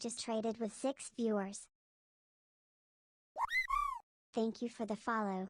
just traded with 6 viewers. Thank you for the follow.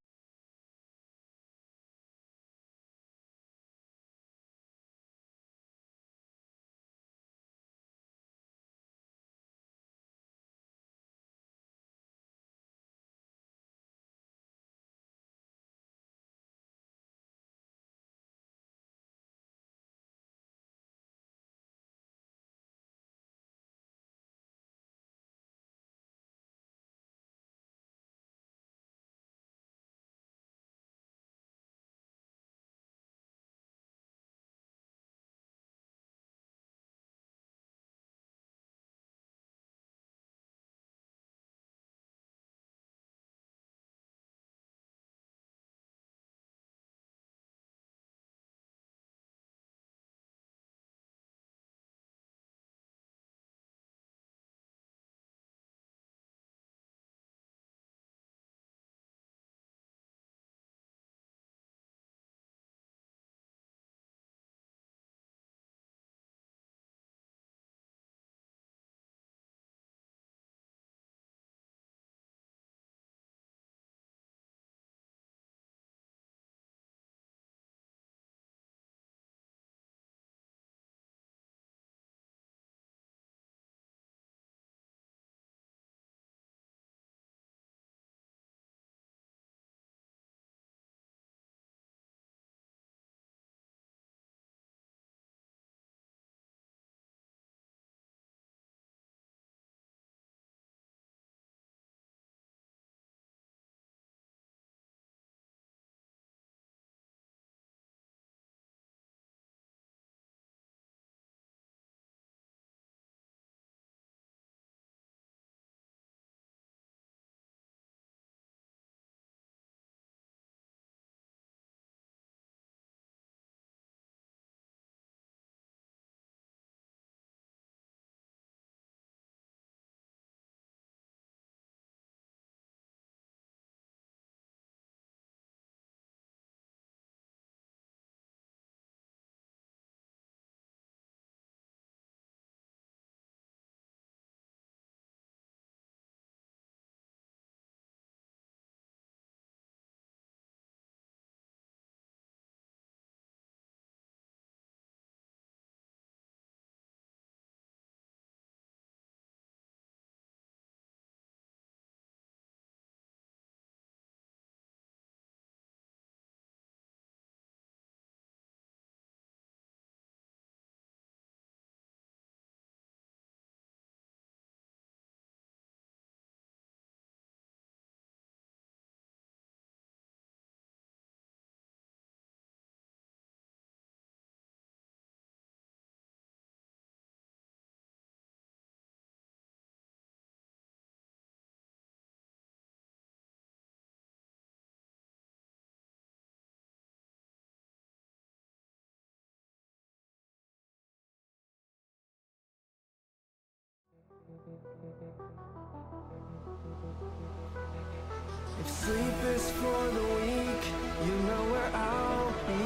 If sleep is for the weak, you know where I'll be.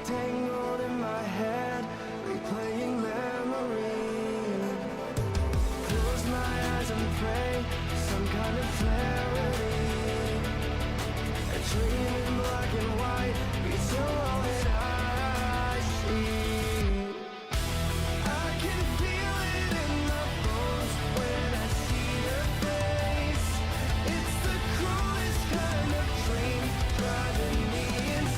Tangled in my head, replaying memories. Close my eyes and pray for some kind of clarity. A dream in black and white, it's all that I see. I can feel it in my bones when I see your face. It's the cruelest kind of dream, driving me insane.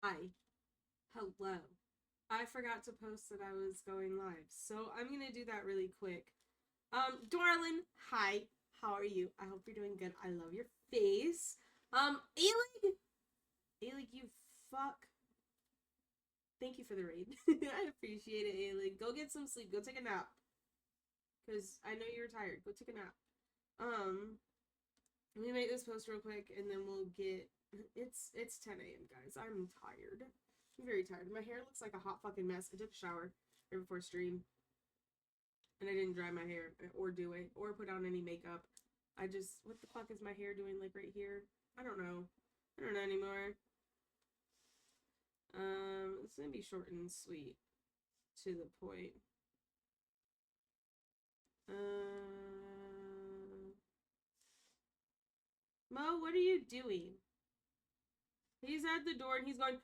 Hi. Hello. I forgot to post that I was going live, so I'm gonna do that really quick. Darlin, hi. How are you? I hope you're doing good. I love your face. Alig, you fuck. Thank you for the raid. I appreciate it, Alig. Go get some sleep. Go take a nap. Because I know you're tired. Go take a nap. Let me make this post real quick, and then we'll get... It's 10 a.m., guys. I'm tired. I'm very tired. My hair looks like a hot fucking mess. I took a shower right before stream. And I didn't dry my hair, or do it, or put on any makeup. I just... What the fuck is my hair doing, like, right here? I don't know. I don't know anymore. It's gonna be short and sweet. To the point. Mo, what are you doing? He's at the door and he's going...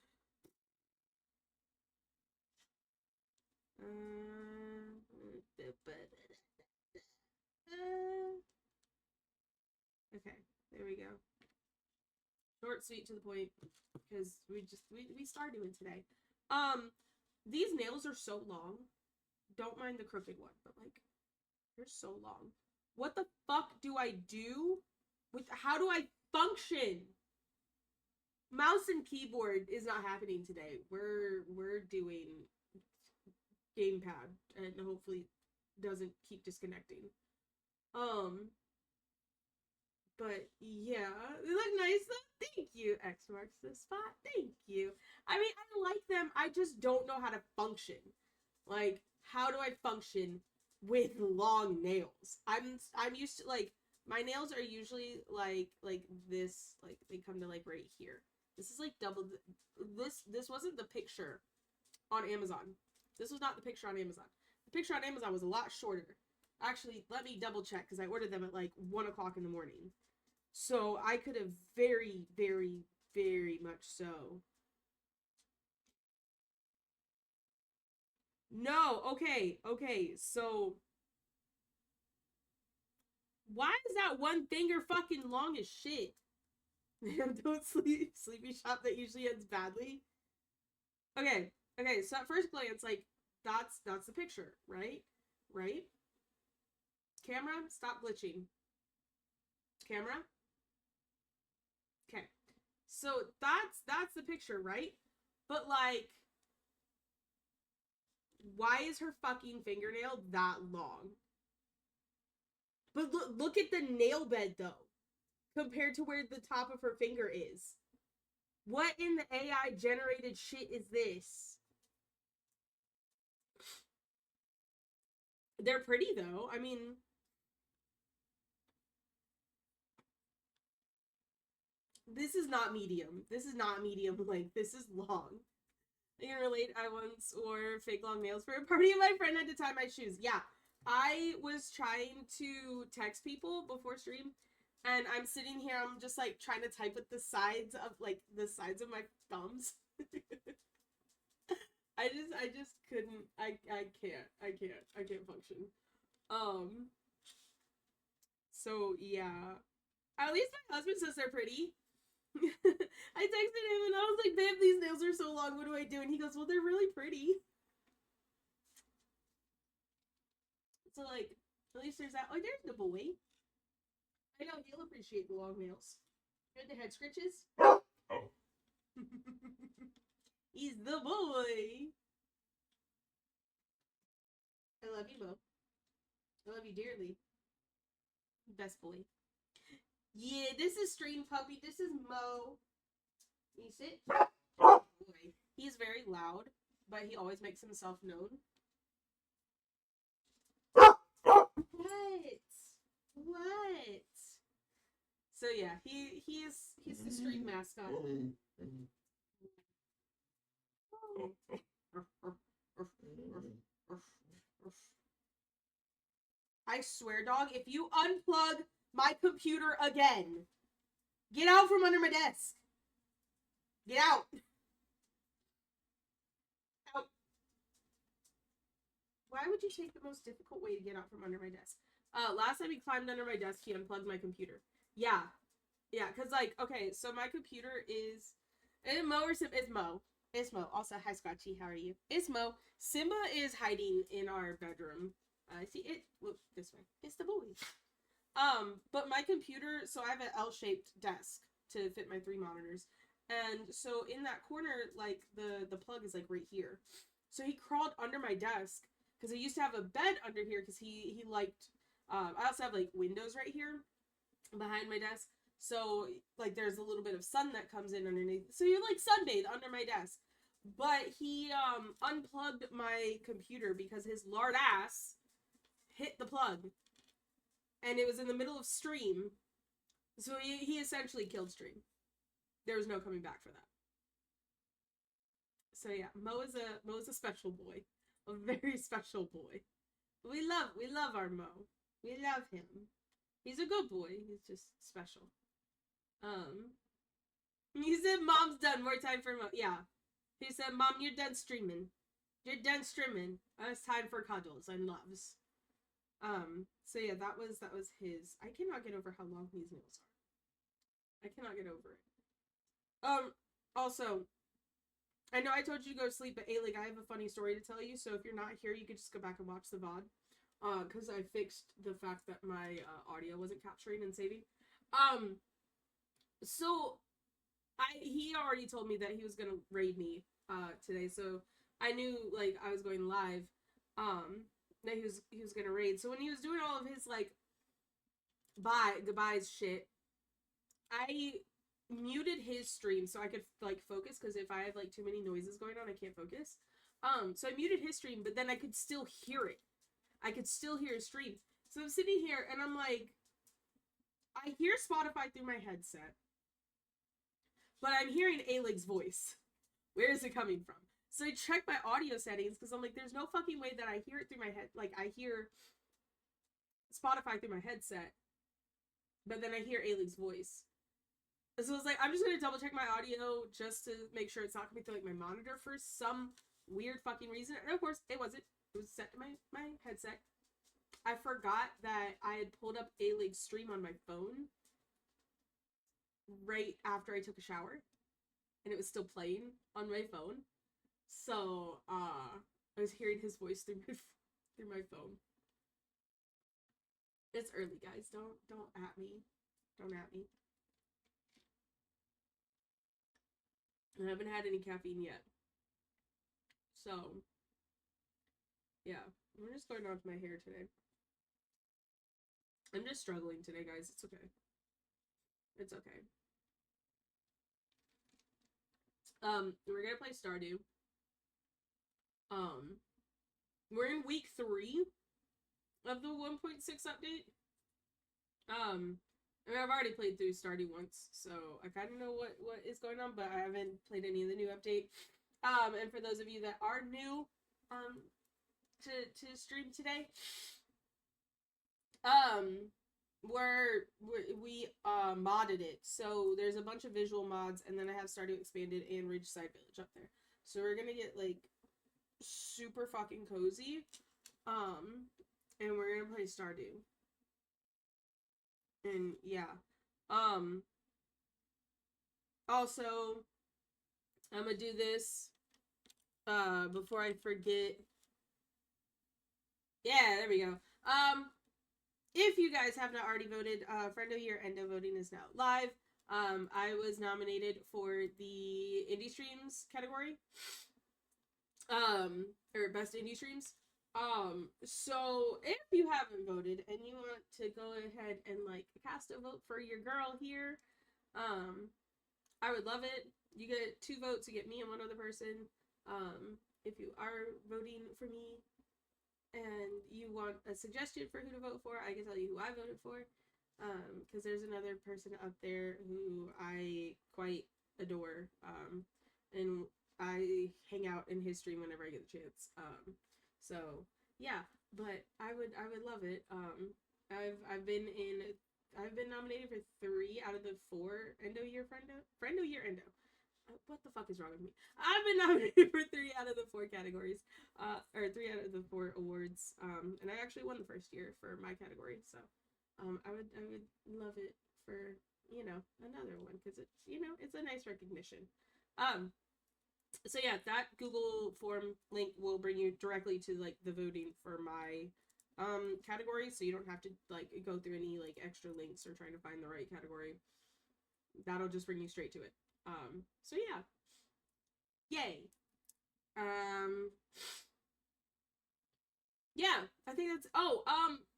Okay, there we go. Short, sweet, to the point. Because we started doing today. These nails are so long. Don't mind the crooked one, but like, they're so long. What the fuck do I do? How do I function? Mouse and keyboard is not happening today. We're doing gamepad, and hopefully doesn't keep disconnecting. But yeah, they look nice though. Thank you. X marks the spot. Thank you. I mean, I like them. I just don't know how to function. Like, how do I function with long nails? I'm used to, like, my nails are usually like this, like they come to like right here. This is like double. This wasn't the picture on Amazon. This was not the picture on Amazon. The picture on Amazon was a lot shorter. Actually, let me double check because I ordered them at like 1 o'clock in the morning. So I could have very, very, very much so. No, okay, so why is that one finger fucking long as shit? Don't sleep. Sleepy shop that usually ends badly. Okay, so at first glance, like, that's the picture, right? Right? Camera, stop glitching. Camera? Okay. So that's the picture, right? But like, why is her fucking fingernail that long? But look at the nail bed though, compared to where the top of her finger is. What in the AI generated shit is this? They're pretty though. I mean, this is not medium. This is not medium length. This is long. I can relate. I once wore fake long nails for a party and my friend had to tie my shoes. Yeah, I was trying to text people before stream and I'm sitting here, I'm just like trying to type with the sides of my thumbs. I just couldn't. I can't function. So yeah. At least my husband says they're pretty. I texted him and I was like, babe, these nails are so long, what do I do? And he goes, well, they're really pretty. So like, at least there's that. Oh, there's the boy. I know he'll appreciate the long nails. Heard the head scritches? Oh. He's the boy. I love you, Mo. I love you dearly. Best boy. Yeah, this is Stream Puppy. This is Mo. Can you sit? Boy. He's very loud, but he always makes himself known. What? So yeah, he's the street mascot. I swear, dog, if you unplug my computer again, get out from under my desk. Get out. Out. Why would you take the most difficult way to get out from under my desk? Last time he climbed under my desk, he unplugged my computer. Yeah, because, like, okay, so my computer is... Mo or it's Mo. Ismo. Also, hi Scratchy, how are you? Ismo. Simba is hiding in our bedroom. See it. Look this way. It's the boys. But my computer. So I have an L-shaped desk to fit my 3 monitors, and so in that corner, like the plug is like right here. So he crawled under my desk because I used to have a bed under here because he liked. I also have like windows right here behind my desk. So, like, there's a little bit of sun that comes in underneath. So you, like, sunbathe under my desk. But he, unplugged my computer because his lard ass hit the plug. And it was in the middle of stream. So he essentially killed stream. There was no coming back for that. So yeah, Mo is a special boy. A very special boy. We love our Mo. We love him. He's a good boy. He's just special. He said mom's done. More time for Mo. Yeah. He said, Mom, you're done streaming. You're done streaming. It's time for cuddles and loves. So yeah, that was his. I cannot get over how long these nails are. I cannot get over it. Also, I know I told you to go to sleep, but like, I have a funny story to tell you, so if you're not here, you could just go back and watch the VOD. Because I fixed the fact that my audio wasn't capturing and saving. So he already told me that he was gonna raid me today, so I knew like I was going live, that he was gonna raid. So when he was doing all of his like goodbyes shit, I muted his stream so I could like focus, because if I have like too many noises going on, I can't focus. So I muted his stream, but then I could still hear it. I could still hear his stream. So I'm sitting here and I'm like, I hear Spotify through my headset, but I'm hearing Alig's voice. Where is it coming from? So I check my audio settings because I'm like, there's no fucking way that I hear it through my head. Like, I hear Spotify through my headset, but then I hear Alig's voice. So I was like, I'm just gonna double check my audio just to make sure it's not coming through like my monitor for some weird fucking reason. And of course, it wasn't. It was set to my headset. I forgot that I had pulled up Alig's stream on my phone right after I took a shower, and it was still playing on my phone. So I was hearing his voice through my phone. It's early, guys. Don't at me. Don't at me. I haven't had any caffeine yet. So yeah, we're just going on with my hair today. I'm just struggling today, guys. It's okay. It's okay. We're gonna play Stardew. We're in week 3 of the 1.6 update. I mean, I've already played through Stardew once, so I kind of know what is going on, but I haven't played any of the new update. And for those of you that are new, to stream today, we modded it, so there's a bunch of visual mods, and then I have Stardew Expanded and Ridgeside Village up there. So we're gonna get like super fucking cozy, and we're gonna play Stardew. And yeah, also, I'm gonna do this before I forget. Yeah, there we go. If you guys have not already voted, Friend of Year Endo voting is now live. I was nominated for the Indie Streams category, or Best Indie Streams. So if you haven't voted and you want to go ahead and like cast a vote for your girl here, I would love it. You get 2 votes, you get me and one other person. If you are voting for me and you want a suggestion for who to vote for, I can tell you who I voted for. Because there's another person up there who I quite adore. And I hang out in his stream whenever I get the chance. So yeah, but I would love it. I've been nominated for 3 out of the 4 Endo Year Friendo Year Endo. What the fuck is wrong with me? I've been nominated for 3 out of the 4 categories, or 3 out of the 4 awards. And I actually won the first year for my category. So, I would love it for, you know, another one, because it's, you know, it's a nice recognition. So yeah, that Google form link will bring you directly to like the voting for my category, so you don't have to like go through any like extra links or trying to find the right category. That'll just bring you straight to it. So yeah. Yay. Yeah, I think that's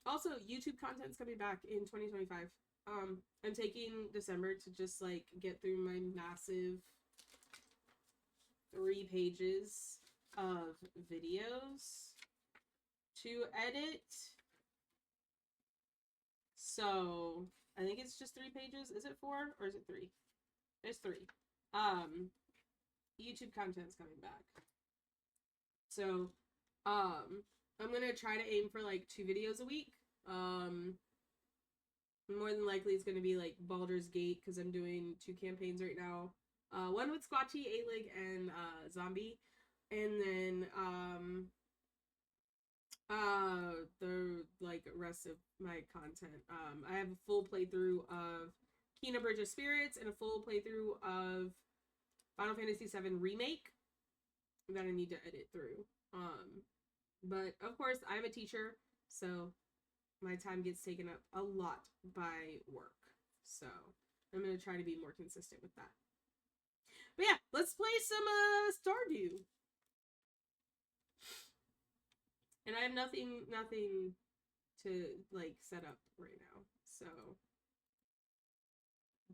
also YouTube content's coming back in 2025. I'm taking December to just like get through my massive 3 pages of videos to edit. So I think it's just 3 pages. Is it 4 or is it 3? It's 3. YouTube content's coming back. So I'm gonna try to aim for like 2 videos a week. More than likely it's gonna be like Baldur's Gate because I'm doing 2 campaigns right now. One with Squatchy, A-Lig, and Zombie, and then the like rest of my content. I have a full playthrough of Kena Bridge of Spirits and a full playthrough of Final Fantasy VII Remake that I need to edit through. But of course I'm a teacher, so my time gets taken up a lot by work. So I'm gonna try to be more consistent with that. But yeah, let's play some Stardew. And I have nothing to like set up right now. So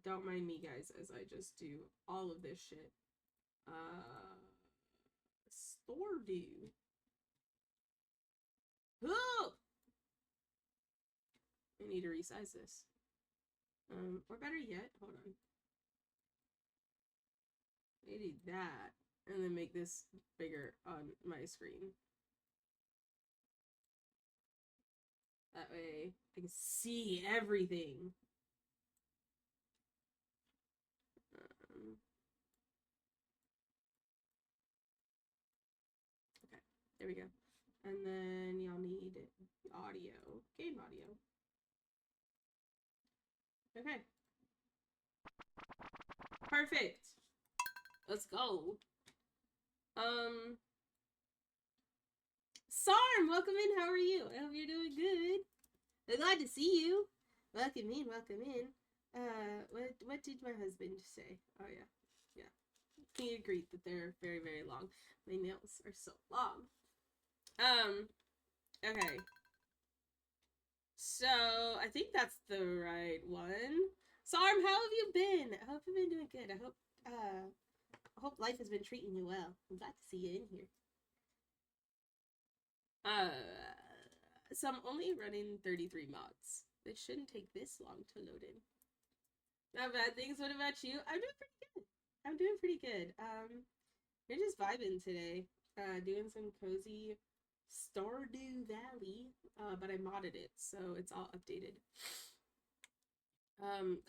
don't mind me, guys, as I just do all of this shit. Stardew. Oh! I need to resize this. Or better yet, hold on. Maybe that, and then make this bigger on my screen. That way I can see everything. Okay, there we go. And then y'all need audio, game audio. Okay. Perfect. Let's go. Sarm, welcome in. How are you? I hope you're doing good. I'm glad to see you. Welcome in, welcome in. What did my husband say? Oh yeah. He agreed that they're very, very long. My nails are so long. Okay. So I think that's the right one. Sarm, how have you been? I hope you've been doing good. I hope life has been treating you well. I'm glad to see you in here. So I'm only running 33 mods. It shouldn't take this long to load in. Not bad things. What about you? I'm doing pretty good. I'm doing pretty good. We're just vibing today. Doing some cozy Stardew Valley. But I modded it, so it's all updated.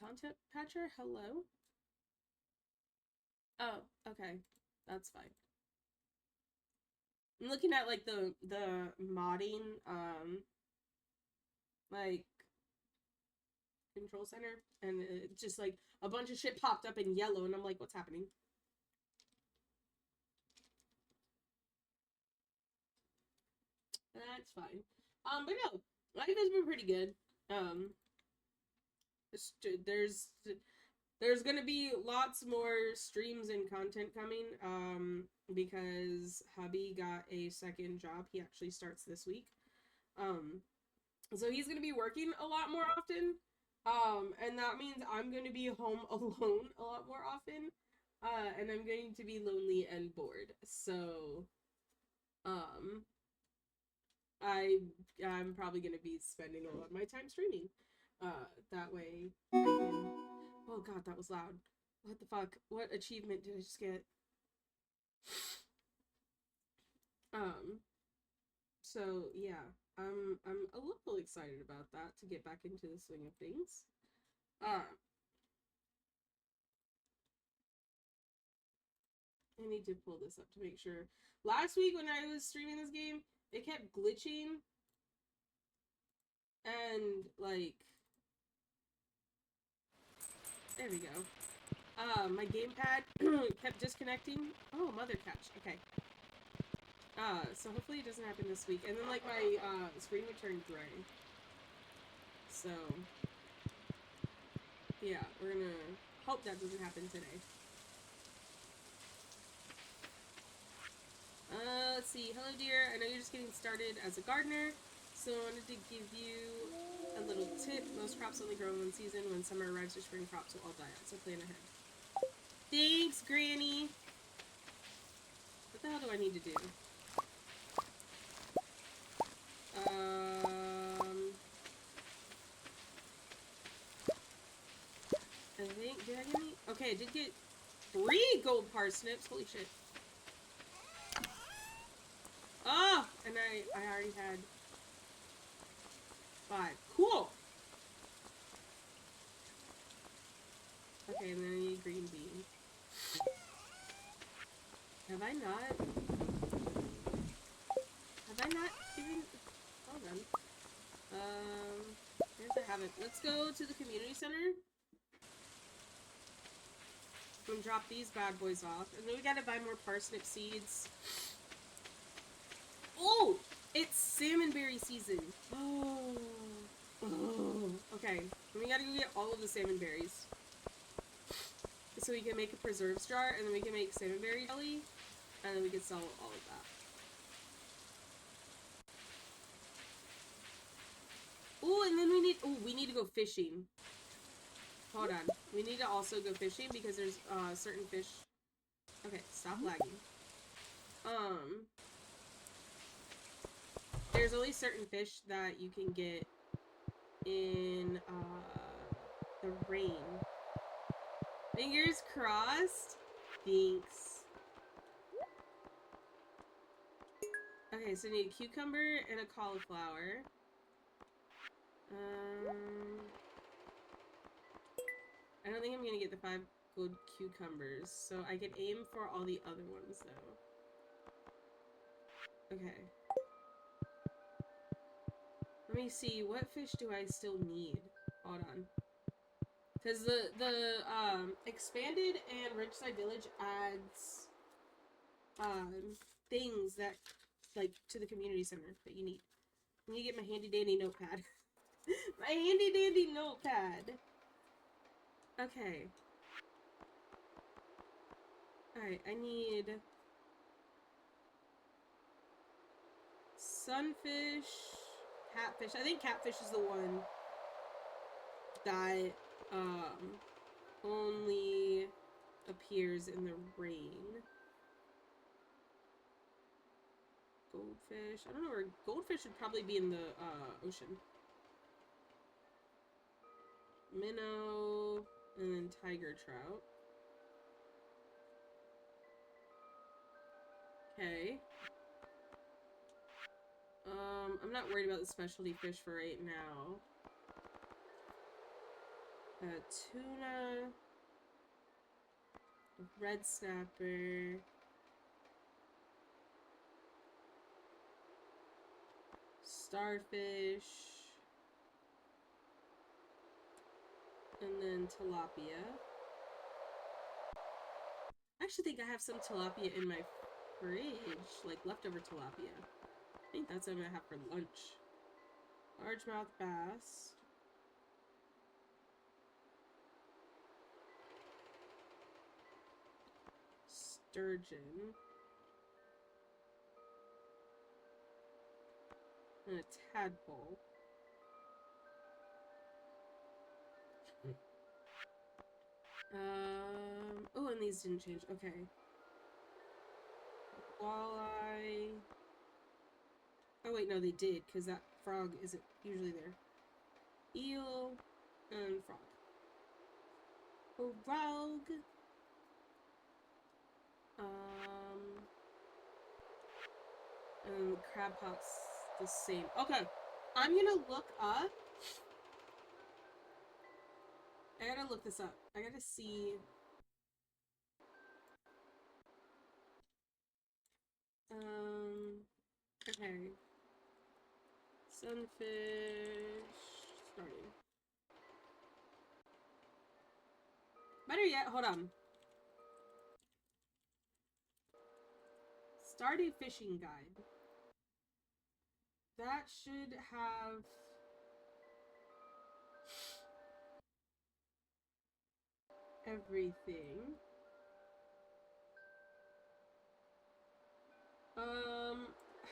Content patcher, hello? Oh, okay. That's fine. I'm looking at like the modding like control center, and it just like a bunch of shit popped up in yellow, and I'm like, what's happening? That's fine. But no, life has been pretty good. There's gonna be lots more streams and content coming, because hubby got a second job. He actually starts this week. So he's gonna be working a lot more often. And that means I'm gonna be home alone a lot more often. And I'm going to be lonely and bored. So, I'm probably gonna be spending a lot of my time streaming. That way I can... Oh god, that was loud. What the fuck? What achievement did I just get? So yeah, I'm a little excited about that, to get back into the swing of things. I need to pull this up to make sure. Last week when I was streaming this game, it kept glitching. And, like... There we go. my gamepad kept disconnecting. Oh, mother catch. Okay. So hopefully it doesn't happen this week. And then, like, my, screen would turn gray. So, yeah, we're gonna hope that doesn't happen today. Let's see. Hello, dear. I know you're just getting started as a gardener, so I wanted to give you a little tip. Most crops only grow in one season. When summer arrives, your spring crops will all die out, so plan ahead. Thanks, Granny! What the hell do I need to do? I think, did I get any? Okay, I did get 3 gold parsnips. Holy shit. Oh! And I already had 5. Cool! Okay, and then I need green bean. Have I not given... Hold on. Here's I haven't. Let's go to the community center. And drop these bad boys off. And then we gotta buy more parsnip seeds. Oh! It's salmonberry season. Oh. Okay. We gotta go get all of the salmon berries. So we can make a preserves jar, and then we can make salmonberry jelly, and then we can sell all of that. Oh, and then we need to go fishing. Hold on. We need to also go fishing because there's certain fish. Okay, stop lagging. There's only certain fish that you can get in the rain. Fingers crossed. Thanks. Okay, so I need a cucumber and a cauliflower. I don't think I'm gonna get the 5 gold cucumbers, so I can aim for all the other ones, though. Okay. Let me see, what fish do I still need? Hold on. Because the expanded and Ridgeside Village adds, things that, like, to the community center that you need. I need to get my handy dandy notepad. My handy dandy notepad! Okay. Alright, I need sunfish, catfish. I think catfish is the one that only appears in the rain. Goldfish. I don't know where goldfish would probably be in the ocean. Minnow, and then tiger trout. Okay. I'm not worried about the specialty fish for right now. Tuna, red snapper, starfish, and then tilapia. I actually think I have some tilapia in my fridge, like leftover tilapia. I think that's what I'm gonna have for lunch. Largemouth bass. Sturgeon. And a tadpole. Oh, and these didn't change. Okay. Walleye. Oh wait, no, they did, because that frog isn't usually there. Eel and frog. Frog. And crab pot's the same. Okay, I'm gonna look up. I gotta look this up. I gotta see. Okay. Sunfish. Starting. Better yet, hold on. Stardew Fishing Guide. That should have... everything.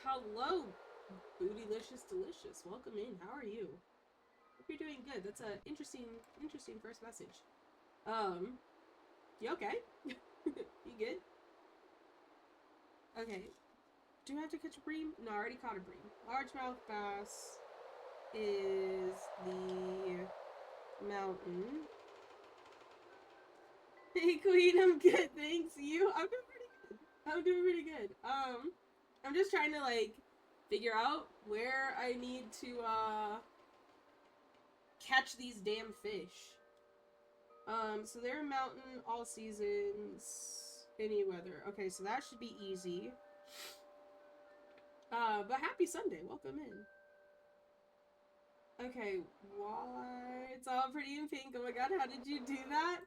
Hello, Bootylicious Delicious. Welcome in. How are you? Hope you're doing good. That's a interesting first message. You okay? You good? Okay. Do I have to catch a bream? No, I already caught a bream. Largemouth bass is the mountain. Hey Queen, I'm good, thanks. You? I'm doing pretty good. I'm doing pretty good. I'm just trying to like figure out where I need to catch these damn fish. So they're mountain all seasons, any weather. Okay, so that should be easy. But happy Sunday, welcome in. Okay, walleye. It's all pretty in pink. Oh my god, how did you do that?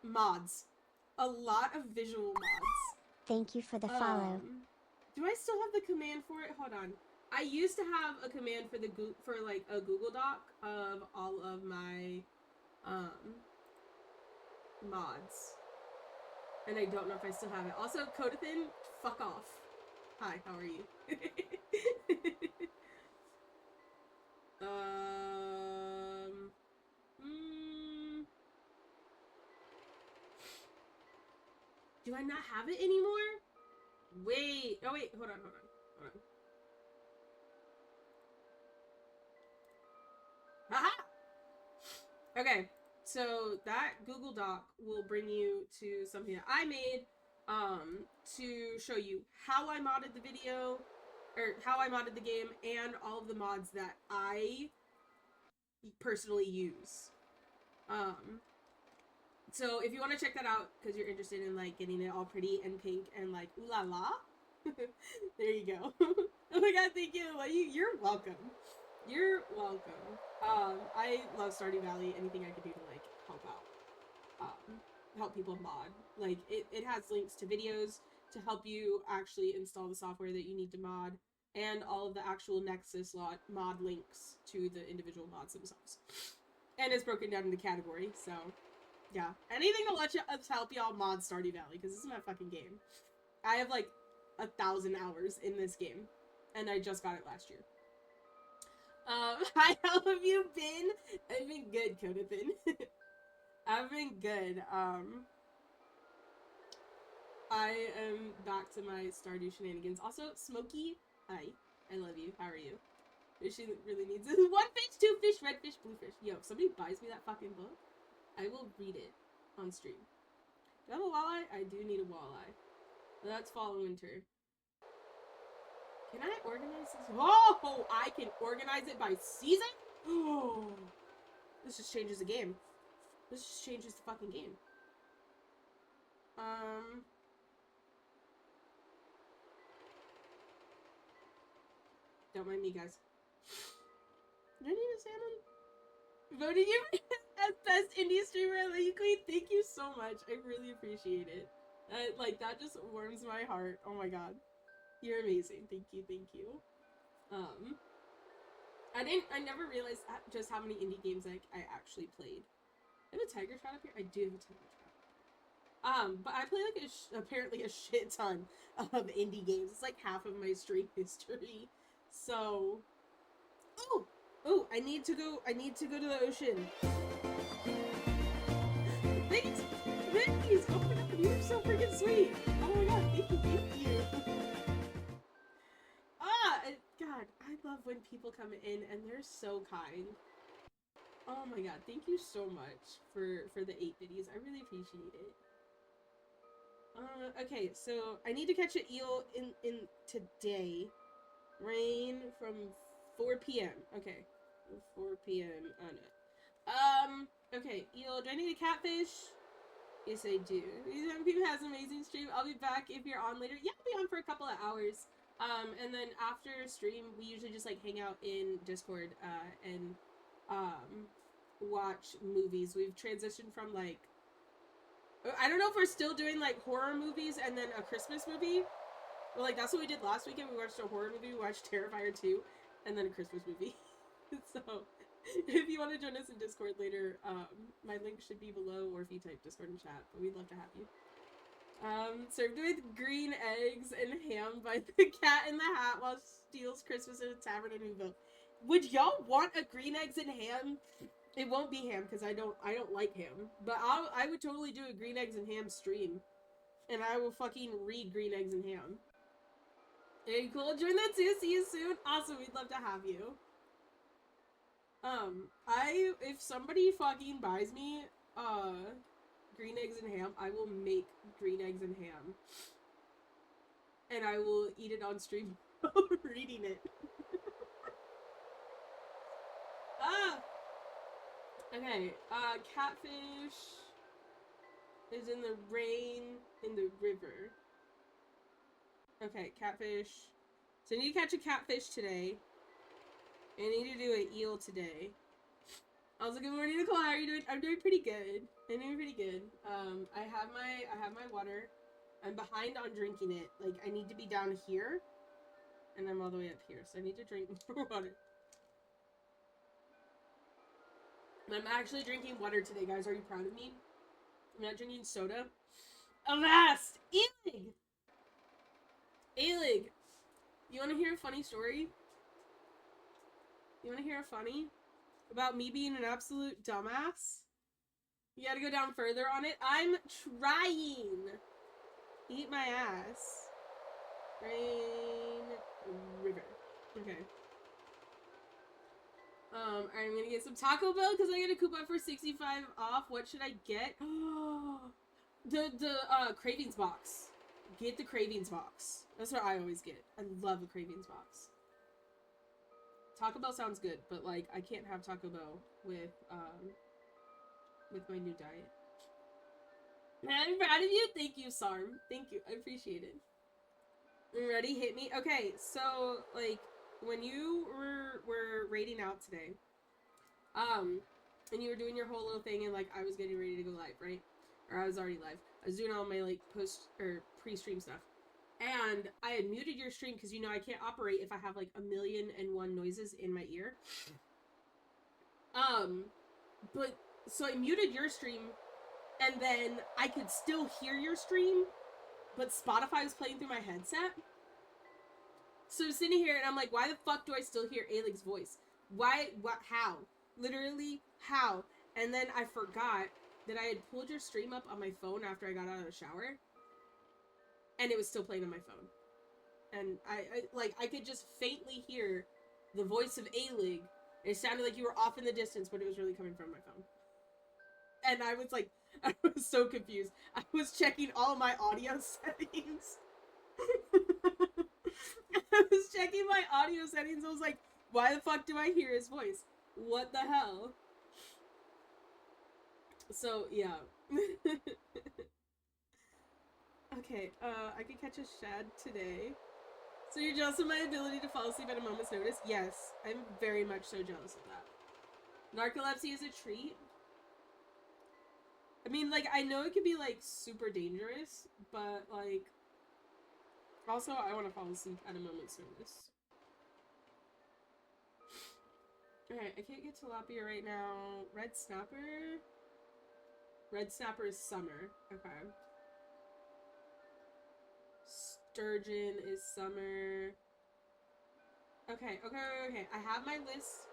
Mods. A lot of visual mods. Thank you for the follow. Do I still have the command for it? Hold on. I used to have a command for like a Google Doc of all of my mods. And I don't know if I still have it. Also, Codathin, fuck off. Hi, how are you? Do I not have it anymore? Wait. Oh, wait. Hold on. Haha! Okay. So that Google Doc will bring you to something that I made to show you how I modded the video, or how I modded the game, and all of the mods that I personally use. So if you want to check that out because you're interested in like getting it all pretty and pink and like ooh la la, there you go. Oh my god, thank you. You're welcome. You're welcome. I love Stardew Valley. Anything I can do to like help out, help people mod. Like it has links to videos to help you actually install the software that you need to mod, and all of the actual Nexus mod links to the individual mods themselves. And it's broken down into category, so yeah. Anything to let you help y'all mod Stardew Valley, because this is my fucking game. I have like 1,000 hours in this game, and I just got it last year. Hi, how have you been? I've been good, Codathin. I've been good. I am back to my Stardew shenanigans. Also, Smokey, hi. I love you. How are you? She really needs it. 1 fish, 2 fish, red fish, blue fish. Yo, if somebody buys me that fucking book, I will read it on stream. Do I have a walleye? I do need a walleye. That's fall and winter. Can I organize this? Oh, I can organize it by season? Oh, this just changes the game. This just changes the fucking game. Don't mind me, guys. Do I need a salmon? Voting you as best indie streamer, Lady Queen. Thank you so much. I really appreciate it. Like that just warms my heart. Oh my god, you're amazing. Thank you, thank you. I never realized just how many indie games I actually played. I have a tiger trap up here. I do have a tiger trap. But I play like apparently a shit ton of indie games. It's like half of my stream history. So, oh, I need to go to the ocean. Thanks. Open up. You're so freaking sweet. Oh my god, thank you. God, I love when people come in and they're so kind. Oh my god, thank you so much for the 8 biddies. I really appreciate it. Okay, so I need to catch an eel in today. Rain from 4 p.m. Okay. 4 p.m. Oh no. Okay, eel. Do I need a catfish? Yes, I do. People has an amazing stream. I'll be back if you're on later. Yeah, I'll be on for a couple of hours. And then after stream, we usually just like hang out in Discord, and watch movies. We've transitioned from like, I don't know if we're still doing like horror movies and then a Christmas movie. Well, like that's what we did last weekend. We watched a horror movie, we watched Terrifier 2, and then a Christmas movie. So, if you want to join us in Discord later, my link should be below, or if you type Discord in chat, but we'd love to have you. Served with green eggs and ham by the Cat in the Hat while steals Christmas in a tavern in Newville. Would y'all want a green eggs and ham? It won't be ham because I don't like ham, but I would totally do a green eggs and ham stream, and I will fucking read green eggs and ham. Hey, cool. Join that too. See you soon. Awesome. We'd love to have you. If somebody fucking buys me, green eggs and ham, I will make green eggs and ham. And I will eat it on stream reading it. Okay, catfish is in the rain in the river. Okay, catfish. So I need to catch a catfish today. I need to do an eel today. Also, good morning, Nicole. How are you doing? I'm doing pretty good. I'm doing pretty good. I have my water. I'm behind on drinking it. Like, I need to be down here, and I'm all the way up here, so I need to drink more water. I'm actually drinking water today, guys. Are you proud of me? I'm not drinking soda. Avast! Elig! Elig! You want to hear a funny story? You want to hear a funny? About me being an absolute dumbass? You gotta go down further on it. I'm trying! Eat my ass. Rain... river. Okay. I'm gonna get some Taco Bell because I get a coupon for 65 off. What should I get? the Cravings box. Get the Cravings box. That's what I always get. I love a Cravings box. Taco Bell sounds good, but like I can't have Taco Bell with my new diet. I'm proud of you. Thank you, Sarm. Thank you. I appreciate it. Ready? Hit me. Okay, so like when you were raiding out today, and you were doing your whole little thing, and like I was getting ready to go live, right? Or I was already live. I was doing all my like post or pre-stream stuff, and I had muted your stream because you know I can't operate if I have like 1,000,001 noises in my ear. But so I muted your stream, and then I could still hear your stream, but Spotify was playing through my headset. So I'm sitting here and I'm like, why the fuck do I still hear Aleg's voice? Why? What? How? Literally, how? And then I forgot that I had pulled your stream up on my phone after I got out of the shower. And it was still playing on my phone. And I could just faintly hear the voice of Aleg. It sounded like you were off in the distance, but it was really coming from my phone. And I was like, I was so confused. I was checking all of my audio settings. I was checking my audio settings. I was like, why the fuck do I hear his voice? What the hell? So, yeah. Okay, I could catch a shad today. So you're jealous of my ability to fall asleep at a moment's notice? Yes, I'm very much so jealous of that. Narcolepsy is a treat. I mean, like, I know it can be, like, super dangerous, but, like, also, I want to fall asleep at a moment's notice. Alright, I can't get tilapia right now. Red snapper? Red snapper is summer. Okay. Sturgeon is summer. Okay. I have my list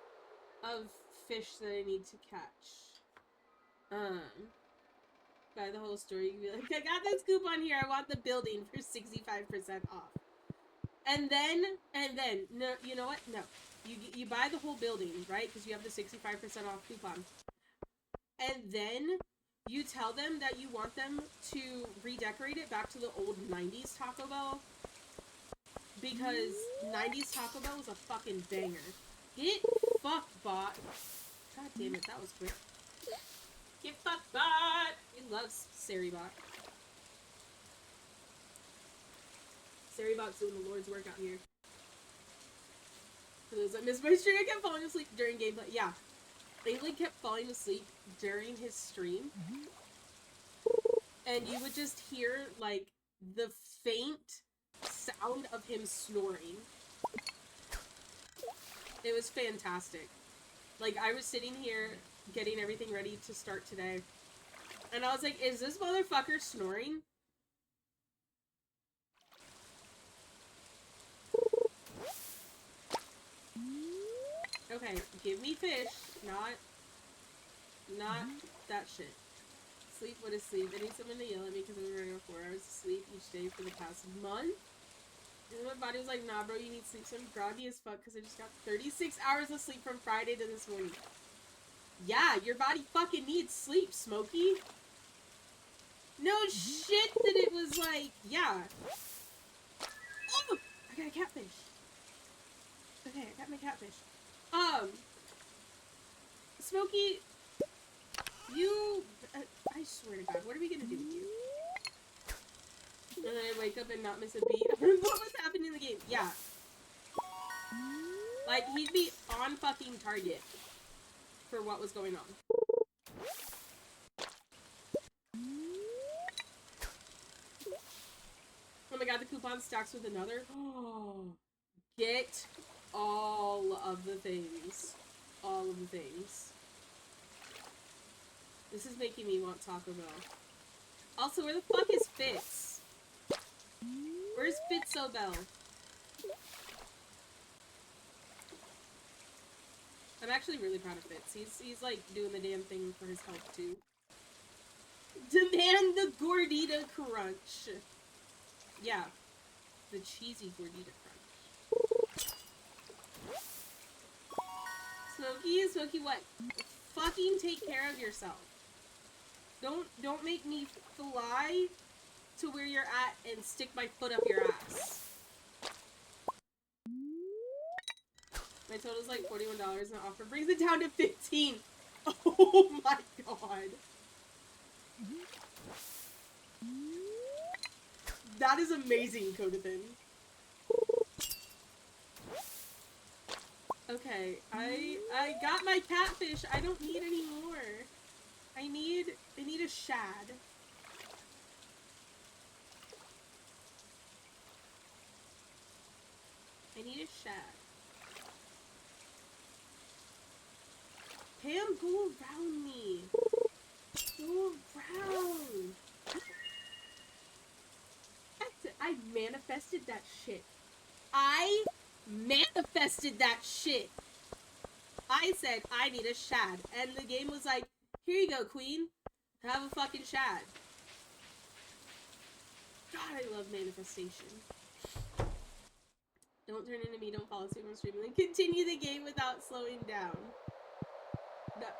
of fish that I need to catch. By the whole story, you can be like, I got this coupon here. I want the building for 65% off. And then, no, you know what? No. You buy the whole building, right? Because you have the 65% off coupon. And then you tell them that you want them to redecorate it back to the old 90s Taco Bell. Because 90s Taco Bell was a fucking banger. Get fucked, bot. God damn it, that was quick. Get fucked, bot! He loves Saribot. Saribot's doing the Lord's work out here. For those that missed my stream, I kept falling asleep during gameplay. Yeah. Ayla kept falling asleep during his stream. And you would just hear, like, the faint sound of him snoring. It was fantastic. Like, I was sitting here getting everything ready to start today. And I was like, is this motherfucker snoring? Okay, give me fish, not that shit. Sleep, what is sleep? I need someone to yell at me because I was running 4 hours of sleep each day for the past month. And my body was like, nah bro, you need sleep. So I'm groggy as fuck because I just got 36 hours of sleep from Friday to this morning. Yeah, your body fucking needs sleep, Smokey. No shit that it was like, yeah. Oh! I got a catfish. Okay, I got my catfish. Smokey, you... I swear to God, what are we gonna do with you? And then I wake up and not miss a beat. What was happening in the game? Yeah. Like, he'd be on fucking target for what was going on. Oh my god, the coupon stacks with another. Oh, get all of the things. All of the things. This is making me want Taco Bell. Also, where the fuck is Fitz? Where's Fitzo Bell? I'm actually really proud of Fitz. He's like doing the damn thing for his health too. Demand the Gordita Crunch. Yeah, the cheesy Gordita Crunch. Smokey, what? Fucking take care of yourself. Don't make me fly to where you're at and stick my foot up your ass. My total's like $41 and the offer brings it down to 15. Oh my god. That is amazing, Codithan. Okay, I got my catfish. I don't need any more. I need a shad. I need a shad. Pam, go around me. Go around. That's it. I manifested that shit. I manifested that shit. I said I need a shad, and the game was like, here you go, queen. Have a fucking shad. God, I love manifestation. Don't turn into me, don't fall asleep on stream, and then continue the game without slowing down.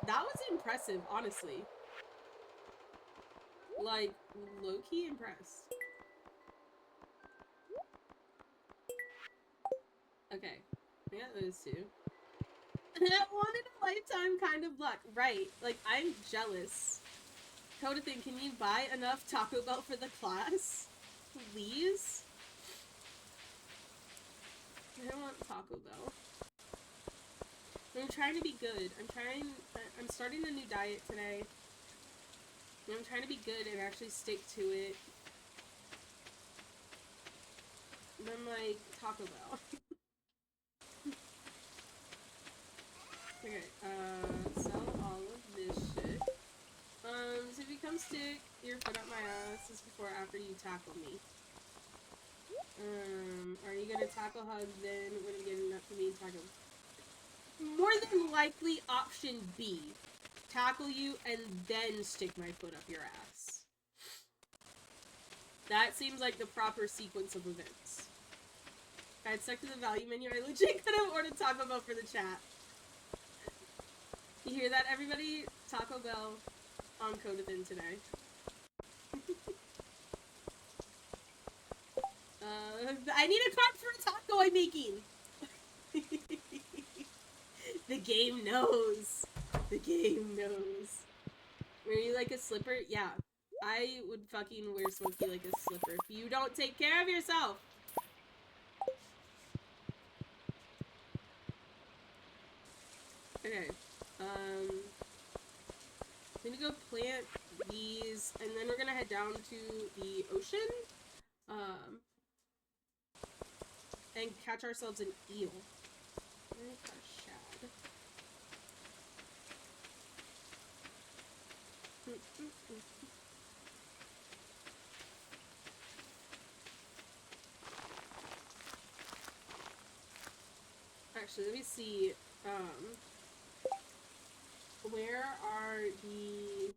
That was impressive, honestly. Like, low-key impressed. Okay, we got those two. That one in a lifetime kind of luck. Right, like, I'm jealous. Codithan, can you buy enough Taco Bell for the class? Please? I don't want Taco Bell. I'm trying to be good. I'm starting a new diet today. And I'm trying to be good and actually stick to it. And I'm like, Taco Bell. Okay, sell all of this shit. So if you come stick your foot up my ass, this before or after you tackle me. Are you gonna tackle hug then when you get enough for me to tackle? More than likely option B. Tackle you and then stick my foot up your ass. That seems like the proper sequence of events. If I had stuck to the value menu, I legit could have ordered Taco Bell for the chat. You hear that, everybody? Taco Bell on Codithan today. I need a card for a taco I'm making! The game knows. The game knows. Wear you like a slipper? Yeah. I would fucking wear Smokey like a slipper if you don't take care of yourself! Okay. I'm gonna go plant these, and then we're gonna head down to the ocean, and catch ourselves an eel. A shad. Actually, let me see, where are the...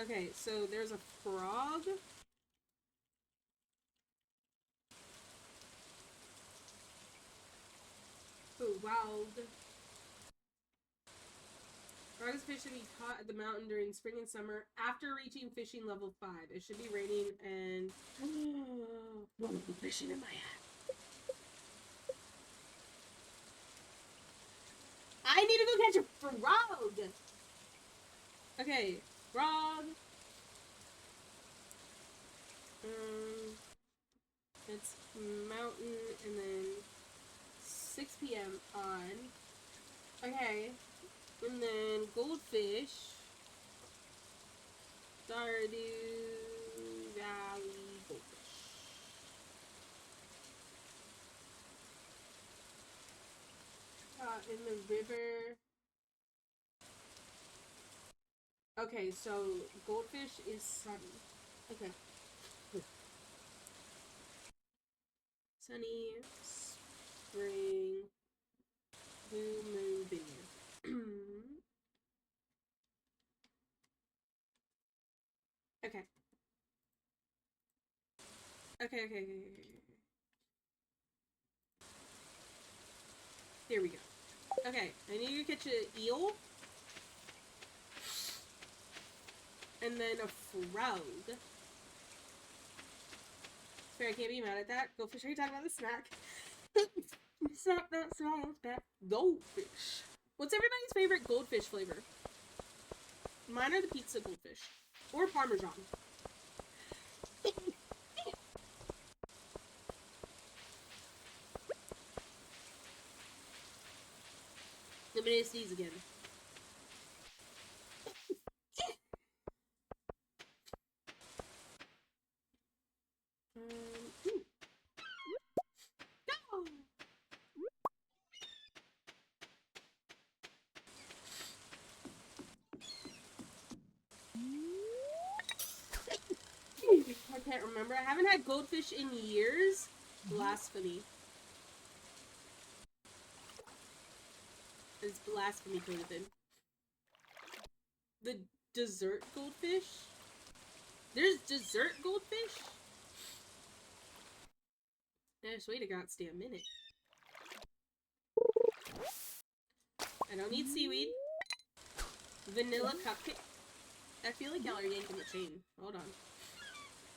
Okay, so there's a frog. Oh, wild. Frogs fish should be caught at the mountain during spring and summer after reaching fishing level 5. It should be raining and... One fishing in my hat. I need to go catch a frog! Okay, frog. It's mountain and then 6 p.m. on. Okay. And then goldfish. Stardew Valley goldfish. In the river. Okay, so goldfish is sunny. Okay. Sunny, spring, blue moon vineyard. Okay. Okay. Here we go. Okay, I need to catch an eel. And then a frog. Fair, I can't be mad at that. Goldfish, are you talking about the snack? Snack that smells bad. Goldfish. What's everybody's favorite goldfish flavor? Mine are the pizza goldfish. Or Parmesan. I'm gonna sneeze again. Go! I can't remember. I haven't had goldfish in years. Blasphemy. It's blasphemy, Jonathan. The dessert goldfish? There's dessert goldfish? Just wait a goddamn minute. I don't need seaweed. Vanilla cupcake. I feel like y'all are yanking the chain. Hold on.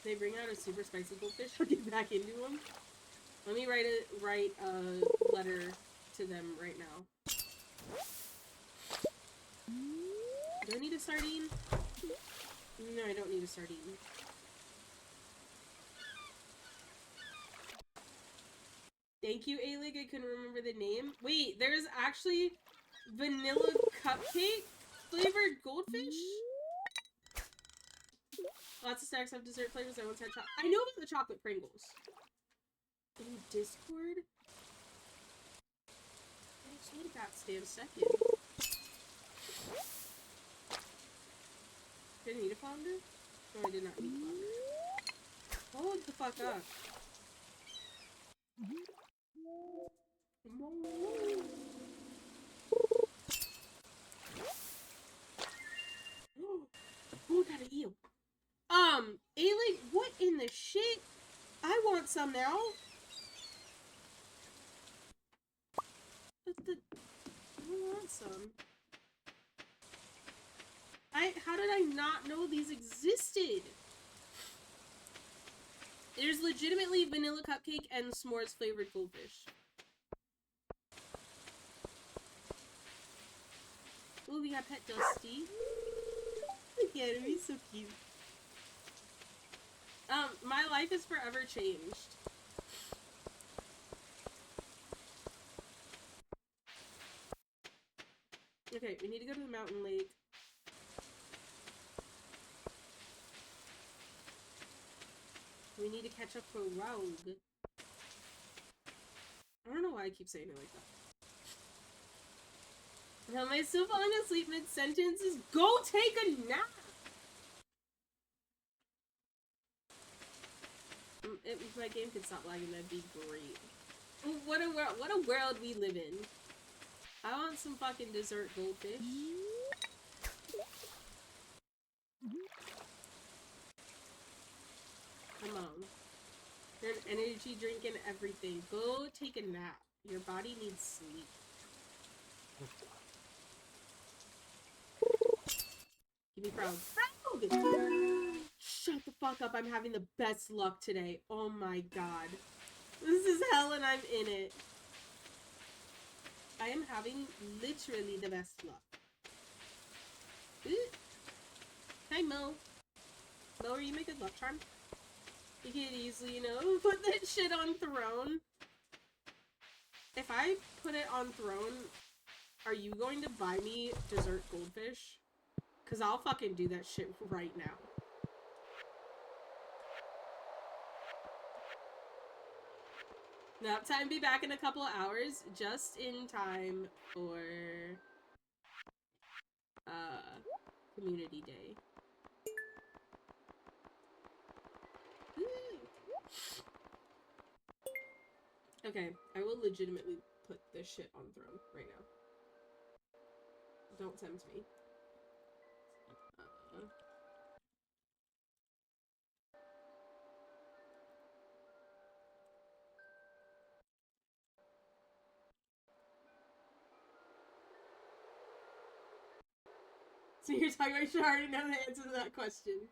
They bring out a super spicy goldfish. I'll get back into them. Let me write a letter to them right now. Do I need a sardine? No, I don't need a sardine. Thank you, A-Lig. I couldn't remember the name. Wait, there's actually vanilla cupcake flavored goldfish? Lots of snacks have dessert flavors. I once had I know about the chocolate Pringles. In Discord? Just wait a goddamn second. Did I need a flounder? No, I did not need flounder. Hold the fuck up. Oh, got an eel. A-Lig, what in the shit? I want some now. I want some. How did I not know these existed? There's legitimately vanilla cupcake and s'mores flavored goldfish. Ooh, we got Pet Dusty. Yeah, it'd be so cute. My life is forever changed. Okay, we need to go to the mountain lake. We need to catch up to a rogue. I don't know why I keep saying it like that. Am I still falling asleep mid-sentence? Go take a nap! If my game could stop lagging, that'd be great. What a world we live in. I want some fucking dessert goldfish. Come on. There's an energy drink and everything. Go take a nap. Your body needs sleep. Give me frog. Frog! Shut the fuck up. I'm having the best luck today. Oh my god. This is hell and I'm in it. I am having literally the best luck. Ooh. Hi, Mo. Mo, are you my good luck charm? You could easily, you know, put that shit on throne. If I put it on throne, are you going to buy me dessert goldfish? Because I'll fucking do that shit right now. Nap time be back in a couple of hours, just in time for community day. Okay, I will legitimately put this shit on throne right now. Don't tempt me. So you're talking about, you should already know the answer to that question.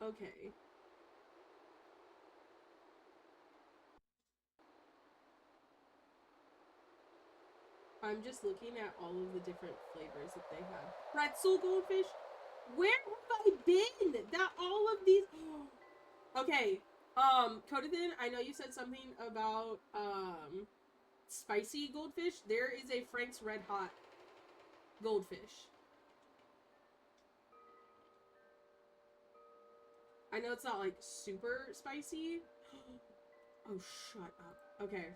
Okay. I'm just looking at all of the different flavors that they have. Pretzel goldfish? Where have I been? That all of these... Okay. Codithan, I know you said something about, spicy goldfish. There is a Frank's Red Hot goldfish. I know it's not, like, super spicy. Oh, shut up. Okay.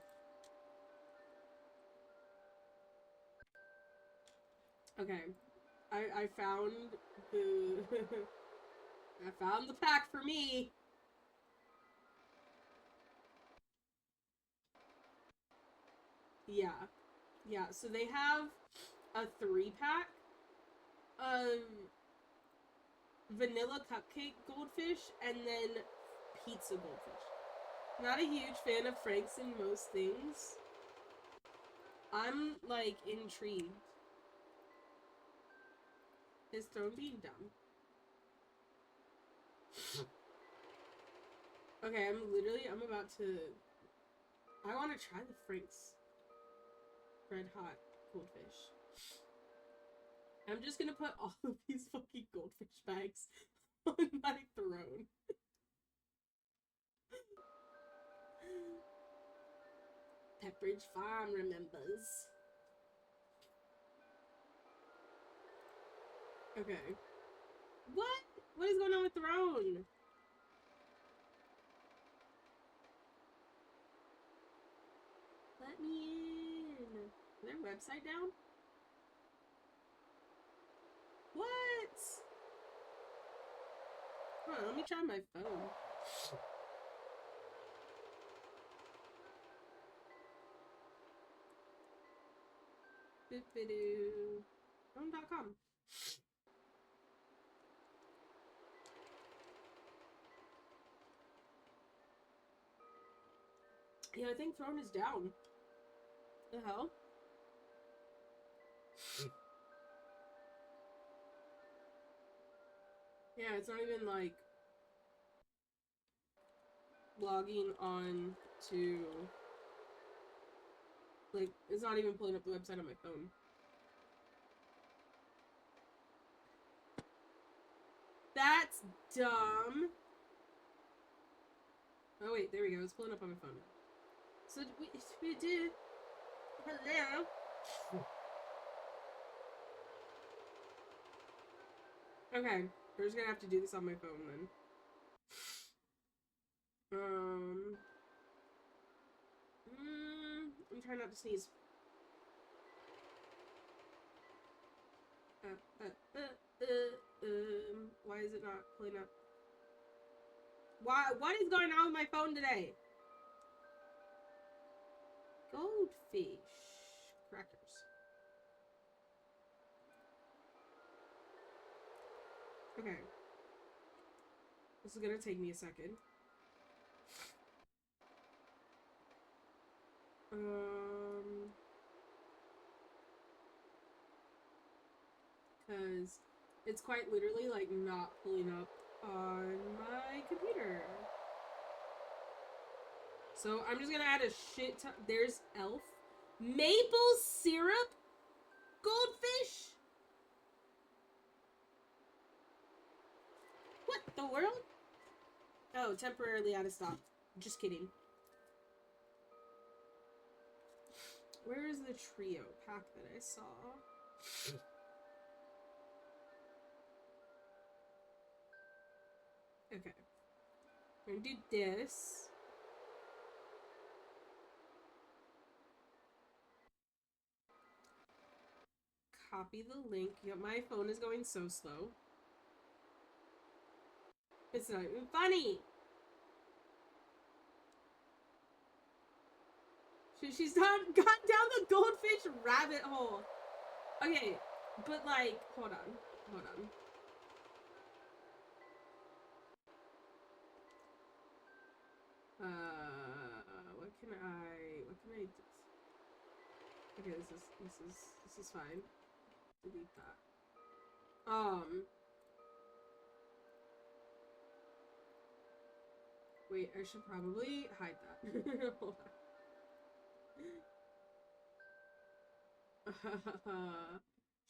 Okay. I found the... I found the pack for me! Yeah. Yeah, so they have a 3-pack of vanilla cupcake goldfish and then pizza goldfish. Not a huge fan of Frank's in most things. I'm, like, intrigued. Is throne being dumb? Okay, I'm about to... I want to try the Frank's Red Hot goldfish. I'm just gonna put all of these fucking goldfish bags on my throne. Pepperidge Farm remembers. Okay. What? What is going on with Throne? Let me in. Is their website down? What? Hold on, let me try my phone. Boop-a-doo. Throne.com. Yeah, I think Throne is down. The hell? Yeah, it's not even like logging on to, like, it's not even pulling up the website on my phone. That's dumb. Oh wait, there we go. It's pulling up on my phone now. So we did. Hello. Okay, we're just gonna have to do this on my phone then. I'm trying not to sneeze. Why is it not pulling up? What is going on with my phone today? Goldfish crackers. Okay. This is gonna take me a second. Because it's quite literally like not pulling up on my computer. So I'm just gonna add a shit ton. There's Elf. Maple syrup? Goldfish? What the world? Oh, temporarily out of stock. Just kidding. Where is the trio pack that I saw? Okay. I'm gonna do this. Copy the link. Yep, my phone is going so slow. It's not even funny. She's not gone down the goldfish rabbit hole. Okay, but like, hold on. What can I do? Okay, this is fine. Delete that. Wait, I should probably hide that. Hold on.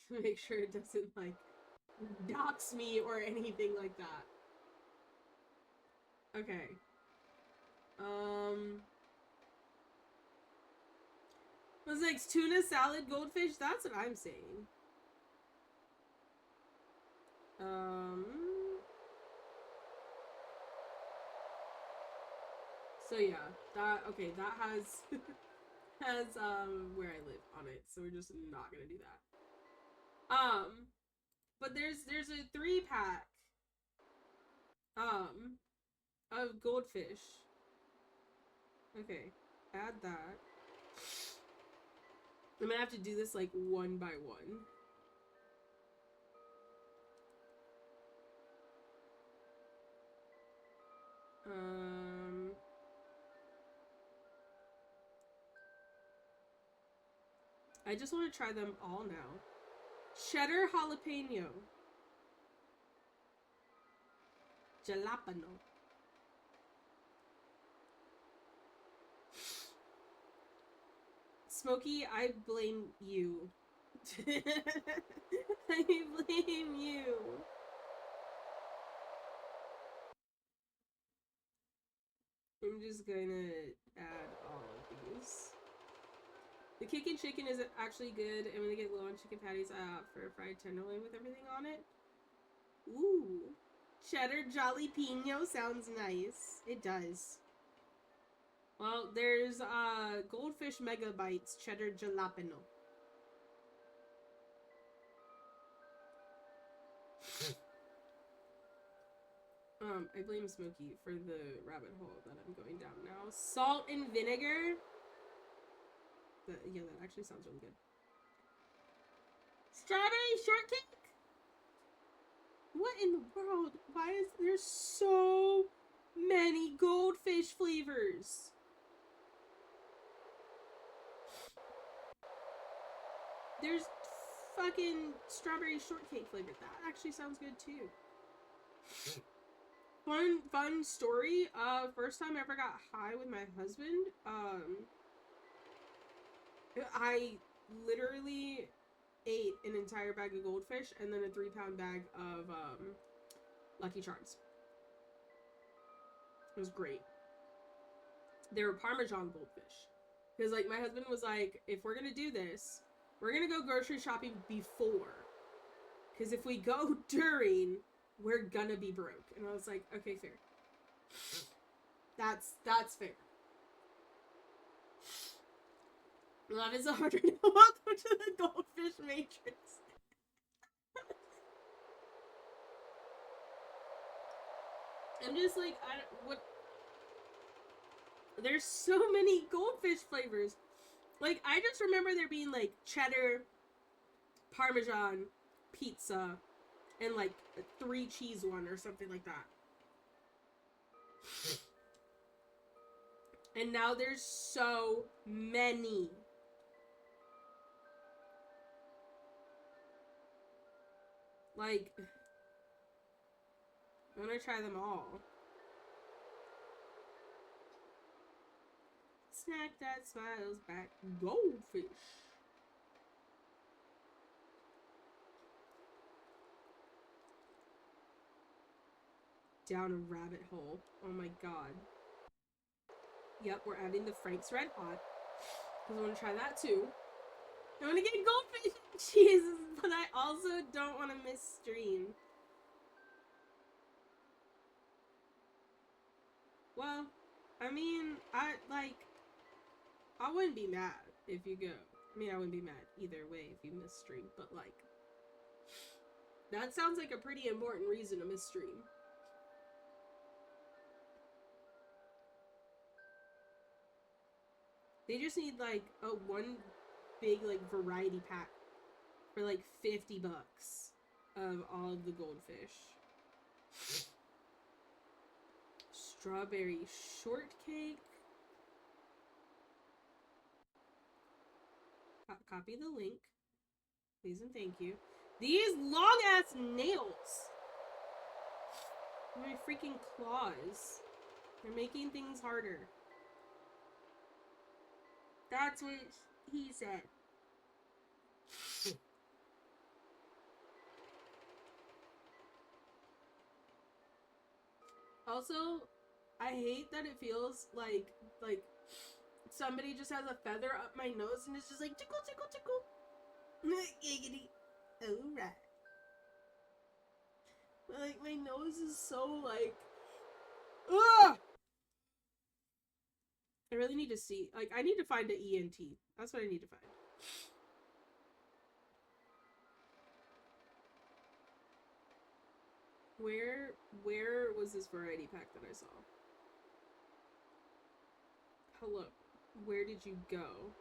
To make sure it doesn't like dox me or anything like that. Okay. Was like tuna salad goldfish? That's what I'm saying. So yeah, that has has where I live on it, so we're just not gonna do that. But there's a 3-pack of goldfish. Okay, add that. I'm gonna have to do this like one by one. I just want to try them all now. Cheddar jalapeno. Jalapeno. Smokey, I blame you. I blame you. I'm just gonna add all of these. The kickin' chicken is actually good. I'm gonna get low on chicken patties for a fried tenderloin with everything on it. Ooh. Cheddar jalapeno sounds nice. It does. Well, there's goldfish megabytes cheddar jalapeno. I blame Smokey for the rabbit hole that I'm going down now. Salt and vinegar. Yeah, that actually sounds really good. Strawberry shortcake? What in the world? Why is there so many goldfish flavors? There's fucking strawberry shortcake flavored. That actually sounds good too. Fun story. First time I ever got high with my husband. I literally ate an entire bag of goldfish and then a 3-pound bag of Lucky Charms. It was great. They were Parmesan goldfish. Because, like, my husband was like, if we're gonna do this, we're gonna go grocery shopping before. Because if we go during, we're gonna be broke. And I was like, okay, fair. That's fair. Love is harder now. Welcome to the Goldfish Matrix. I'm just like, what? There's so many goldfish flavors. Like, I just remember there being, like, cheddar, Parmesan, pizza, and, like, a 3 cheese one or something like that. And now there's so many. Like, I'm gonna try them all. Snack that smiles back. Goldfish. Down a rabbit hole. Oh my god. Yep, we're adding the Frank's Red Hot. Because I want to try that too. I want to get goldfish and cheese, but I also don't want to miss stream. Well, I mean, I wouldn't be mad if you go. I mean, I wouldn't be mad either way if you miss stream, but like, that sounds like a pretty important reason to miss stream. They just need like one big like variety pack for like $50 of all of the goldfish. Strawberry shortcake. Copy the link. Please and thank you. These long ass nails. My freaking claws. They're making things harder. That's what he said. Also, I hate that it feels like somebody just has a feather up my nose and it's just like tickle, tickle, tickle. Giggity. Alright. Like, my nose is so like, ugh! I really need to see, like, I need to find an ENT. That's what I need to find. Where was this variety pack that I saw? Hello. Where did you go?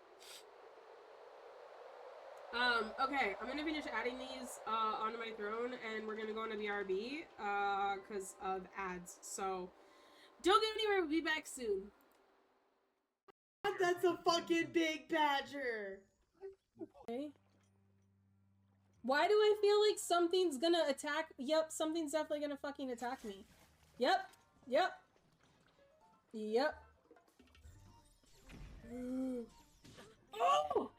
Okay, I'm gonna finish adding these onto my throne and we're gonna go on a BRB because of ads. So don't go anywhere, we'll be back soon. That's a fucking big badger. Okay. Why do I feel like something's gonna attack? Yep, something's definitely gonna fucking attack me. Yep. Yep. Yep. Oh!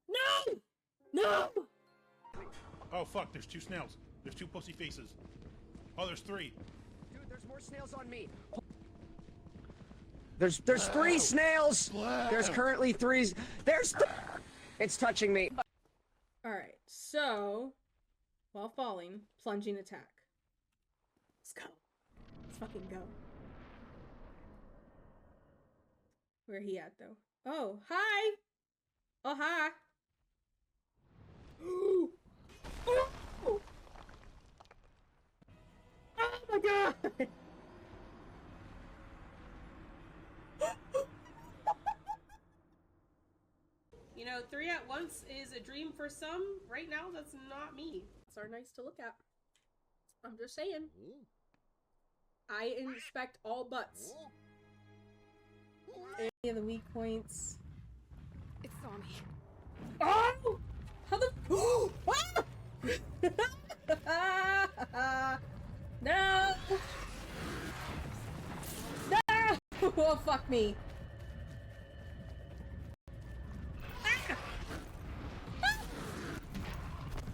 No! No! Oh fuck, there's 2 snails. There's 2 pussy faces. Oh, there's 3. Dude, there's more snails on me. There's 3 snails. There's currently 3. It's touching me. Alright, so while falling, plunging attack. Let's go. Let's fucking go. Where he at though? Oh, hi! Oh, hi! Oh! Oh my god! You know, 3 at once is a dream for some. Right now, that's not me. It's are nice to look at. I'm just saying. I inspect all butts. Any of the weak points. It saw me. Oh! How the... Ah! No! No! Oh, fuck me. Ah!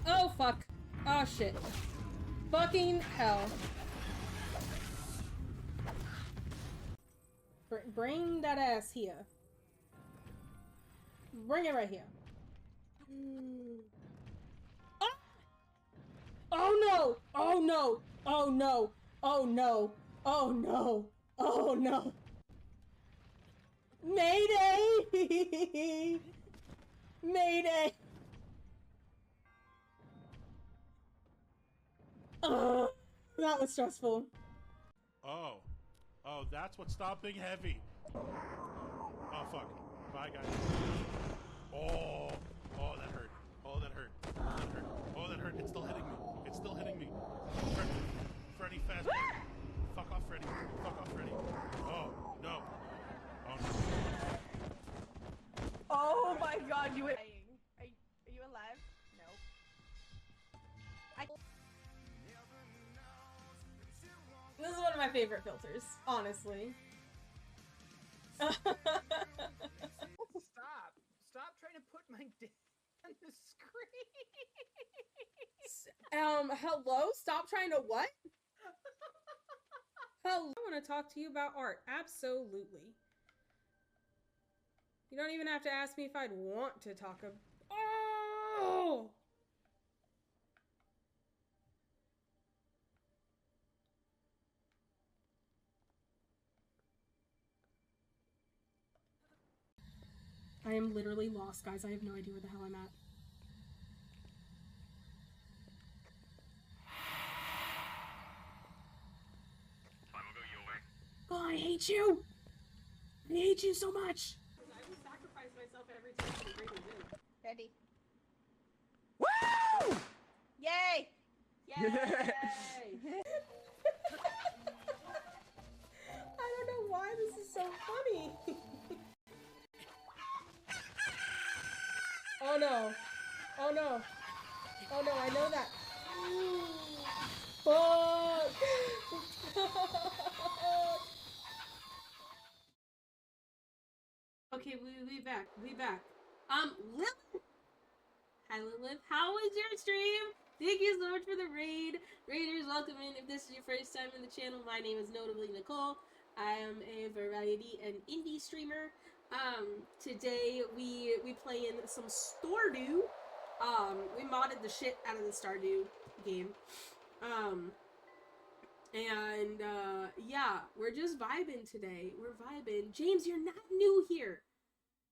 Oh, fuck. Oh, shit. Fucking hell. Bring that ass here. bring it right here. Ah! Oh no! Oh no! Oh no! Oh no! Oh no! Oh no! Mayday! Mayday! That was stressful. Oh. Oh, that's what stopped being heavy. Oh, fuck. Bye, guys. Oh. Oh, that hurt. Oh, that hurt. Oh, that hurt. Oh, that hurt. It's still hitting me. It's still hitting me. Freddy, fast. Fuck off, Freddy. Fuck off, Freddy. Oh, no. Oh, no. Oh my god, you were dying. Are you alive? No. This is one of my favorite filters, honestly. Stop. Stop trying to put my dick on the screen. Hello? Stop trying to what? Hello? I want to talk to you about art. Absolutely. You don't even have to ask me if I'd want to talk about... Oh! I am literally lost, guys. I have no idea where the hell I'm at. Oh, I hate you! I hate you so much! I will sacrifice myself every time to bring this in. Ready. Woo! Yay! Yay! I don't know why this is so funny. Oh no. Oh no. Oh no, I know that. Fuck! Okay, we back. We back. Lilith! Hi, Lilith. How was your stream? Thank you so much for the raid. Raiders, welcome in. If this is your first time in the channel, my name is notably Nicole. I am a variety and indie streamer. Today we playing some Stardew. We modded the shit out of the Stardew game. Yeah, we're just vibing today. We're vibing. James, you're not new here.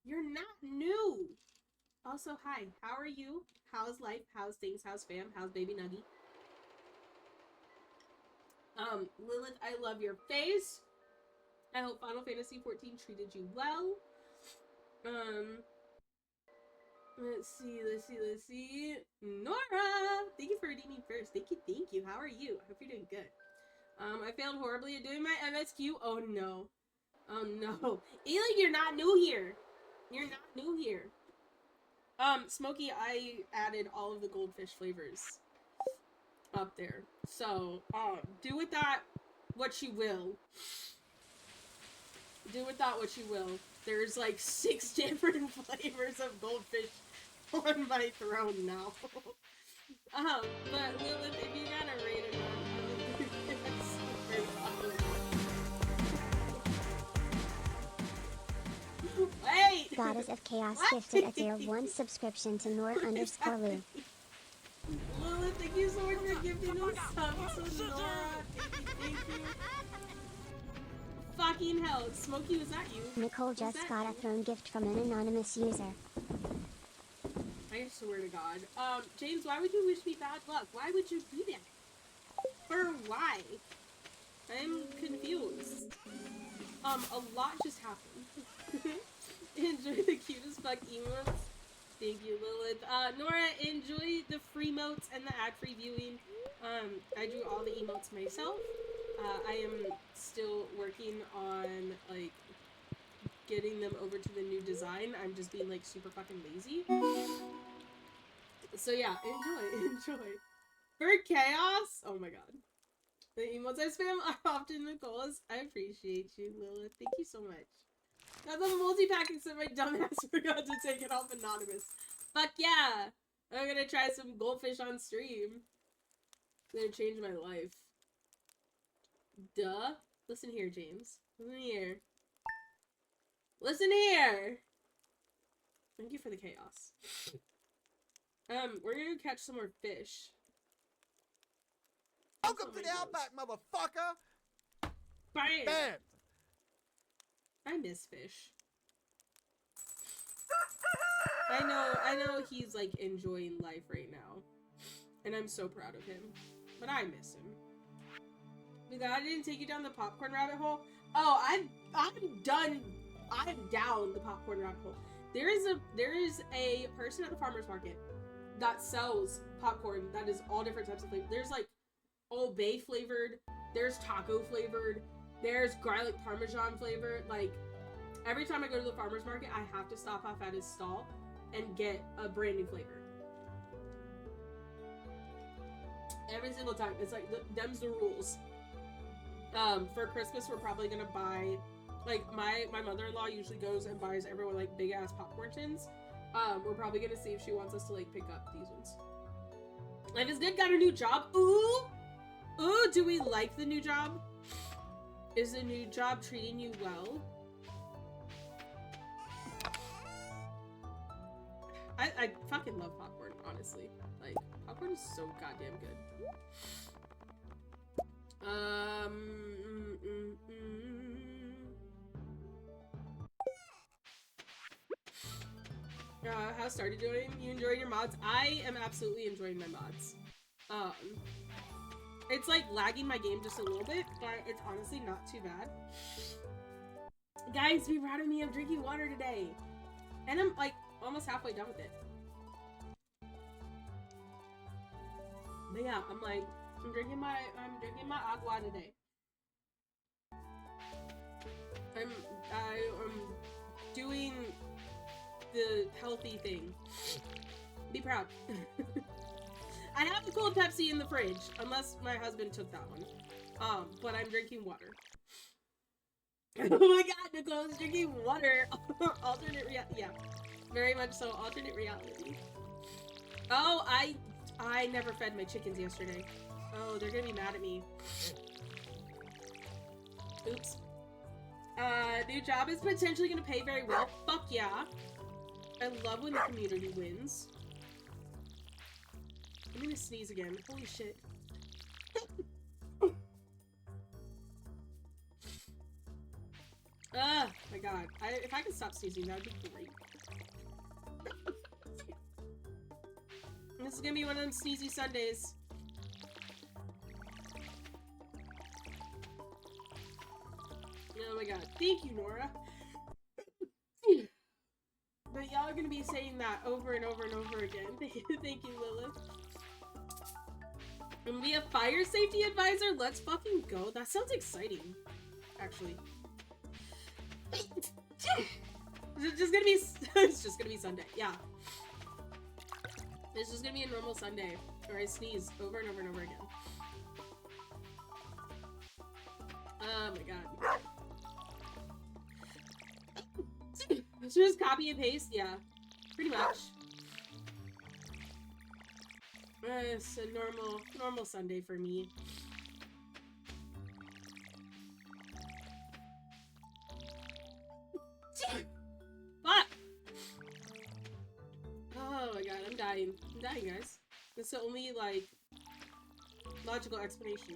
You're not new. Also, hi. How are you? How's life? How's things? How's fam? How's baby Nuggy? Lilith, I love your face. I hope Final Fantasy XIV treated you well. Let's see. Nora! Thank you for redeeming first. Thank you. How are you? I hope you're doing good. I failed horribly at doing my MSQ. Oh no. Oh no. Eli, you're not new here. You're not new here. Smokey, I added all of the goldfish flavors up there. So, do with that what you will. Do with that what you will. There's like 6 different flavors of goldfish on my throne now. But Lilith, if you got a rated one, wait! Goddess of Chaos What? gifted a tier 1 subscription to Nor_Lou. Lilith, thank you so much for gifting us subs to Nora. Thank you. Fucking hell, Smokey, was that you? Nicole Was just that got a you? throne gift from an anonymous user. I swear to God. James, why would you wish me bad luck? Why would you do that? For why? I'm confused. A lot just happened. Enjoy the cutest fuck emotes. Thank you, Lilith. Nora, enjoy the free motes and the ad-free viewing. I drew all the emotes myself. I am still working on, like, getting them over to the new design. I'm just being, like, super fucking lazy. So yeah, enjoy. For chaos! Oh my god. The emotes I spam are often Nicole's. I appreciate you, Lilith. Thank you so much. Got the multi-pack except my dumbass forgot to take it off anonymous. Fuck yeah! I'm gonna try some goldfish on stream. It's gonna change my life. Duh. Listen here, James. Listen here. Listen here! Thank you for the chaos. We're gonna catch some more fish. Welcome to the Outback, motherfucker! Bam! Bam! I miss fish. I know he's like enjoying life right now. And I'm so proud of him. But I miss him. Because I didn't take you down the popcorn rabbit hole. Oh, I'm done. I'm down the popcorn rabbit hole. There is a person at the farmer's market that sells popcorn that is all different types of flavor. There's like Old Bay flavored, there's taco flavored, there's garlic parmesan flavored. Like every time I go to the farmer's market, I have to stop off at his stall and get a brand new flavor. Every single time. It's like, them's the rules. For Christmas, we're probably gonna buy, like, my mother-in-law usually goes and buys everyone, like, big-ass popcorn tins. We're probably gonna see if she wants us to, like, pick up these ones. Life is good, got a new job. Ooh! Ooh, do we like the new job? Is the new job treating you well? I fucking love popcorn, honestly. Like, popcorn is so goddamn good. How's Stardew doing? You enjoying your mods? I am absolutely enjoying my mods. It's like lagging my game just a little bit, but it's honestly not too bad. Guys, be proud of me. I'm drinking water today. And I'm like almost halfway done with it. But yeah, I'm drinking my agua today. I'm doing the healthy thing. Be proud. I have a cold Pepsi in the fridge, unless my husband took that one. But I'm drinking water. Oh my god, Nicole's drinking water. Alternate reality. Yeah, very much so. Alternate reality. Oh, I never fed my chickens yesterday. Oh, they're gonna be mad at me. Oops. New job is potentially gonna pay very well. Fuck yeah. I love when the community wins. I'm gonna sneeze again. Holy shit. Ah, my god. If I could stop sneezing, that would be great. This is gonna be one of them sneezy Sundays. Oh my god. Thank you, Nora. But y'all are gonna be saying that over and over and over again. Thank you, Lilith. And be a fire safety advisor? Let's fucking go. That sounds exciting, actually. It's just gonna be it's just gonna be Sunday. Yeah. It's just gonna be a normal Sunday where I sneeze over and over and over again. Oh my god. So just copy and paste? Yeah. Pretty much. It's a normal Sunday for me. Fuck! Oh my god, I'm dying. I'm dying, guys. That's the only, like, logical explanation.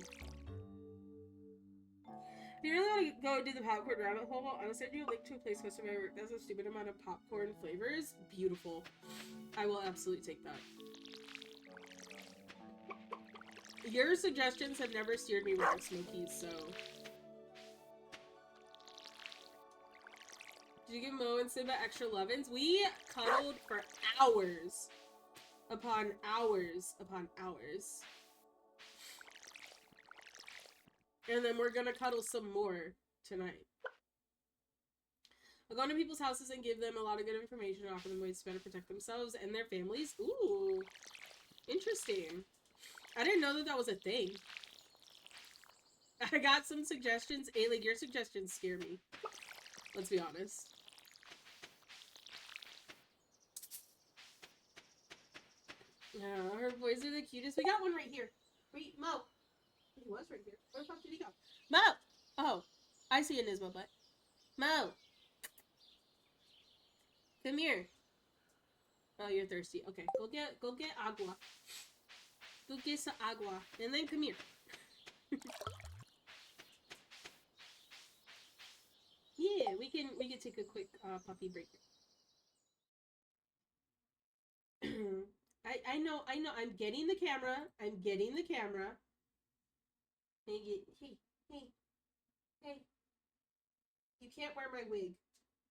If you really want to go do the popcorn rabbit hole, I'll send you a link to a place close to my work that has a stupid amount of popcorn flavors. Beautiful. I will absolutely take that. Your suggestions have never steered me wrong, Smokies, so... Did you give Mo and Simba extra lovin's? We cuddled for hours. Upon hours. Upon hours. And then we're gonna cuddle some more tonight. I'll go into people's houses and give them a lot of good information and offer them ways to better protect themselves and their families. Ooh. Interesting. I didn't know that that was a thing. I got some suggestions. Hey, like, your suggestions scare me. Let's be honest. Yeah, her boys are the cutest. We got one right here. Wait, Mo. He was right here. Where the fuck did he go? Mo! Oh, I see a Nismo butt. Mo! Come here. Oh, you're thirsty. Okay, go get agua. Go get some agua, and then come here. Yeah, we can take a quick puppy break. I know. I'm getting the camera. Hey. You can't wear my wig,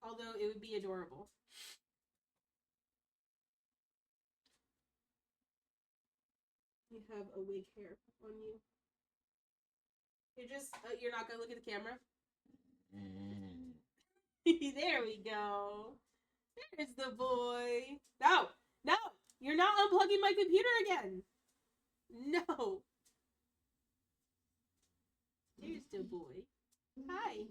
although it would be adorable. You have a wig hair on you. You're not gonna look at the camera? There we go. There's the boy. No! You're not unplugging my computer again. No. There's the boy. Hi.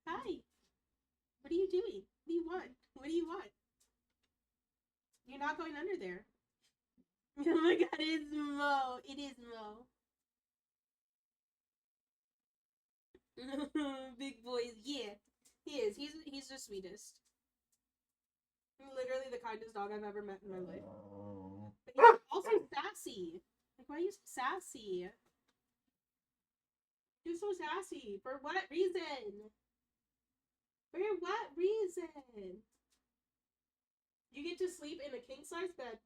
What are you doing? What do you want? You're not going under there. Oh my god, it's Mo. It is Mo. Big boy. Yeah. He is. He's the sweetest. Literally the kindest dog I've ever met in my life. But he's also sassy. Like, why are you so sassy? You're so sassy. For what reason? For what reason? You get to sleep in a king-size bed.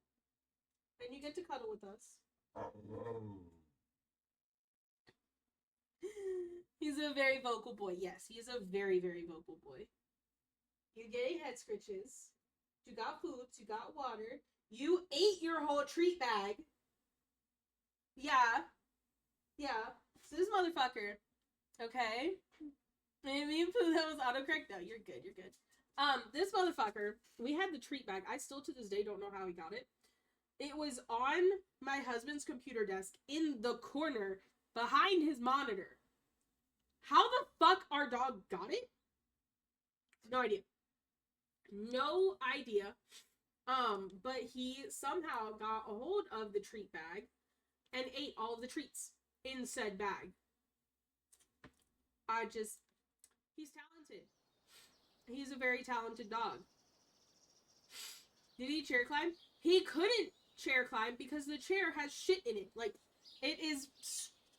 And you get to cuddle with us. He's a very vocal boy. Yes, he's a very, very vocal boy. You're getting head scritches. You got foods. You got water. You ate your whole treat bag. Yeah. So this motherfucker. Okay. Maybe poo that was autocorrect. No, you're good. This motherfucker. We had the treat bag. I still to this day don't know how he got it. It was on my husband's computer desk in the corner behind his monitor. How the fuck our dog got it? No idea. But he somehow got a hold of the treat bag and ate all of the treats in said bag. He's talented. He's a very talented dog. Did he chair climb? He couldn't chair climb because the chair has shit in it. Like, it is,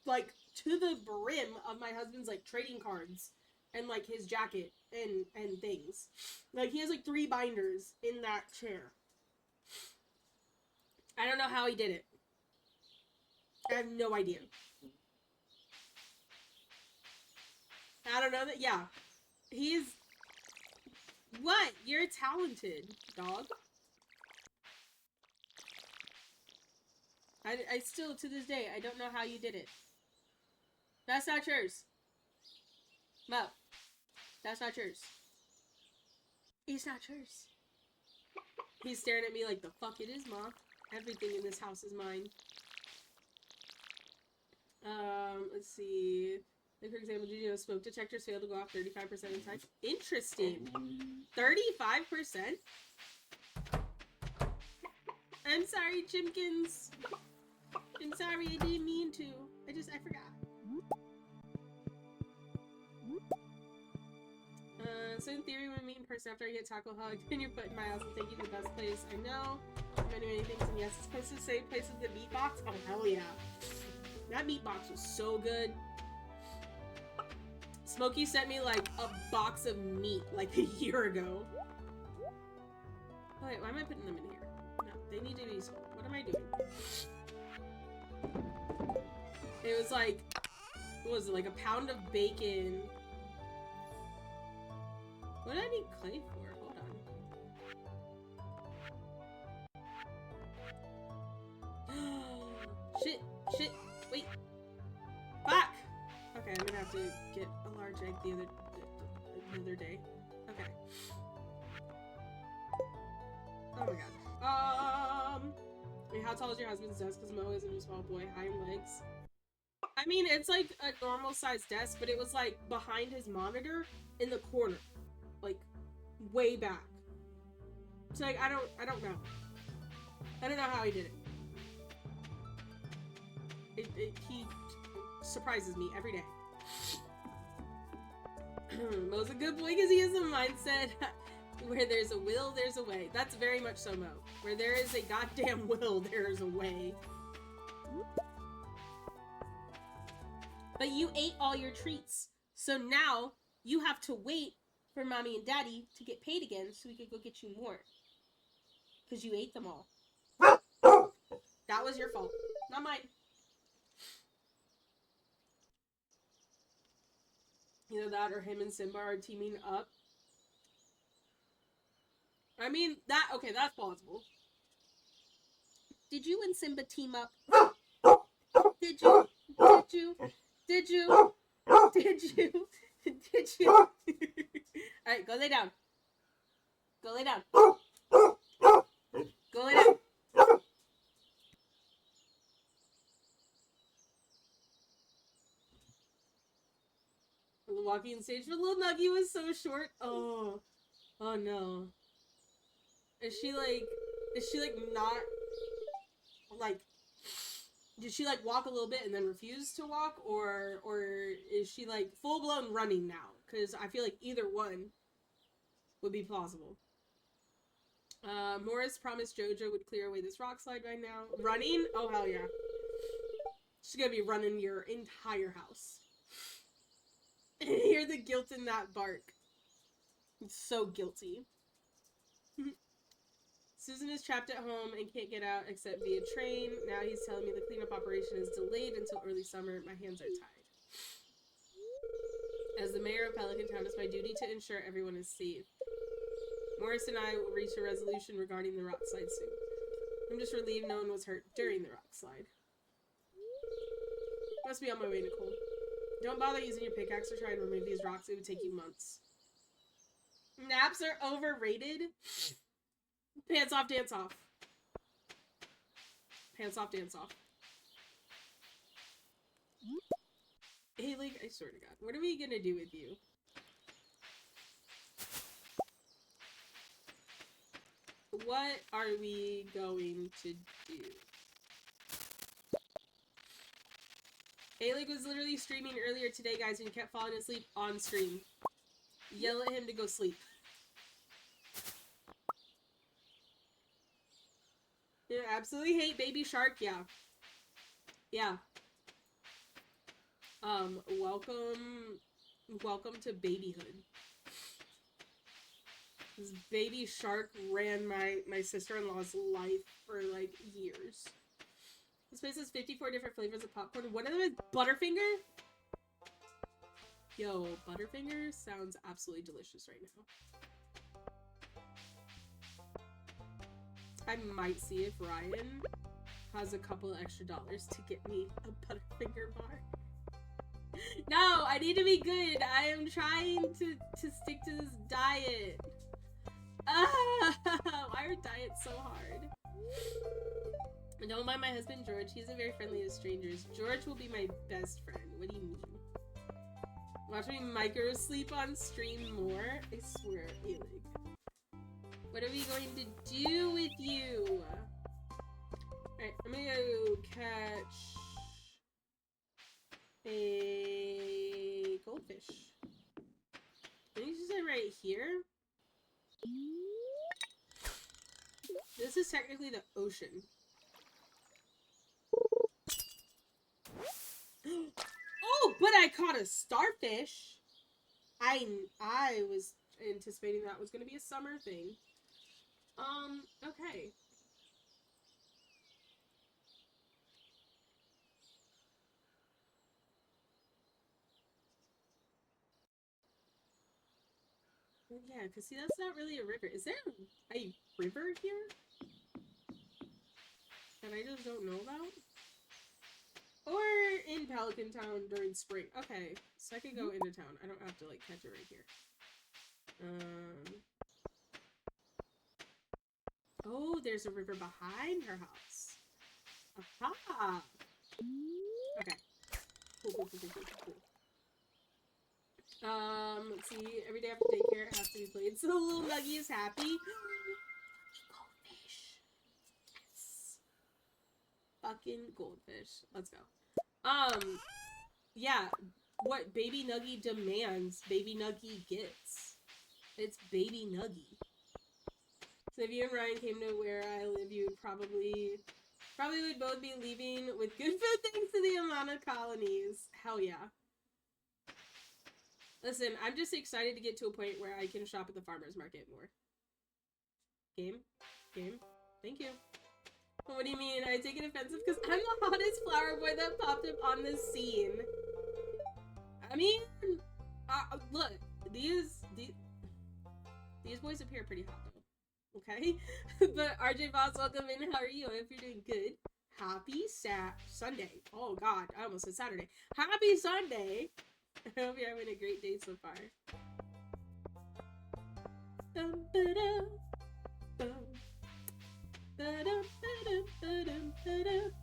like, to the brim of my husband's, like, trading cards and, like, his jacket and things. Like, he has, like, 3 binders in that chair. I don't know how he did it. I have no idea. I don't know that, yeah. He's... What? You're talented, dog. I still, to this day, I don't know how you did it. That's not yours. Mo. That's not yours. It's not yours. He's staring at me like, the fuck it is, Ma. Everything in this house is mine. Let's see. Like, for example, did you know smoke detectors fail to go off 35% of the time? Interesting. 35%? I'm sorry, Chimkins. I'm sorry, I didn't mean to. I forgot. So in theory, when we meet in person after I get taco hugged and you're put in my house and take you to the best place I know. Many things, and yes, this place is the same place as the meat box. Oh, hell yeah. That meat box was so good. Smokey sent me, like, a box of meat, like, a year ago. Wait, why am I putting them in here? No, they need to be sold. What am I doing? It was like, what was it, like a pound of bacon. What do I need clay for? Hold on. Shit, wait. Fuck! Okay, I'm gonna have to get a large egg the other day. Okay. Oh my god. Wait, how tall is your husband's desk? Because Mo isn't a small boy. Hind legs. I mean, it's like a normal sized desk, but it was like behind his monitor in the corner. Like, way back. So like, I don't know. I don't know how he did it. He surprises me every day. Mo's a good boy because he has a mindset. Where there's a will, there's a way. That's very much so, Mo. Where there is a goddamn will, there is a way. But you ate all your treats. So now you have to wait for mommy and daddy to get paid again so we could go get you more. Because you ate them all. That was your fault, not mine. Either that or him and Simba are teaming up. I mean, okay, that's plausible. Did you and Simba team up? Did you? Did you? Did you? Did you? Did you? Alright, go lay down. Go lay down. Go lay down. The walking stage for little Nuggy was so short. Oh. Oh no. Is she like not like, did she like walk a little bit and then refuse to walk, or is she like full blown running now? Because I feel like either one would be plausible. Morris promised Jojo would clear away this rock slide by now. Running? Oh hell yeah. She's gonna be running your entire house. Hear the guilt in that bark. It's so guilty. Susan is trapped at home and can't get out except via train. Now he's telling me the cleanup operation is delayed until early summer. My hands are tied. As the mayor of Pelican Town, it's my duty to ensure everyone is safe. Morris and I will reach a resolution regarding the rock slide soon. I'm just relieved no one was hurt during the rock slide. Must be on my way, Nicole. Don't bother using your pickaxe to try and remove these rocks. It would take you months. Naps are overrated. Pants off, dance off. Pants off, dance off. Hey, like, I swear to God, what are we gonna do with you? What are we going to do? Alec was literally streaming earlier today, guys, and he kept falling asleep on stream. Yell at him to go sleep. Yeah, absolutely hate Baby Shark, yeah. Yeah. Welcome to babyhood. This Baby Shark ran my sister-in-law's life for, like, years. This place has 54 different flavors of popcorn. One of them is Butterfinger? Yo, Butterfinger sounds absolutely delicious right now. I might see if Ryan has a couple extra dollars to get me a Butterfinger bar. No, I need to be good. I am trying to stick to this diet. Why are diets so hard? Don't mind my husband George. He isn't very friendly to strangers. George will be my best friend. What do you mean? Watch me micro sleep on stream more? I swear, Alec. What are we going to do with you? Alright, I'm gonna go catch a goldfish. I think she's right here. This is technically the ocean. Oh, but I caught a starfish. I was anticipating that was gonna be a summer thing. Okay. Yeah, because see, that's not really a river. Is there a river here that I just don't know about? Or in Pelican Town during spring. Okay, so I can go into town. I don't have to, like, catch it right here. Oh, there's a river behind her house. Aha! Okay. Cool. Let's see. Every day after daycare, it has to be played. So the little Nuggy is happy. Goldfish. Yes. Fucking goldfish. Let's go. Yeah. What Baby Nuggy demands, Baby Nuggy gets. It's Baby Nuggy. So if you and Ryan came to where I live, you would probably would both be leaving with good food thanks to the amount of colonies. Hell yeah. Listen, I'm just excited to get to a point where I can shop at the farmer's market more. Game? Thank you. What do you mean? I take it offensive because I'm the hottest flower boy that popped up on the scene. I mean, look, these boys appear pretty hot though. Okay? But RJ Boss, welcome in. How are you? I hope you're doing good. Happy Sunday. Oh god, I almost said Saturday. Happy Sunday! I hope you're having a great day so far.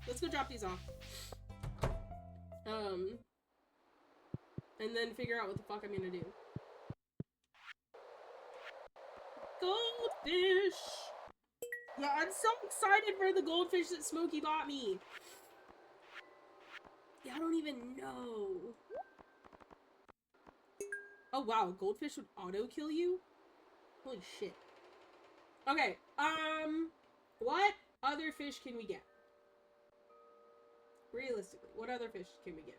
Let's go drop these off. And then figure out what the fuck I'm gonna do. Goldfish! Yeah, I'm so excited for the goldfish that Smokey bought me. Yeah, I don't even know. Oh wow, goldfish would auto-kill you? Holy shit. Okay, what other fish can we get? Realistically, what other fish can we get?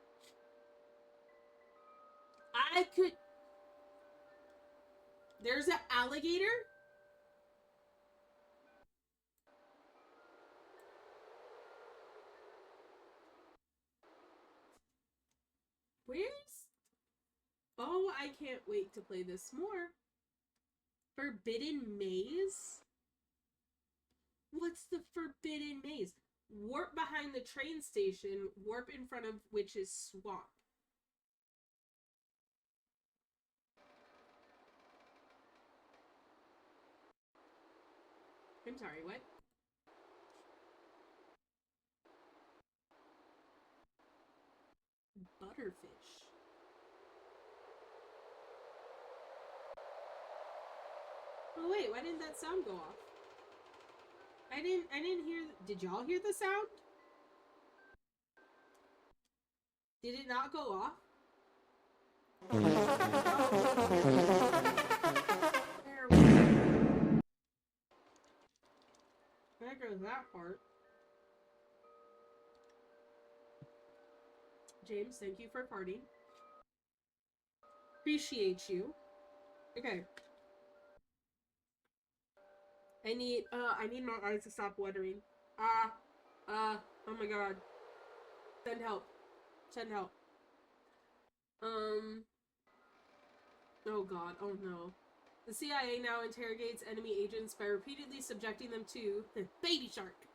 I could... There's an alligator? Where's... Oh, I can't wait to play this more. Forbidden Maze? What's the Forbidden Maze? Warp behind the train station, warp in front of Witch's Swamp. I'm sorry, what? Butterfish. Oh wait, why didn't that sound go off? I didn't hear... Did y'all hear the sound? Did it not go off? There we go. There goes that part. James, thank you for partying. Appreciate you. Okay. I need my eyes to stop watering. Oh my god. Send help. Send help. Oh god, oh no. The CIA now interrogates enemy agents by repeatedly subjecting them to baby shark.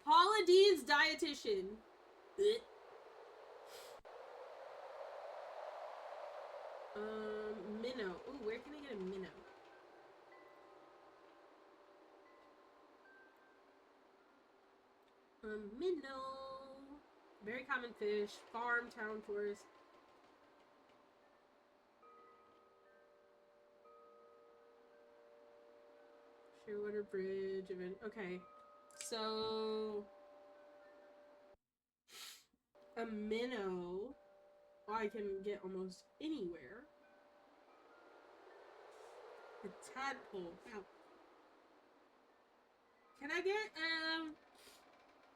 Paula Dean's dietitian. Blech. Minnow. Ooh, where can I get a minnow? Minnow. Very common fish. Farm, town, forest. Shearwater Bridge event. Okay. So a minnow I can get almost anywhere. A tadpole. Ow. Can I get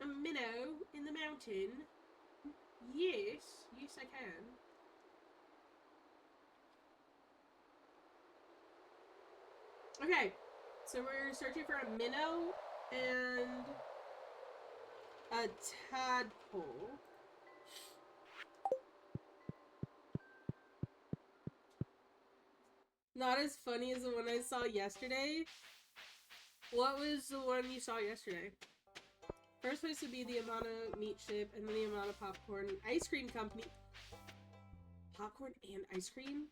a minnow in the mountain? Yes. Yes, I can. Okay. So we're searching for a minnow and a tadpole. Not as funny as the one I saw yesterday. What was the one you saw yesterday? First place would be the amount of meat ship, and then the amount of popcorn. Ice cream company. Popcorn and ice cream?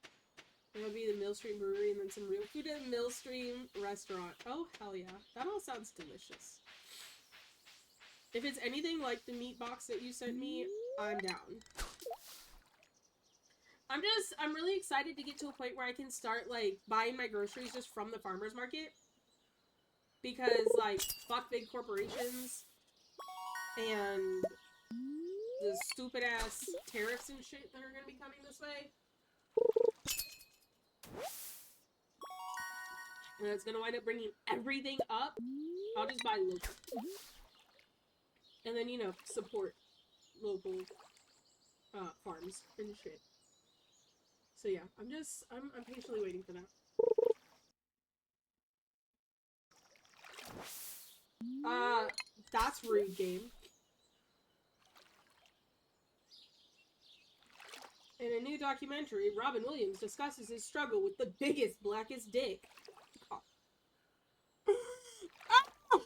That would be the Millstream Brewery, and then some real food at Millstream Restaurant. Oh, hell yeah. That all sounds delicious. If it's anything like the meat box that you sent me, I'm down. I'm really excited to get to a point where I can start, like, buying my groceries just from the farmer's market. Because, like, fuck big corporations. And the stupid-ass tariffs and shit that are gonna be coming this way. and it's gonna wind up bringing everything up, I'll just buy local. And then, you know, support local farms and shit. So yeah, I'm patiently waiting for that. That's rude, game. In a new documentary, Robin Williams discusses his struggle with the biggest, blackest dick. Oh. Oh,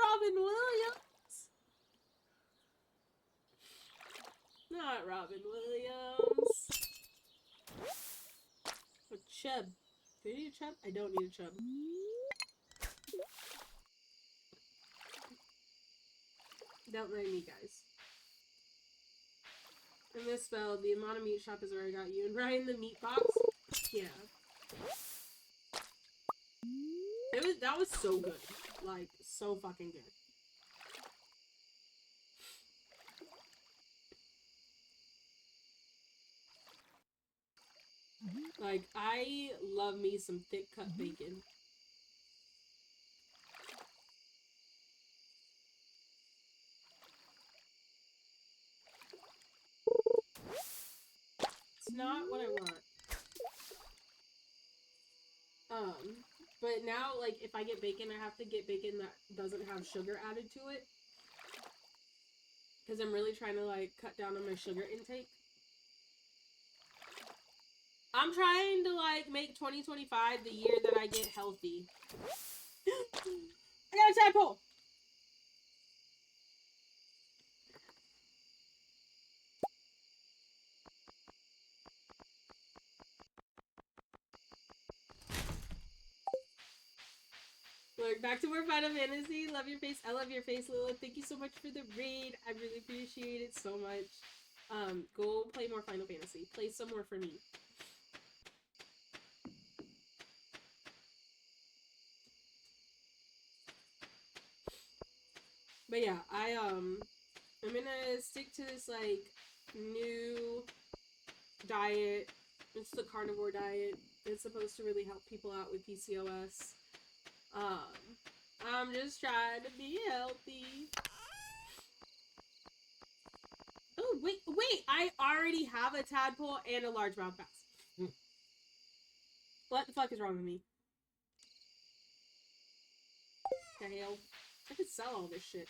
Robin Williams! Not Robin Williams. A chub. Do I need a chub? I don't need a chub. Don't mind me, guys. In this spell, the amount of meat shop is where I got you. And Ryan, the meat box? Yeah. That was so good. Like, so fucking good. Like, I love me some thick cut bacon. It's not what I want. But now, like, if I get bacon, I have to get bacon that doesn't have sugar added to it. Because I'm really trying to, like, cut down on my sugar intake. I'm trying to, like, make 2025 the year that I get healthy. I got a tadpole! Look, back to more Final Fantasy. Love your face. I love your face, Lilith. Thank you so much for the raid. I really appreciate it so much. Go play more Final Fantasy. Play some more for me. But yeah, I'm gonna stick to this, like, new diet. It's the carnivore diet. It's supposed to really help people out with PCOS. I'm just trying to be healthy. Oh, wait, I already have a tadpole and a largemouth bass. What the fuck is wrong with me? The hell? I could sell all this shit.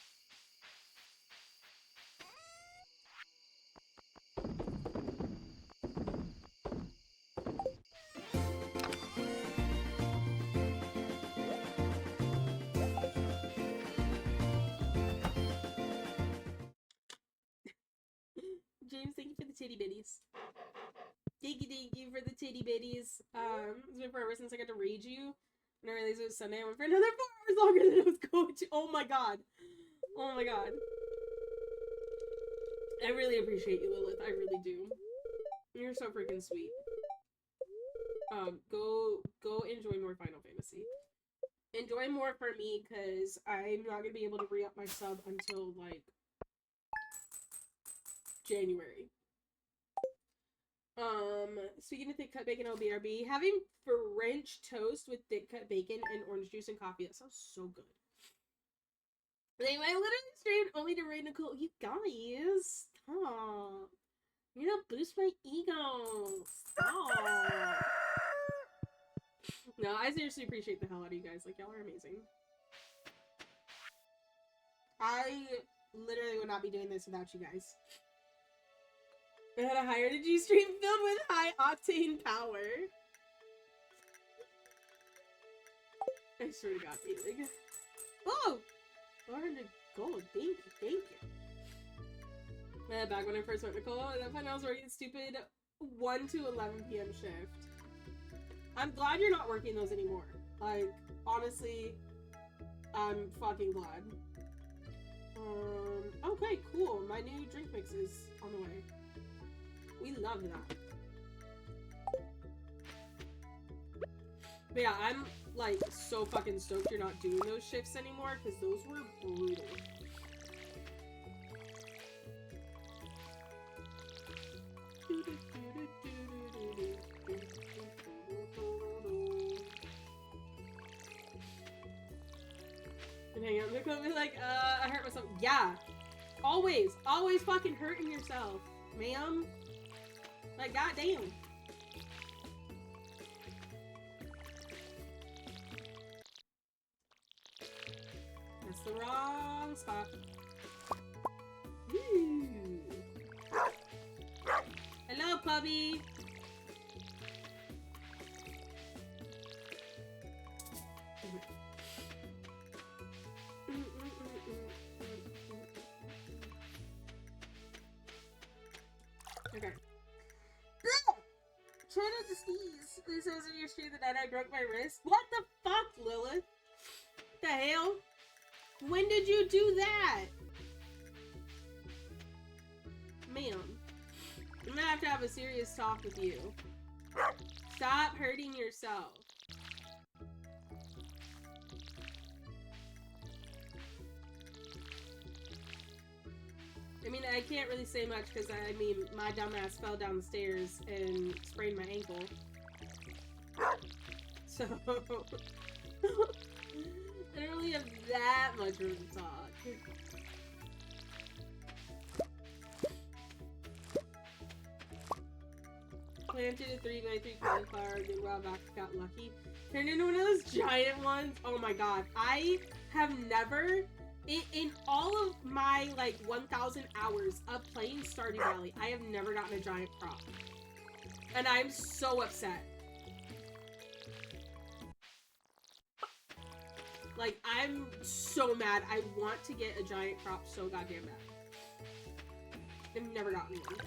James, thank you for the titty bitties. Thank you for the titty bitties. It's been forever since I got to raid you. When I realized it was Sunday, I went for another 4 hours longer than I was going to. Oh my god. Oh my god. I really appreciate you, Lilith. I really do. You're so freaking sweet. Go enjoy more Final Fantasy. Enjoy more for me, because I'm not going to be able to re-up my sub until, like, January. Speaking of thick cut bacon, OBRB, having French toast with thick cut bacon and orange juice and coffee, that sounds so good. Anyway, I literally streamed only to raid Nicole. You guys, stop. You're gonna boost my ego. Stop. No, I seriously appreciate the hell out of you guys. Like, y'all are amazing. I literally would not be doing this without you guys. I had a high energy stream filled with high octane power. I swear to God, feeling. Oh! 400 gold. Thank you. Back when I first went to Nicole, and I was working stupid 1 to 11 p.m. shift. I'm glad you're not working those anymore. Like, honestly, I'm fucking glad. Okay, cool. My new drink mix is on the way. We love that. But yeah, I'm, like, so fucking stoked you're not doing those shifts anymore, because those were brutal. hang on, they're gonna be like, I hurt myself. Yeah. Always fucking hurting yourself, ma'am. Like, goddamn. That's the wrong spot. Woo. Hello, puppy. Okay. Try not to sneeze. This was in your stream the night I broke my wrist. What the fuck, Lilith? The hell? When did you do that? Ma'am, I'm gonna have a serious talk with you. Stop hurting yourself. I mean, I can't really say much because, I mean, my dumbass fell down the stairs and sprained my ankle. So, I don't really have that much room to talk. Planted a 3x3 cauliflower a good while back, got lucky. Turned into one of those giant ones. Oh my god. I have never... In all of my, like, 1,000 hours of playing Stardew Valley, I have never gotten a giant crop. And I'm so upset. Like, I'm so mad. I want to get a giant crop so goddamn bad. I've never gotten one.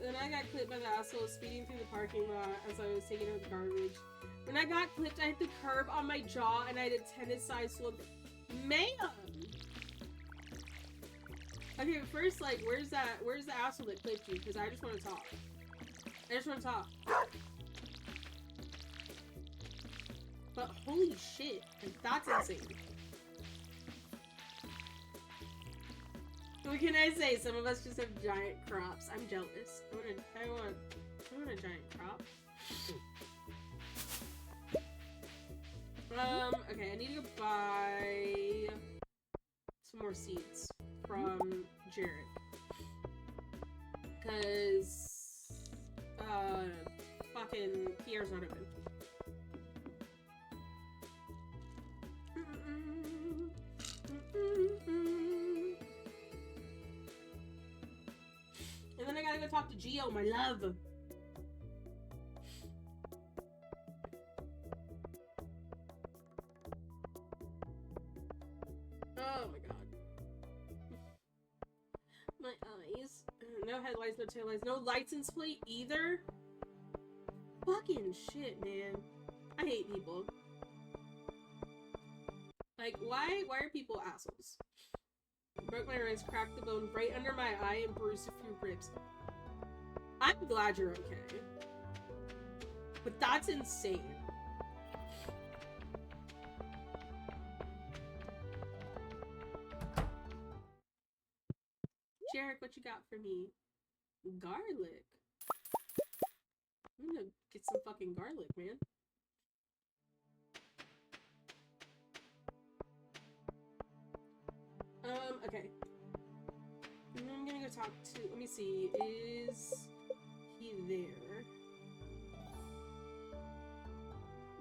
Then I got clipped by the asshole speeding through the parking lot as I was taking out the garbage. When I got clipped, I hit the curb on my jaw and I had a tennis-sized sword. Ma'am! Okay, but first, like, where's the asshole that clipped you? Because I just want to talk. I just want to talk. But holy shit, like, that's insane. What can I say? Some of us just have giant crops. I'm jealous. I want a giant crop. Okay, I need to go buy some more seeds from Jared. Cause, fucking Pierre's not open. And then I gotta go talk to Gio, my love. Oh my god. My eyes. No headlights, no taillights, no license plate either? Fucking shit, man. I hate people. Like, why are people assholes? Broke my wrist, cracked the bone right under my eye, and bruised a few ribs. I'm glad you're okay. But that's insane. Jarek, what you got for me? Garlic. I'm gonna get some fucking garlic, man. Okay. I'm gonna go talk to, let me see, is he there?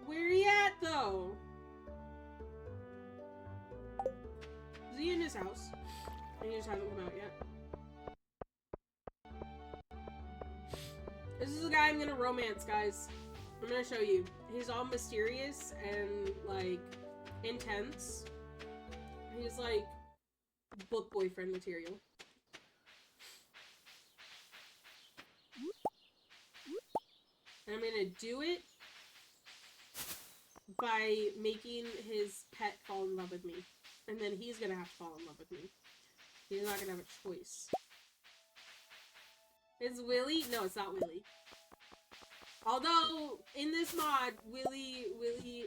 Where he at, though? Is he in his house? And he just hasn't come out yet. This is the guy I'm gonna romance, guys. I'm gonna show you. He's all mysterious and, like, intense. He's, like, book boyfriend material. And I'm gonna do it by making his pet fall in love with me. And then he's gonna have to fall in love with me. He's not gonna have a choice. Is Willy? No, it's not Willy. Although, in this mod, Willy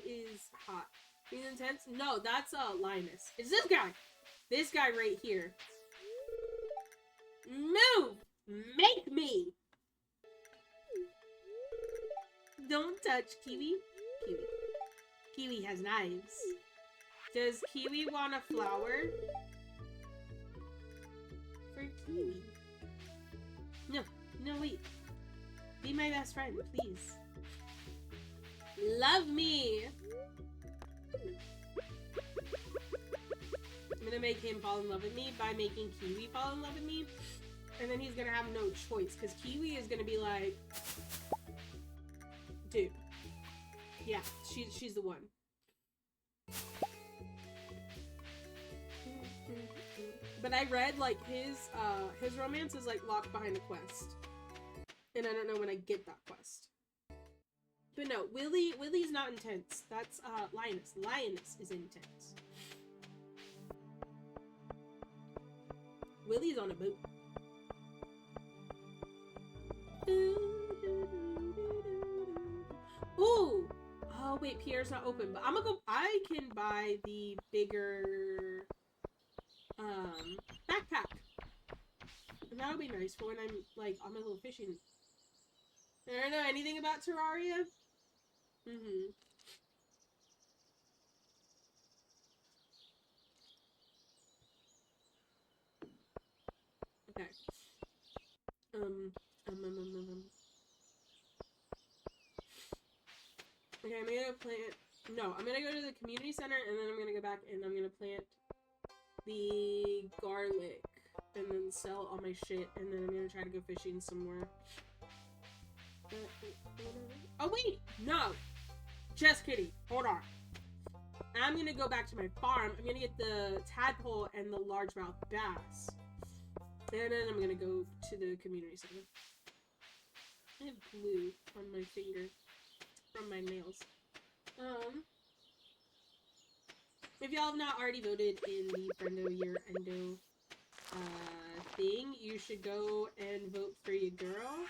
is hot. He's intense? No, that's Linus. It's this guy! This guy right here. Move! Make me! Don't touch Kiwi. Kiwi. Kiwi has knives. Does Kiwi want a flower? For Kiwi. No, no, wait. Be my best friend, please. Love me! I'm gonna make him fall in love with me by making Kiwi fall in love with me. And then he's gonna have no choice, because Kiwi is gonna be like... Dude. Yeah, she's the one. But I read, like, his romance is, like, locked behind a quest. And I don't know when I get that quest. But no, Willie's not intense. That's, Lioness. Lioness is intense. Willie's on a boat. Ooh! Oh, wait, Pierre's not open. But I can buy the bigger... backpack. And that'll be nice for when I'm, like, on my little fishing. I don't know anything about Terraria. Okay. Okay, I'm gonna plant... No, I'm gonna go to the community center, and then I'm gonna go back, and I'm gonna plant the garlic, and then sell all my shit, and then I'm gonna try to go fishing somewhere. Oh wait! No! Just kidding. Hold on. I'm gonna go back to my farm. I'm gonna get the tadpole and the largemouth bass. And then I'm gonna go to the community center. I have glue on my finger from my nails. If y'all have not already voted in the Friendo Your Endo thing, you should go and vote for your girl.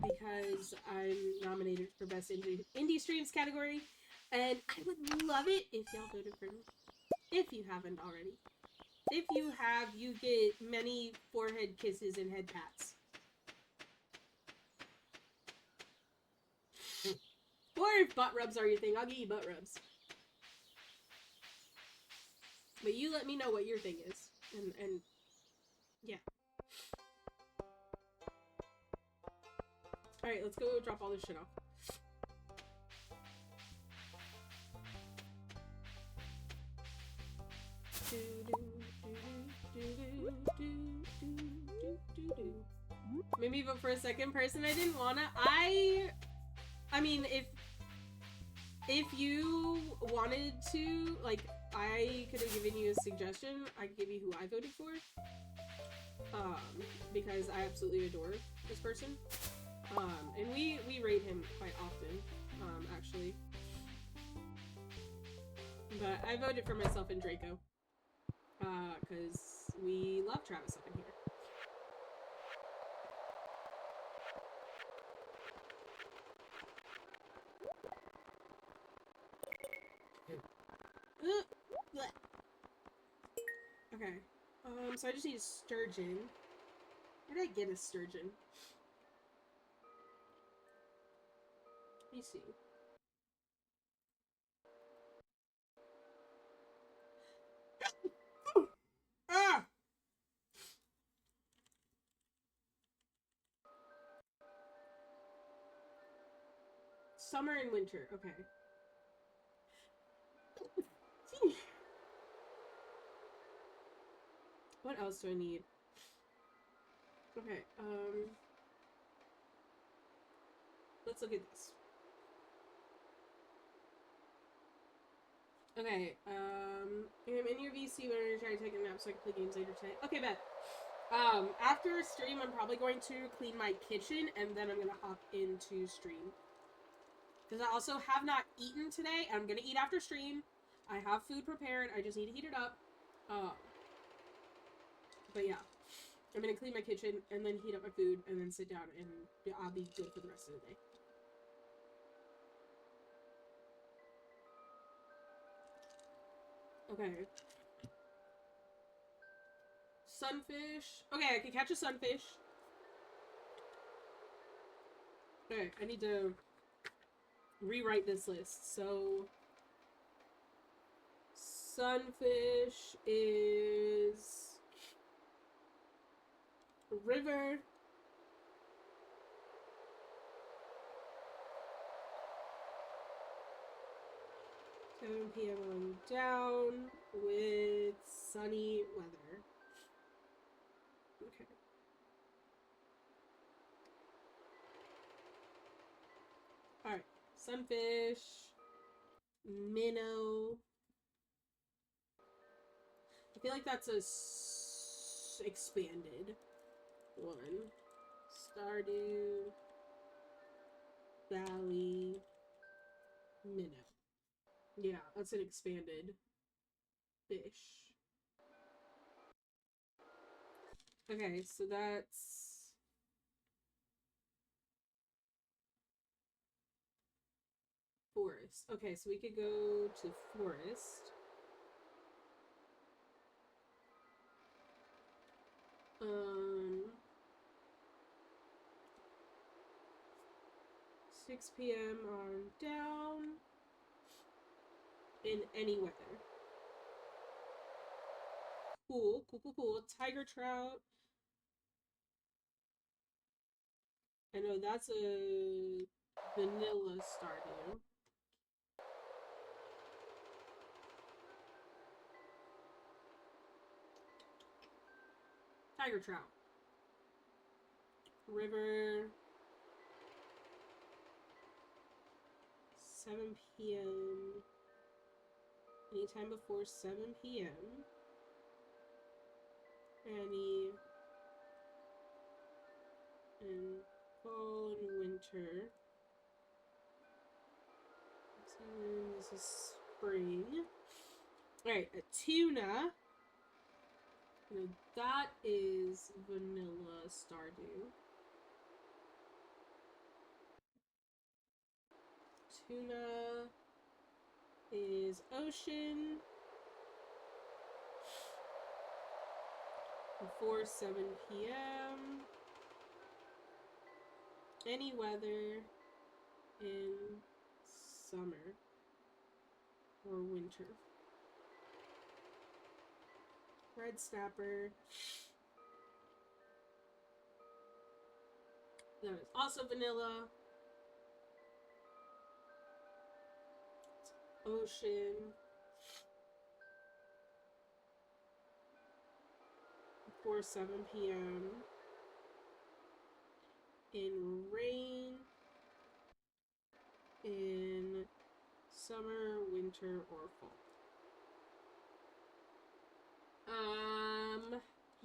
Because I'm nominated for Best Indie Streams category, and I would love it if y'all voted for me. If you haven't already. If you have, you get many forehead kisses and head pats. Or if butt rubs are your thing, I'll give you butt rubs. But you let me know what your thing is. And yeah. Alright, let's go drop all this shit off. Maybe vote for a second person I didn't wanna. I mean, if you wanted to, like, I could have given you a suggestion. I could give you who I voted for. Because I absolutely adore this person. And we raid him quite often, actually. But I voted for myself and Draco. Because we love Travis up in here. Okay. So I just need a sturgeon. Where did I get a sturgeon? Let me see. Ah! Summer and winter. Okay. What else do I need? Okay, let's look at this. Okay, I'm in your VC when you're trying to take a nap so I can play games later tonight. Okay, bet. After stream, I'm probably going to clean my kitchen, and then I'm gonna hop into stream. Because I also have not eaten today, and I'm gonna eat after stream. I have food prepared, I just need to heat it up. But yeah, I'm gonna clean my kitchen, and then heat up my food, and then sit down, and I'll be good for the rest of the day. Okay. Sunfish. Okay, I can catch a sunfish. Okay, I need to rewrite this list. So, sunfish is river. 7 p.m. on down with sunny weather. Okay. Alright. Sunfish. Minnow. I feel like that's a expanded one. Stardew Valley. Minnow. Yeah, that's an expanded fish. Okay, so that's forest. Okay, so we could go to forest. 6 p.m. on down in any weather. Cool. Tiger trout. I know that's a vanilla Stardew. Tiger trout. River. 7 p.m. Anytime before 7 p.m. Any in fall and winter. This is spring. Alright, a tuna. Now that is vanilla Stardew. Tuna is ocean. Before 7 p.m. Any weather in summer or winter. Red snapper. That is also vanilla. Ocean. Before 7 p.m. In rain. In summer, winter, or fall.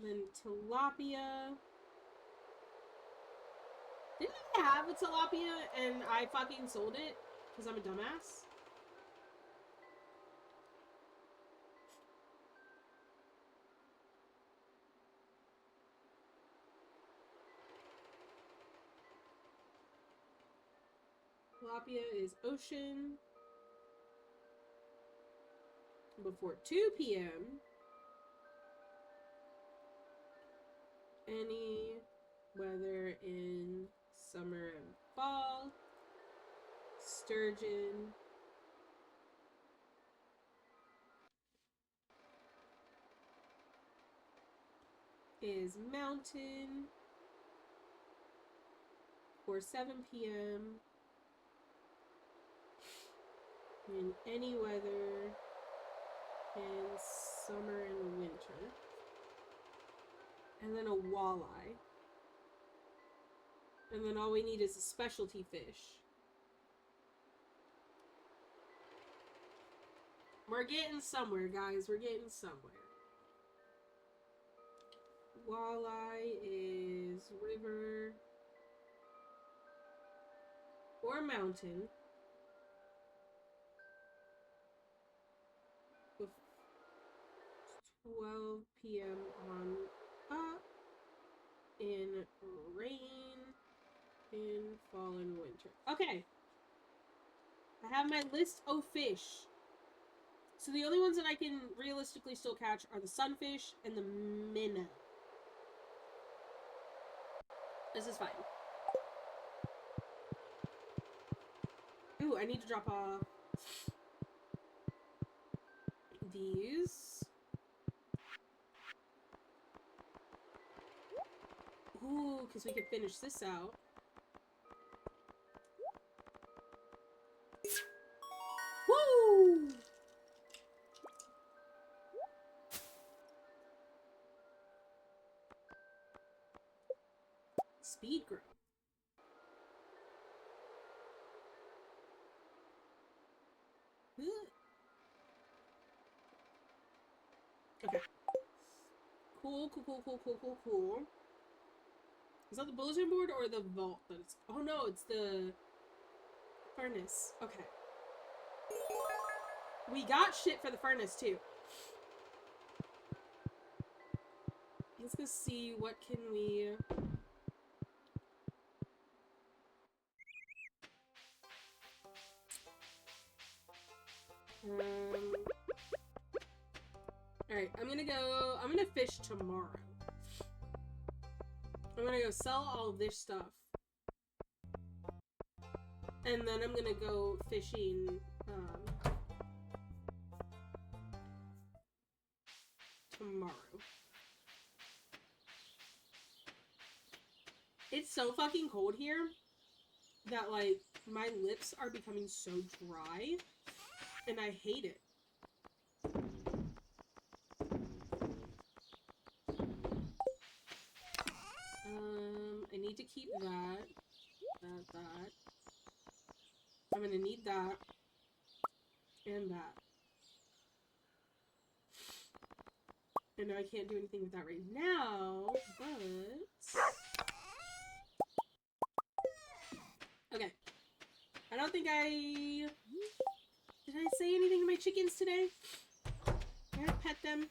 Then tilapia. Didn't I have a tilapia and I fucking sold it because I'm a dumbass? Tilapia is ocean. Before 2 p.m. Any weather in summer and fall. Sturgeon. Is mountain. For 7 p.m. In any weather in summer and winter. And then a walleye. And then all we need is a specialty fish. We're getting somewhere, guys. We're getting somewhere. Walleye is river or mountain. 12 p.m. on up. In rain. In fall and winter. Okay. I have my list of fish. So the only ones that I can realistically still catch are the sunfish and the minnow. This is fine. I need to drop off these. Ooh, because we can finish this out. Woo! Speed grow. Okay. Cool. Is that the bulletin board or the vault that it's... Oh no, it's the furnace. Okay. We got shit for the furnace too. Let's go see what can we... Alright, I'm gonna fish tomorrow. I'm gonna go sell all this stuff. And then I'm gonna go fishing, tomorrow. It's so fucking cold here that, like, my lips are becoming so dry, and I hate it. I need to keep that. I'm gonna need that. And that. And I can't do anything with that right now, but... Okay. I don't think I... Did I say anything to my chickens today? Did I pet them?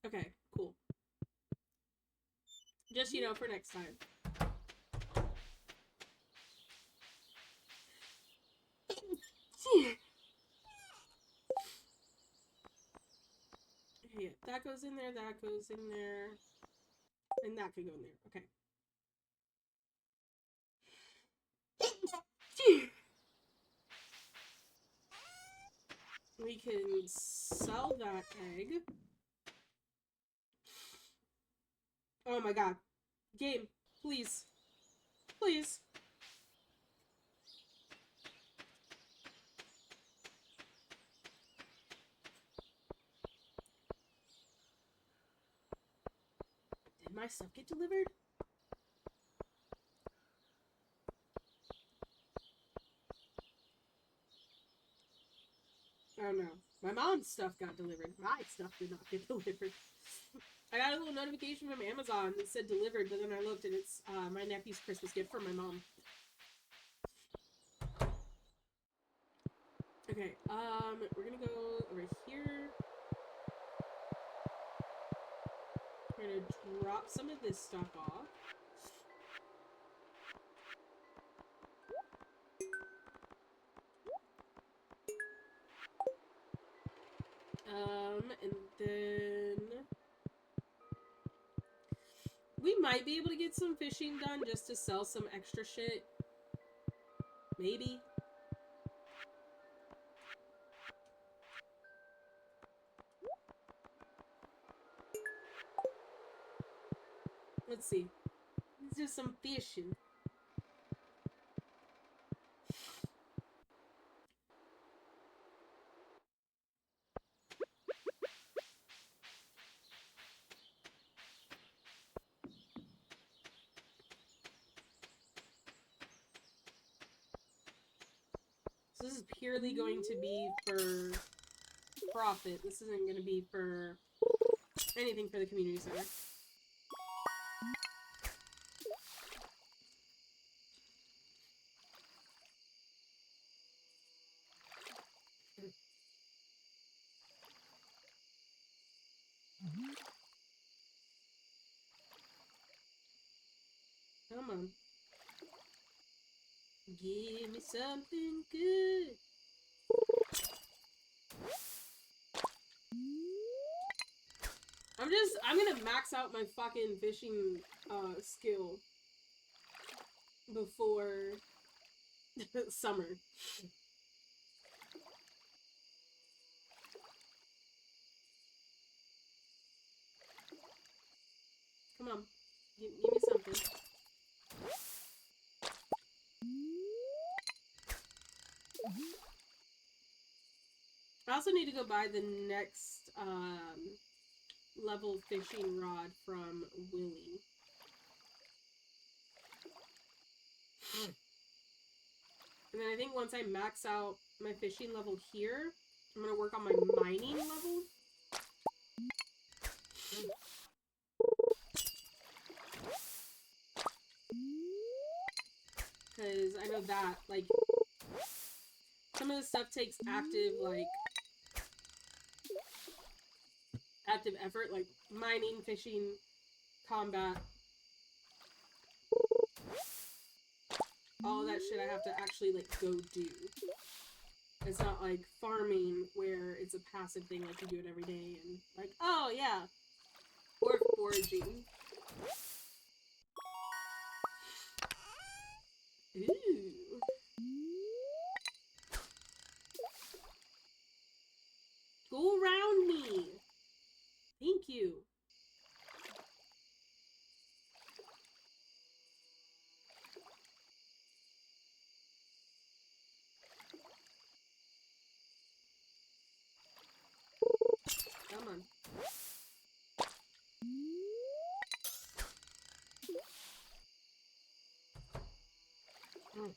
Okay, cool. Just, you know, for next time. Okay, that goes in there, that goes in there, and that could go in there. Okay. We can sell that egg. Oh my god. Game, please. Please. Did my stuff get delivered? Oh no. My mom's stuff got delivered. My stuff did not get delivered. I got a little notification from Amazon that said delivered, but then I looked and it's my nephew's Christmas gift for my mom. Okay, we're gonna go over here. We're gonna drop some of this stuff off. And then we might be able to get some fishing done just to sell some extra shit. Maybe. Let's see. Let's do some fishing. So this is purely going to be for profit. This isn't going to be for anything for the community center. Come on. Give me something good. I'm gonna max out my fucking fishing skill before summer. Come on, give me something. I also need to go buy the next level fishing rod from Willie. And then I think once I max out my fishing level here, I'm gonna work on my mining level. Because I know that, like, some of the stuff takes active, like, active effort, like mining, fishing, combat. All that shit I have to actually, like, go do. It's not like farming where it's a passive thing, like you do it every day and like, oh yeah. Or foraging. Ooh. Go around me. Thank you. Come on. Mm.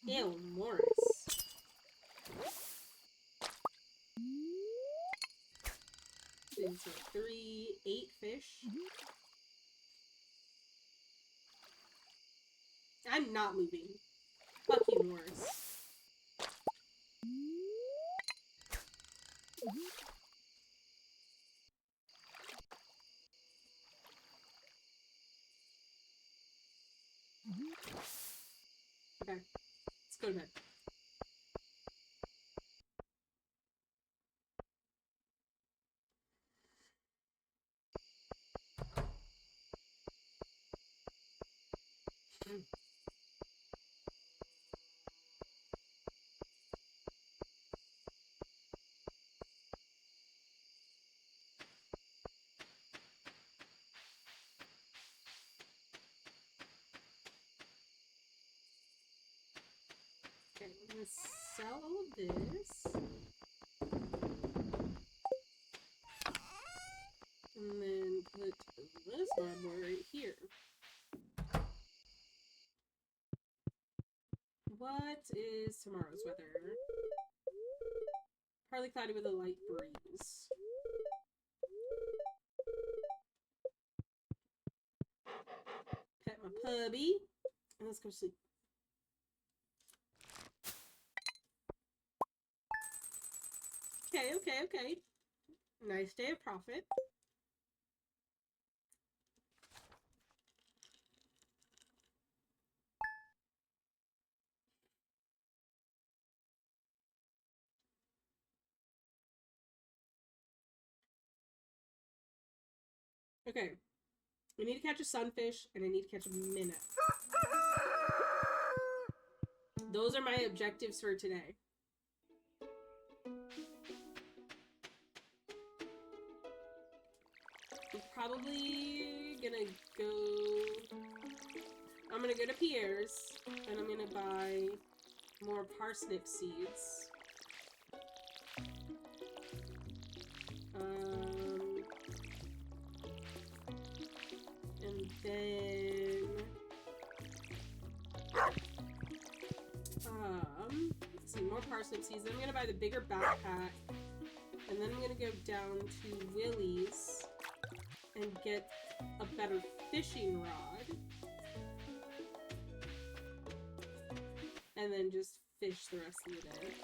Ew, Morris. Into 3, 8 fish. I'm not moving. Fuck you, Morris. Okay, let's go to bed. Okay, I'm gonna sell all of this. And then put this lawnmower right here. What is tomorrow's weather? Partly cloudy with a light breeze. Pet my puppy. And let's go to sleep. Okay. Nice day of profit. Okay. I need to catch a sunfish, and I need to catch a minnow. Those are my objectives for today. I'm probably gonna go... I'm gonna go to Pierre's, and I'm gonna buy more parsnip seeds. And then... let's see, more parsnip seeds. Then I'm gonna buy the bigger backpack. And then I'm gonna go down to Willie's and get a better fishing rod. And then just fish the rest of the day.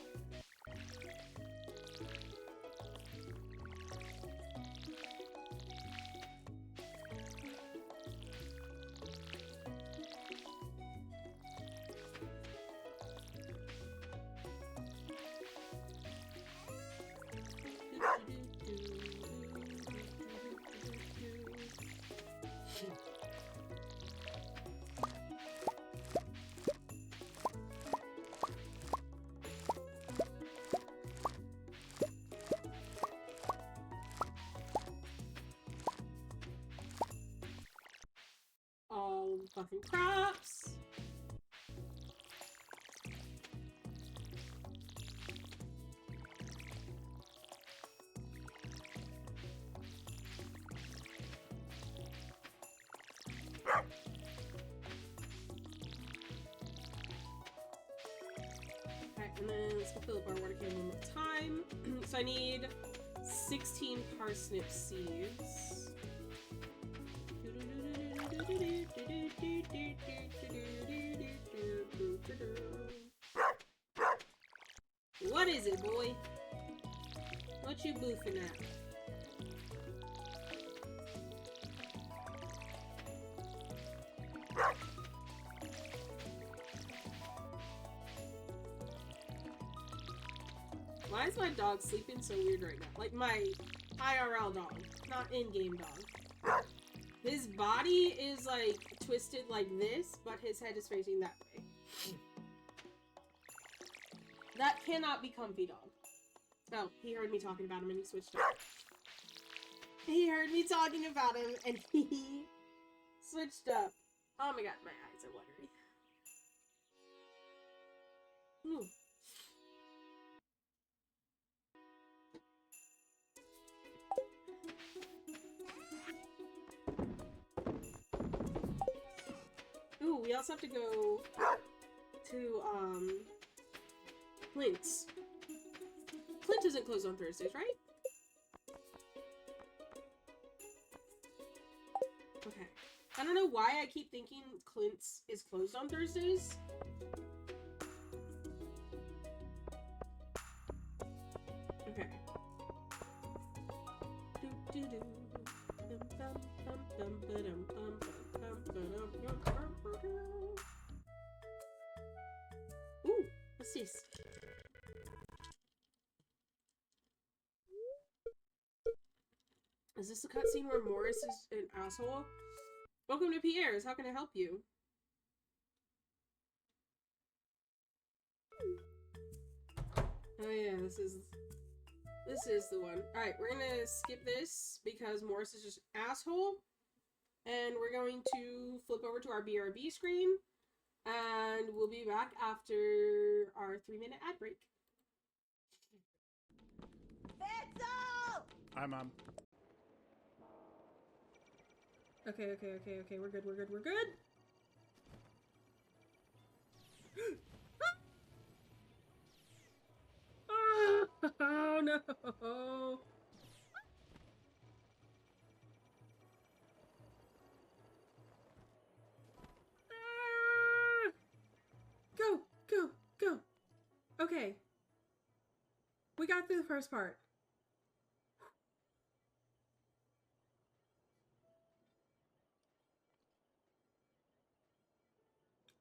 fucking crops. Alright, and then let's go fill up our water can one more time. So I need 16 parsnip seeds. What is it, boy? What you boofing at? Why is my dog sleeping so weird right now? Like my IRL dog, not in-game dog. His body is like twisted like this, but his head is facing that way. That cannot be comfy dog. Oh, he heard me talking about him and he switched up. He heard me talking about him and he switched up. Oh my god, my eyes are watery. Ooh. Ooh, we also have to go to, Clint's. Clint isn't closed on Thursdays, right? Okay. I don't know why I keep thinking Clint's is closed on Thursdays. Okay. Ooh, what's this? Is this the cutscene where Morris is an asshole? Welcome to Pierre's. How can I help you? Oh yeah, this is the one. Alright, we're gonna skip this because Morris is just an asshole. And we're going to flip over to our BRB screen. And we'll be back after our 3-minute ad break. Hi, Mom. Okay, we're good. Oh no! Go! Okay. We got through the first part.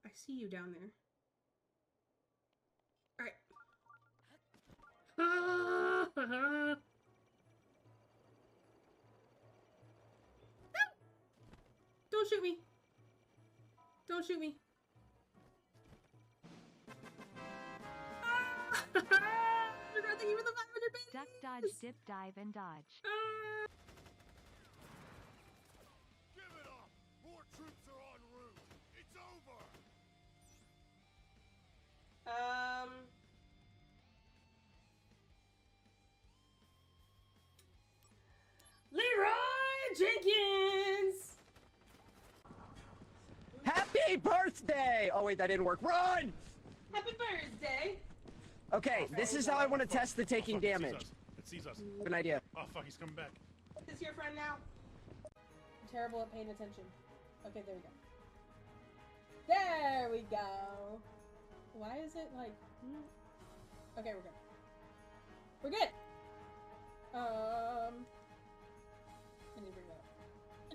I see you down there. Alright. Don't shoot me! Don't shoot me! Thank you for the 500 bits! Duck, dodge, dip, dive, and dodge. Give it up! More troops are en route! It's over! Leroy Jenkins! Happy birthday! Oh wait, that didn't work. Run! Happy birthday! Okay, this is how I want to test the taking damage. It sees us. Good idea. Oh fuck, he's coming back. Is this your friend now? I'm terrible at paying attention. Okay, there we go. There we go! Why is it like... Okay, we're good. We're good! I need to bring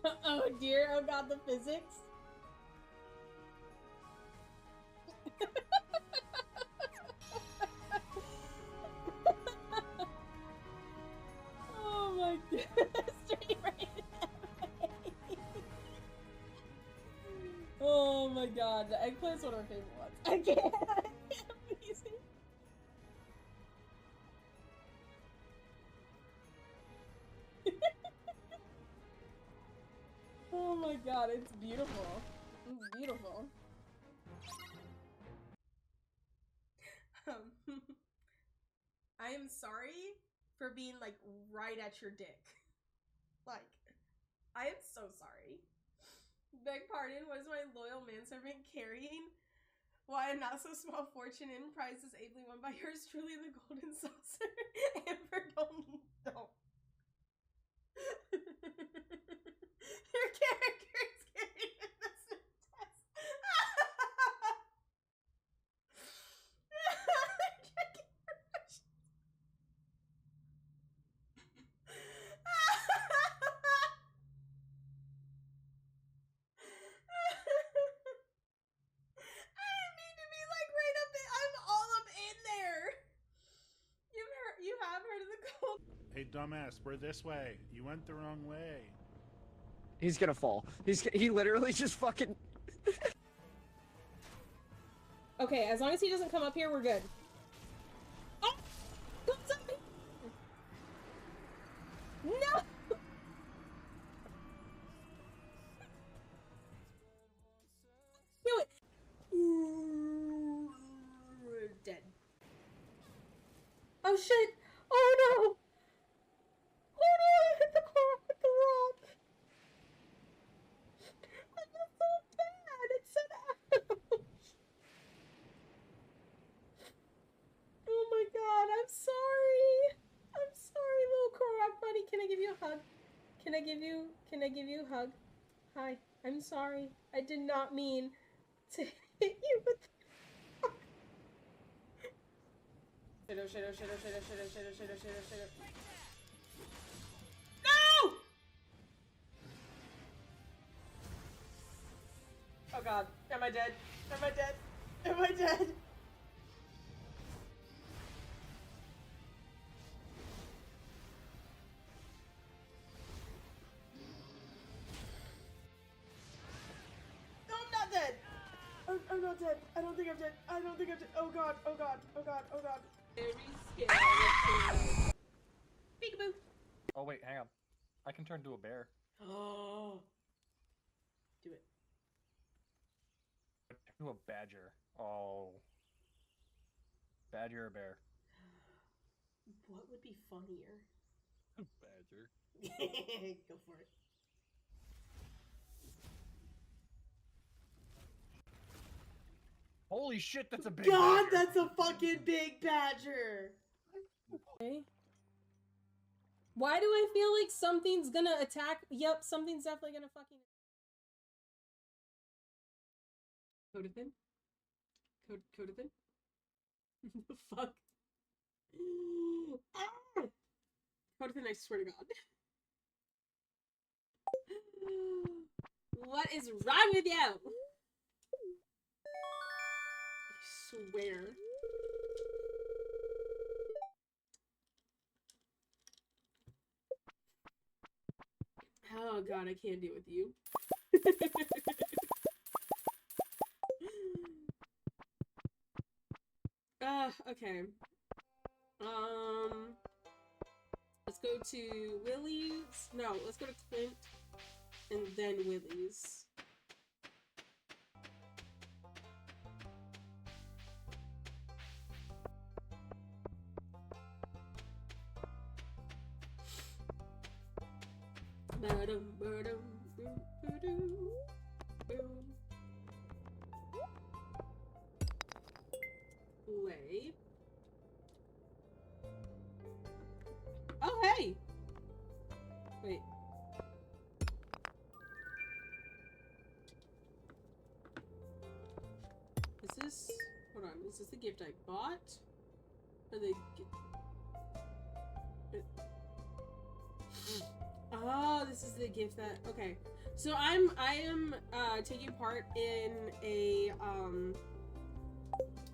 that up. Oh dear, oh god, the physics. Oh my god, straight right in that way. Oh my god, the eggplant's one of my favorite ones. I can't please. Oh my god, it's beautiful. Beautiful. I am sorry for being like right at your dick. Like, I am so sorry. Beg pardon, what is my loyal manservant carrying? Why a not so small fortune in prizes ably won by yours truly the golden saucer. Amber, don't. Your character is getting in this test. I didn't mean to be like right up in, I'm all up in there. You have heard of the gold. Hey, dumbass, we're this way. You went the wrong way. He's gonna fall. He literally just fucking. Okay, as long as he doesn't come up here, we're good. Oh! Go zombie! No! Do it! Dead. Oh shit! Oh no! Oh no! I hit the car with the rock! I feel so bad! It said ouch! Oh my god, I'm sorry! I'm sorry, little Korok buddy. Can I give you a hug? Can I give you a hug? Hi, I'm sorry. I did not mean to hit you with No! Oh god, am I dead? Am I dead? Am I dead? No, I'm not dead! I'm not dead. I don't think I'm dead. I don't think I'm dead. Oh god, oh god, oh god, oh god. Very scary. Peekaboo. Oh wait, hang on. I can turn into a bear. Oh. Do it. To a badger. Oh. Badger or bear? What would be funnier? Badger. Go for it. Holy shit, that's a big God, badger. that's a fucking big badger. Okay. Why do I feel like something's gonna attack? Yep, something's definitely gonna fucking. Codithin? Codithin? The fuck? Ah! Codithin, I swear to God. What is wrong with you? I swear. Oh god, I can't deal with you. Okay. Let's go to Willie's. No, let's go to Clint and then Willie's. Ba-dum, ba-dum, boom, ba-doo, boom. Play. Oh, hey! Wait. Is this... Hold on, is this the gift I bought? Or the... Oh, this is the gift that... Okay. So I am taking part in a,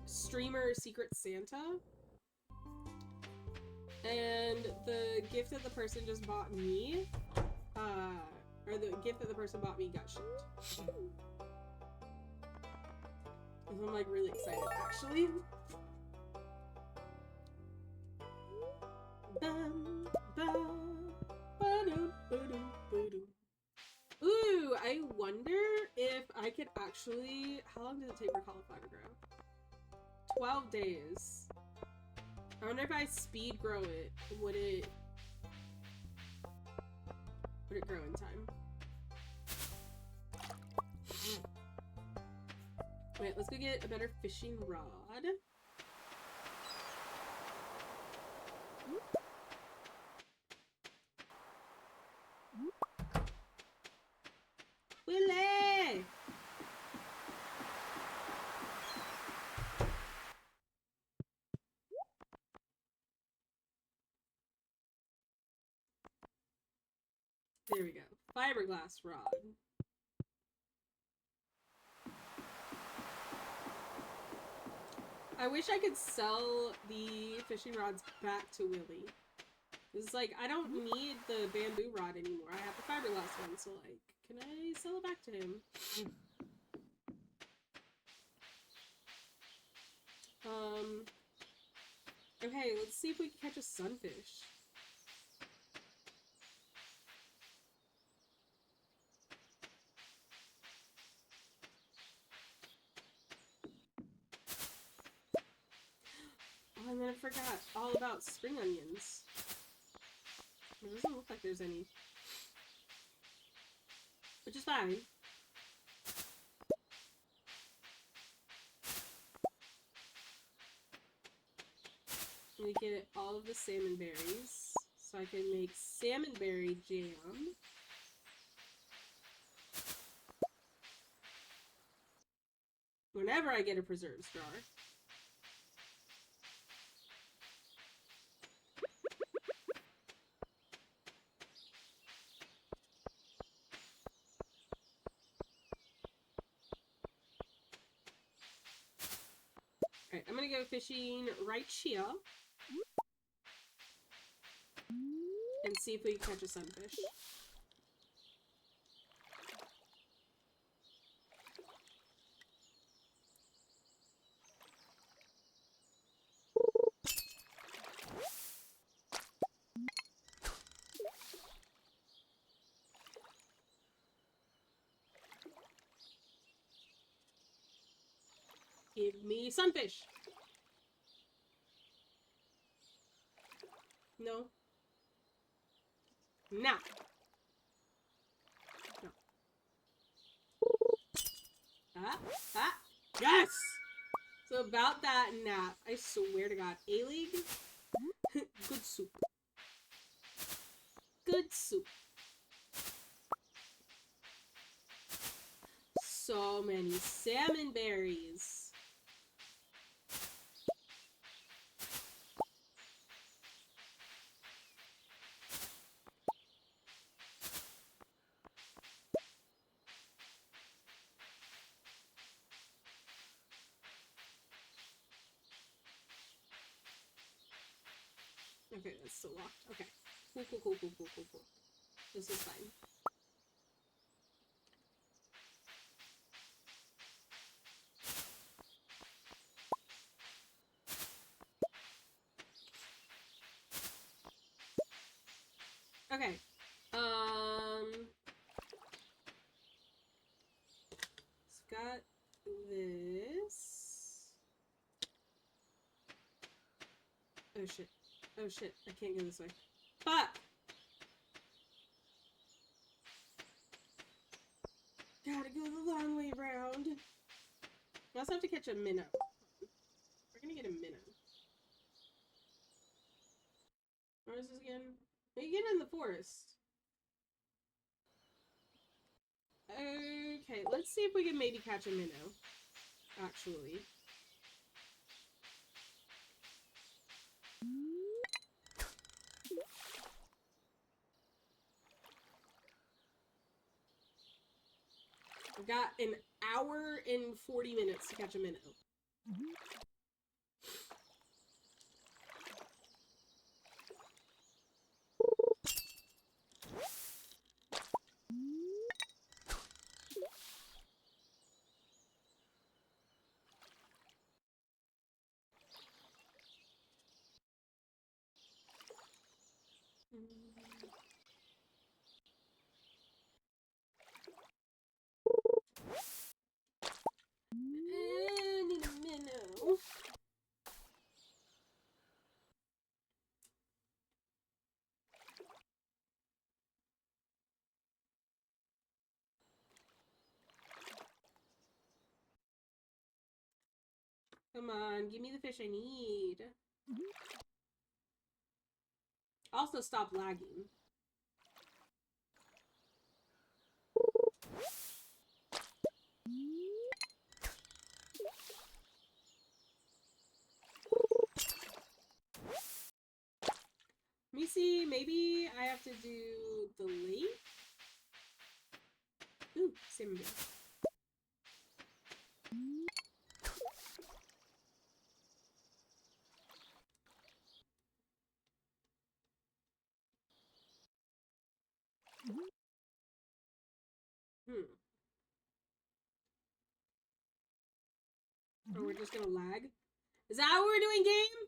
streamer Secret Santa. And the gift that the person just bought me, or the gift that the person bought me got shipped. So I'm like really excited actually. Ooh, I I wonder if I could actually... How long does it take for cauliflower to grow? 12 days. I wonder if I speed grow it, would it grow in time? Wait, let's go get a better fishing rod. Willie! There we go. Fiberglass rod. I wish I could sell the fishing rods back to Willie. It's like, I don't need the bamboo rod anymore. I have the fiberglass one, so like, can I sell it back to him? Okay, let's see if we can catch a sunfish. Oh, and then I forgot all about spring onions. It doesn't look like there's any. Which is fine. We get all of the salmon berries, so I can make salmon berry jam. Whenever I get a preserves jar. Alright, I'm gonna go fishing right here. And see if we can catch a sunfish. Give me sunfish! No. Nah. No. Ah! Yes! So about that nap, I swear to God, A-League, good soup. Good soup. So many salmon berries. Okay, that's still locked. Okay. Cool. This is fine. Okay. It's got this. Oh shit, I can't go this way. Fuck! Gotta go the long way round. We also have to catch a minnow. We're gonna get a minnow. Where is this again? We get in the forest. Okay, let's see if we can maybe catch a minnow. Actually. I've got an hour and 40 minutes to catch a minnow. Come on, give me the fish I need. Also, stop lagging. Let me see, maybe I have to do the lake? Ooh, salmon berry. Oh, we're just gonna lag? Is that what we're doing, game?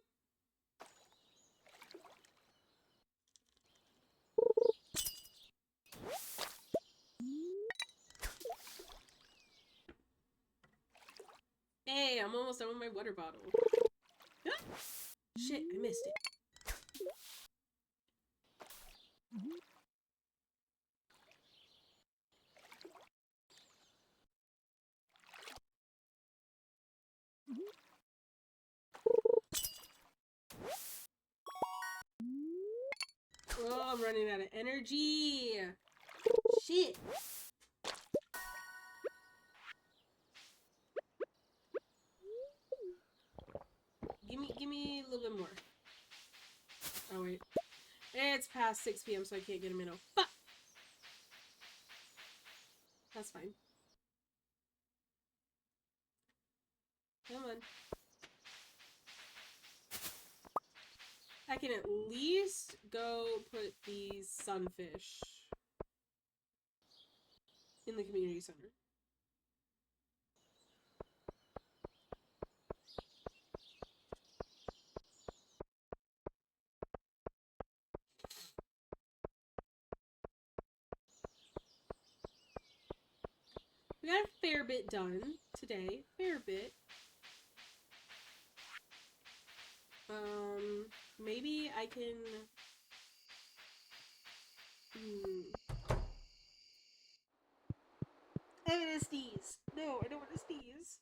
Hey, I'm almost done with my water bottle. Ah! Shit, I missed it. Oh, I'm running out of energy. Shit. Give me a little bit more. Oh wait. It's past 6 p.m. so I can't get a minnow. Fuck. That's fine. Come on. I can at least go put these sunfish in the community center. We got a fair bit done today. Fair bit. Maybe I can... I'm gonna sneeze. No, I don't want to sneeze.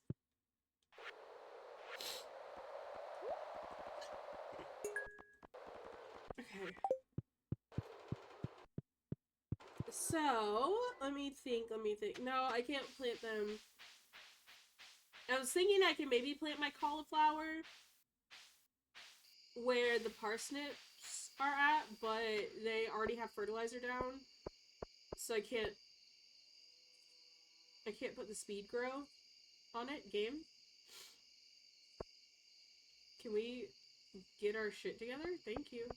Okay. So, let me think. No, I can't plant them. I was thinking I can maybe plant my cauliflower where the parsnips are at, but they already have fertilizer down. So I can't put the speed grow on it. Game. Can we get our shit together? Thank you.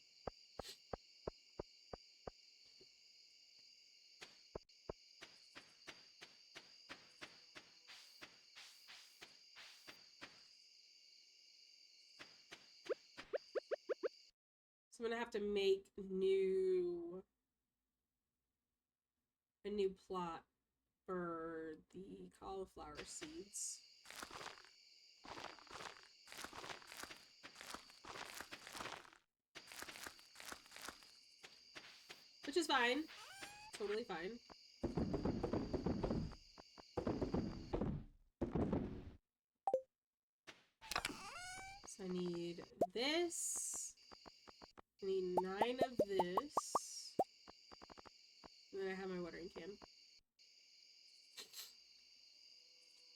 So I'm gonna have to make a new plot for the cauliflower seeds. Which is fine. Totally fine. So I need this. I need 9 of this. And then I have my watering can.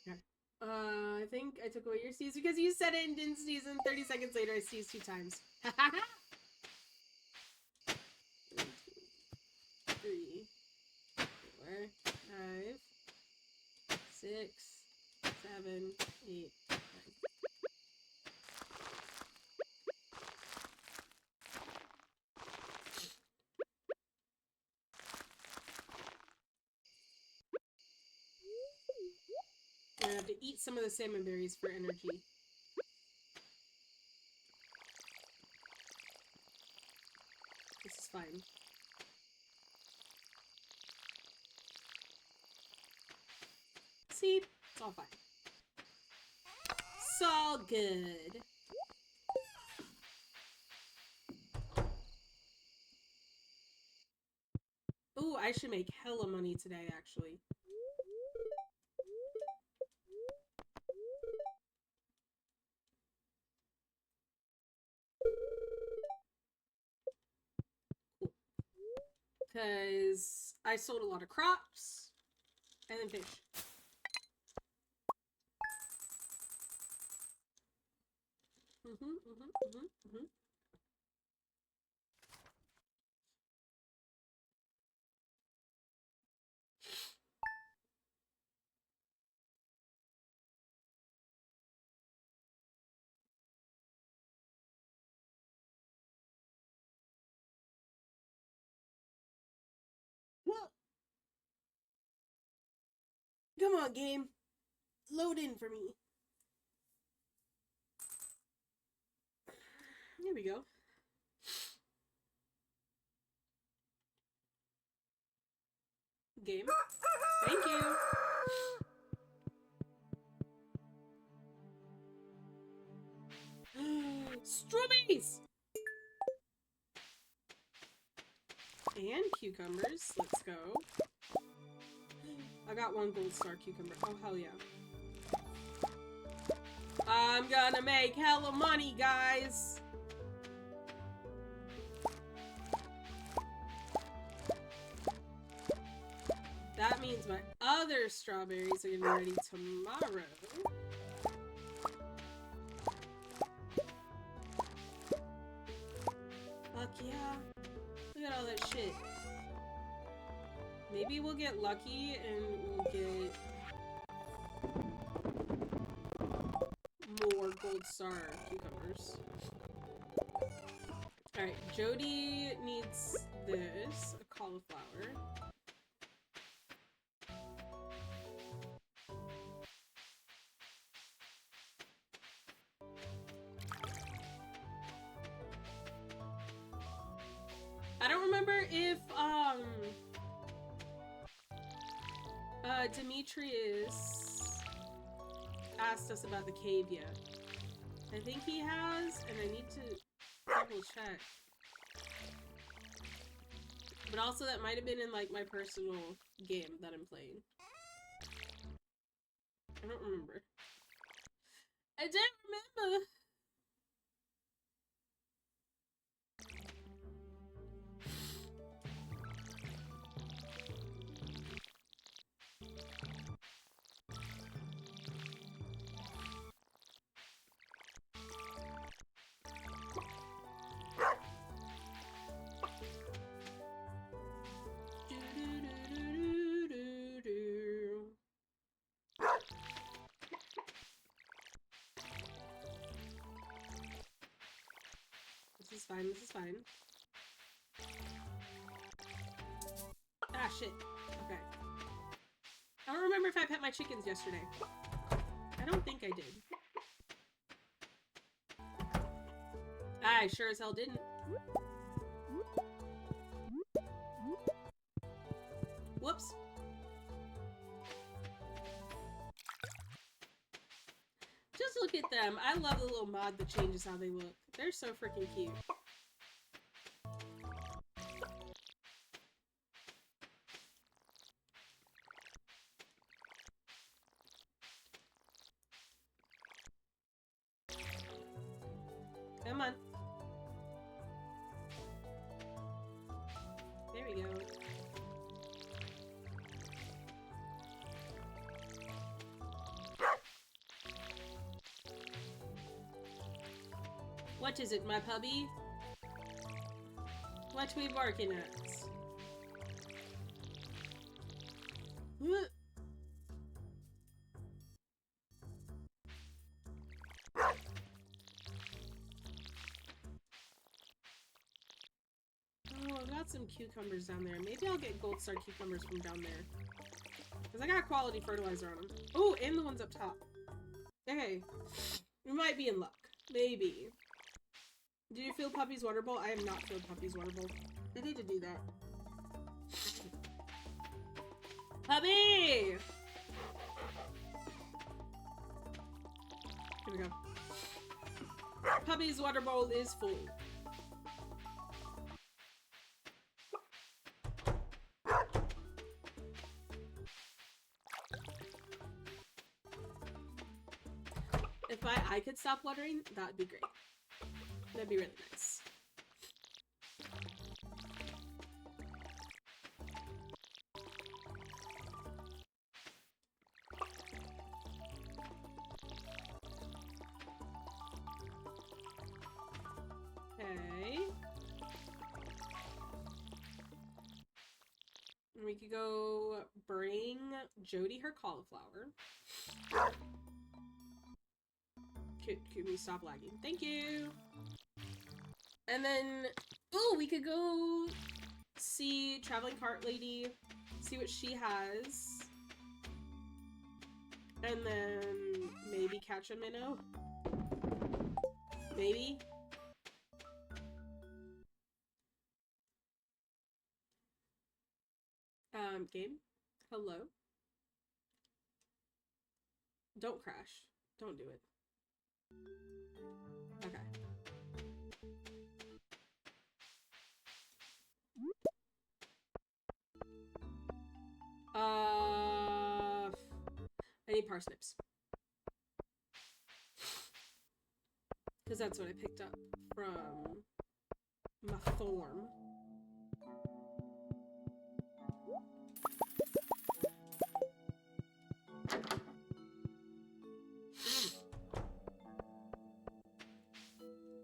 Okay. I think I took away your sneeze because you said it and didn't sneeze, and 30 seconds later I sneezed 2 times. 1, 2, 3, 4, 5, 6, 7, 8, 9. I have to eat some of the salmon berries for energy. This is fine. See? It's all fine. It's all good. Ooh, I should make hella money today, actually. Because I sold a lot of crops and then fish. Come on, game. Load in for me. Here we go. Game. Thank you. Strawberries! And cucumbers. Let's go. I got 1 gold star cucumber. Oh, hell yeah. I'm gonna make hella money, guys! That means my other strawberries are gonna be ready tomorrow. Fuck yeah. Look at all that shit. Maybe we'll get lucky and we'll get more gold star cucumbers. Alright, Jody needs this, a cauliflower. I don't remember if, Demetrius asked us about the cave yet. I think he has, and I need to double check. But also that might have been in, like, my personal game that I'm playing. I don't remember. I don't remember! This is fine, this is fine. Ah, shit. Okay. I don't remember if I pet my chickens yesterday. I don't think I did. I sure as hell didn't. Whoops. Just look at them. I love the little mod that changes how they look. They're so freaking cute. Come on. There we go. What is it, my puppy? What we barking at? Oh, I've got some cucumbers down there. Maybe I'll get gold star cucumbers from down there. Because I got quality fertilizer on them. Oh, and the ones up top. Okay. We might be in luck. Maybe. Do you feel Puppy's Water Bowl? I have not filled Puppy's Water Bowl. I need to do that. Puppy! Here we go. Puppy's Water Bowl is full. If I could stop watering, that would be great. That'd be really nice. we could go bring Jody her cauliflower. Could we stop lagging? Thank you! And then, ooh, we could go see Traveling Cart Lady, see what she has. And then maybe catch a minnow. Maybe. Game? Hello? Don't crash. Don't do it. Okay. I need parsnips. Because that's what I picked up from my farm.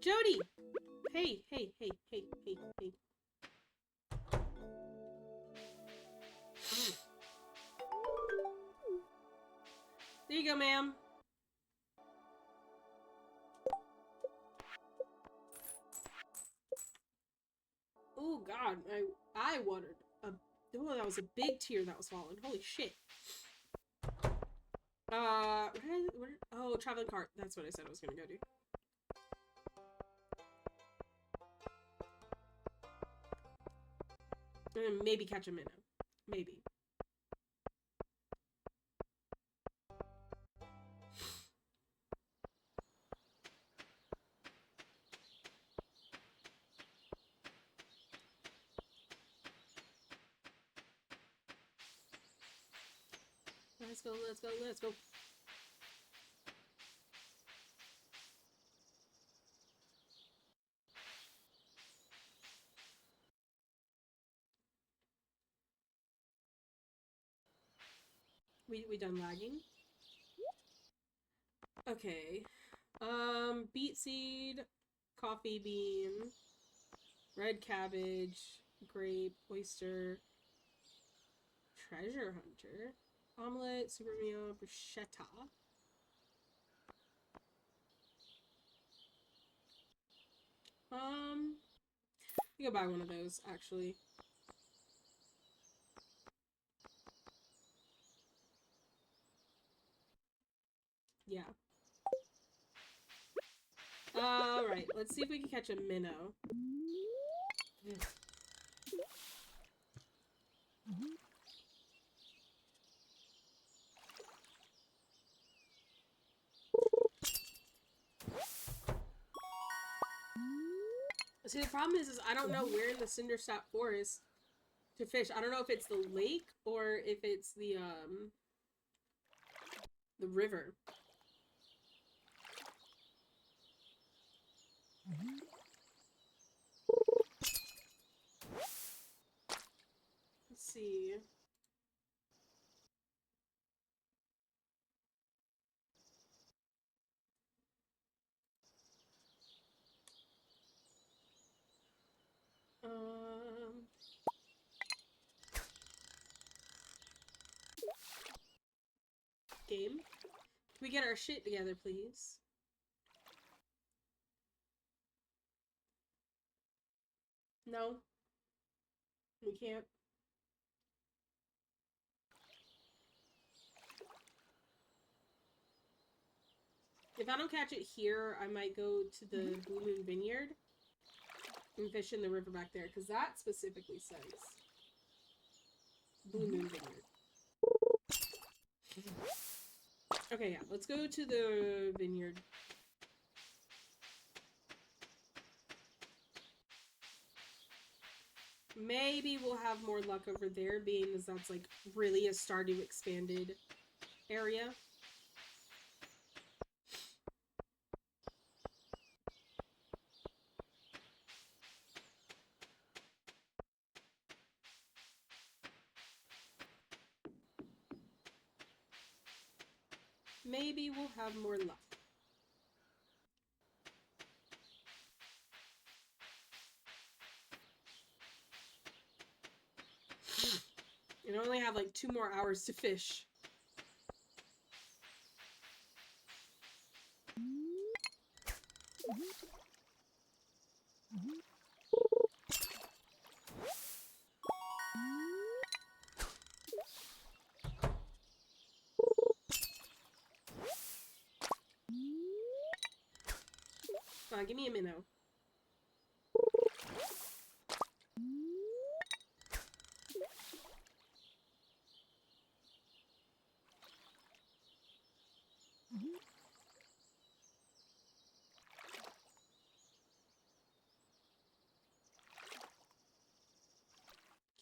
Jody! Hey, hey, hey, hey, hey, hey. There you go, ma'am. Oh god, I watered a oh, that was a big tear that was falling. Holy shit. Oh, traveling cart. That's what I said I was gonna go do. And maybe catch a minnow. Maybe. Let's go, let's go, let's go. We done lagging? Okay. Beet seed, coffee bean, red cabbage, grape, oyster, treasure hunter, omelet, super meal, bruschetta. I could buy one of those, actually. Yeah. Alright, let's see if we can catch a minnow. See, the problem is I don't know where in the Cindersap Forest to fish. I don't know if it's the lake or if it's the river. Let's see. Game. Can we get our shit together, please? No. We can't. If I don't catch it here, I might go to the Blue Moon Vineyard and fish in the river back there, because that specifically says Blue Moon Vineyard. Okay, yeah, let's go to the vineyard. Maybe we'll have more luck over there, being as that's like really a Stardew expanded area. Maybe we'll have more luck. like 2 more hours to fish. Come on, give me a minnow.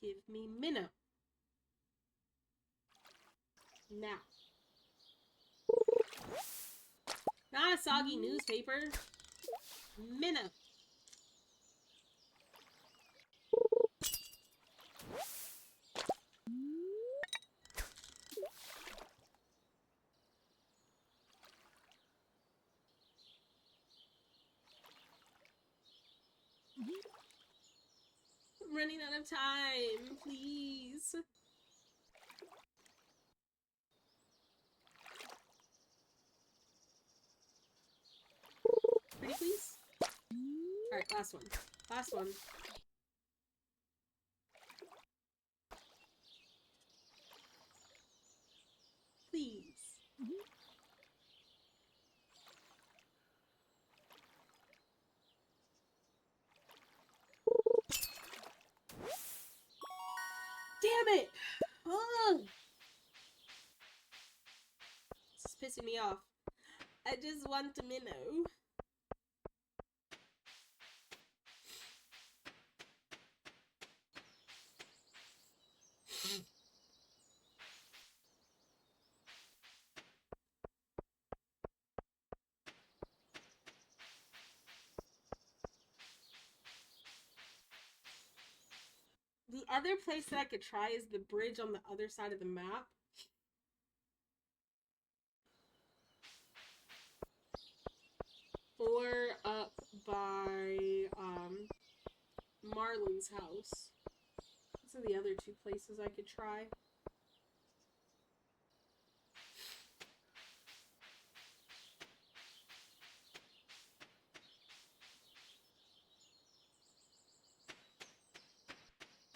Give me minnow. Now. Not a soggy newspaper. Minnow. I'm running out of time, please. Pretty please? Alright, last one. Last one. Please. Damn it! Oh. This is pissing me off. I just want a minnow. The other place that I could try is the bridge on the other side of the map. Or up by Marlon's house. Those are the other 2 places I could try.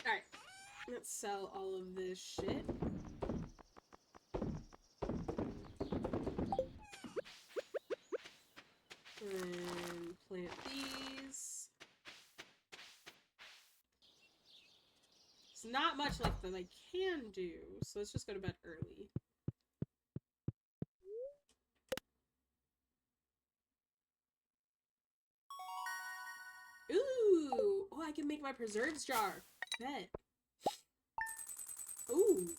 Alright, let's sell all of this shit. And plant these. There's not much left that I can do, so let's just go to bed early. Ooh! Oh, I can make my preserves jar. Bet. Ooh.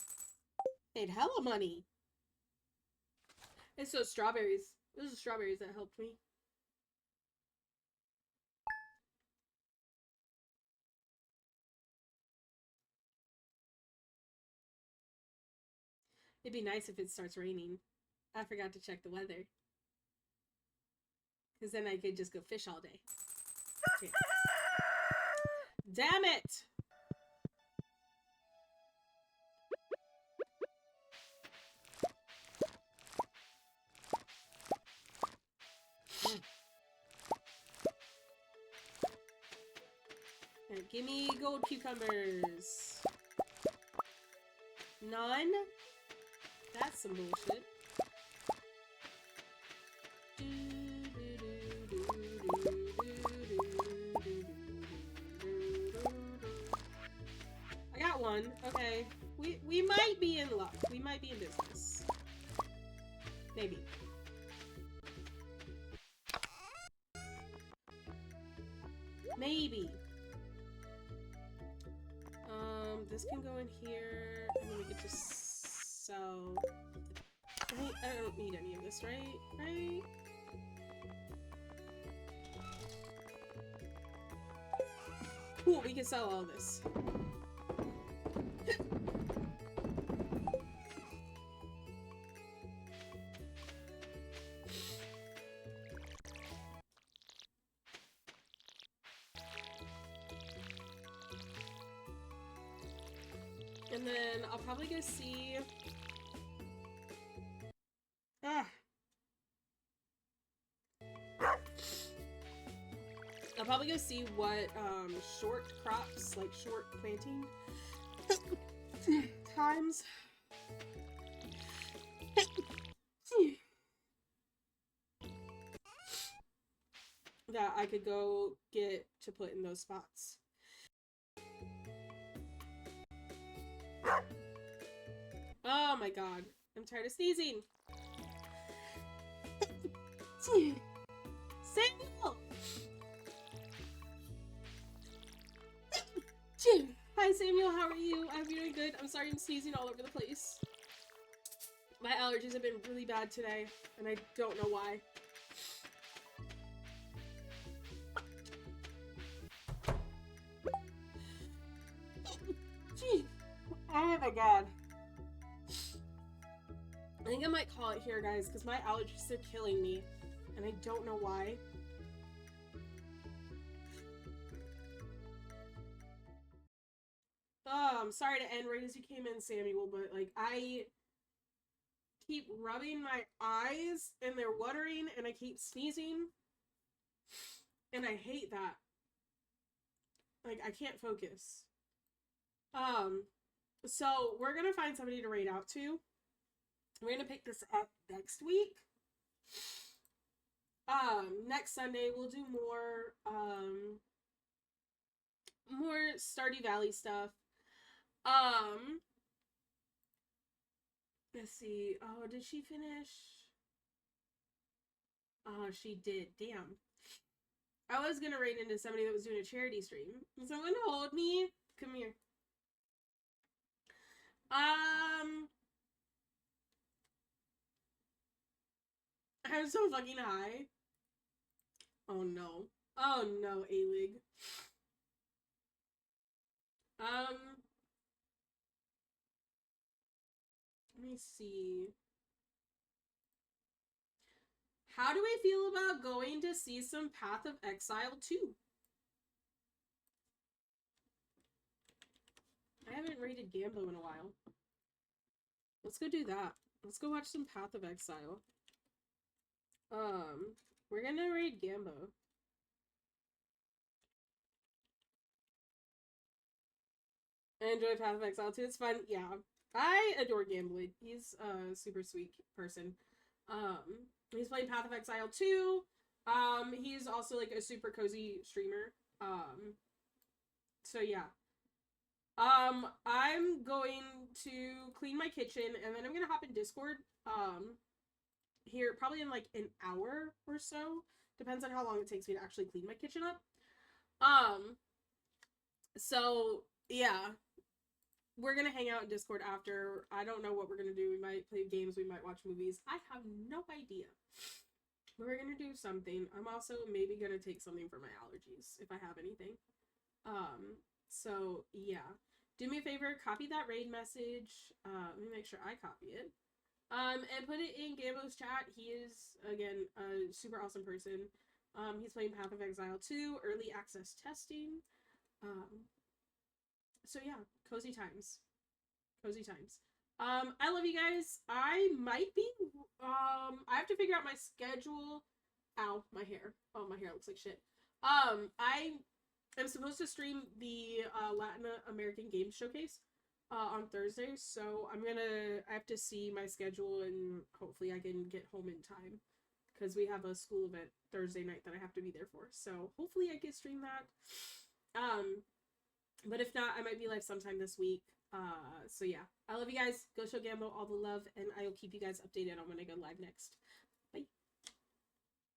Made hella money. It's those strawberries. Those are strawberries that helped me. It'd be nice if it starts raining. I forgot to check the weather. Because then I could just go fish all day. Okay. Damn it! Alright, give me gold cucumbers. None? That's some bullshit. I got one. Okay. We might be in luck. We might be in business. Maybe. Maybe. This can go in here, and then we could just sell. I don't need any of this, right? Right? Cool, we can sell all this. And And then I'll probably go see... Ah. I'll probably go see what short crops, like short planting times. That I could go get to put in those spots. Oh my god. I'm tired of sneezing. Samuel! Hi Samuel, how are you? I'm doing good. I'm sorry I'm sneezing all over the place. My allergies have been really bad today, and I don't know why. Oh my god. I think I might call it here, guys, because my allergies are killing me, and I don't know why. I'm sorry to end right as you came in, Samuel, but, like, I keep rubbing my eyes, and they're watering, and I keep sneezing, and I hate that. Like, I can't focus. So we're gonna find somebody to raid out to. We're gonna pick this up next week. Next Sunday we'll do more Stardew Valley stuff. Let's see. Oh, did she finish? Oh, she did. Damn. I was gonna raid into somebody that was doing a charity stream. Someone hold me. Come here. I'm so fucking high. Oh no. Oh no, A-League. Let me see. How do we feel about going to see some Path of Exile 2? I haven't rated Gambo in a while. Let's go do that. Let's go watch some Path of Exile. We're gonna raid Gambo. I enjoy Path of Exile 2. It's fun. Yeah. I adore Gambling. He's a super sweet person. He's playing Path of Exile 2. He's also like a super cozy streamer. So yeah. I'm going to clean my kitchen and then I'm gonna hop in Discord. Here probably in like an hour or so. Depends on how long it takes me to actually clean my kitchen up. So yeah. We're gonna hang out in Discord after. I don't know what we're gonna do. We might play games, we might watch movies. I have no idea. But we're gonna do something. I'm also maybe gonna take something for my allergies, if I have anything. So yeah. Do me a favor, copy that raid message. Let me make sure I copy it. And put it in Gambo's chat. He is, again, a super awesome person. He's playing Path of Exile 2, early access testing. So yeah, cozy times. Cozy times. I love you guys. I might be, I have to figure out my schedule. Ow, my hair. Oh, my hair looks like shit. I am supposed to stream the, Latin American Games Showcase, on Thursday, so I have to see my schedule and hopefully I can get home in time. Because we have a school event Thursday night that I have to be there for, so hopefully I can stream that. But if not, I might be live sometime this week. So yeah, I love you guys. Go show Gambo all the love, and I will keep you guys updated on when I go live next.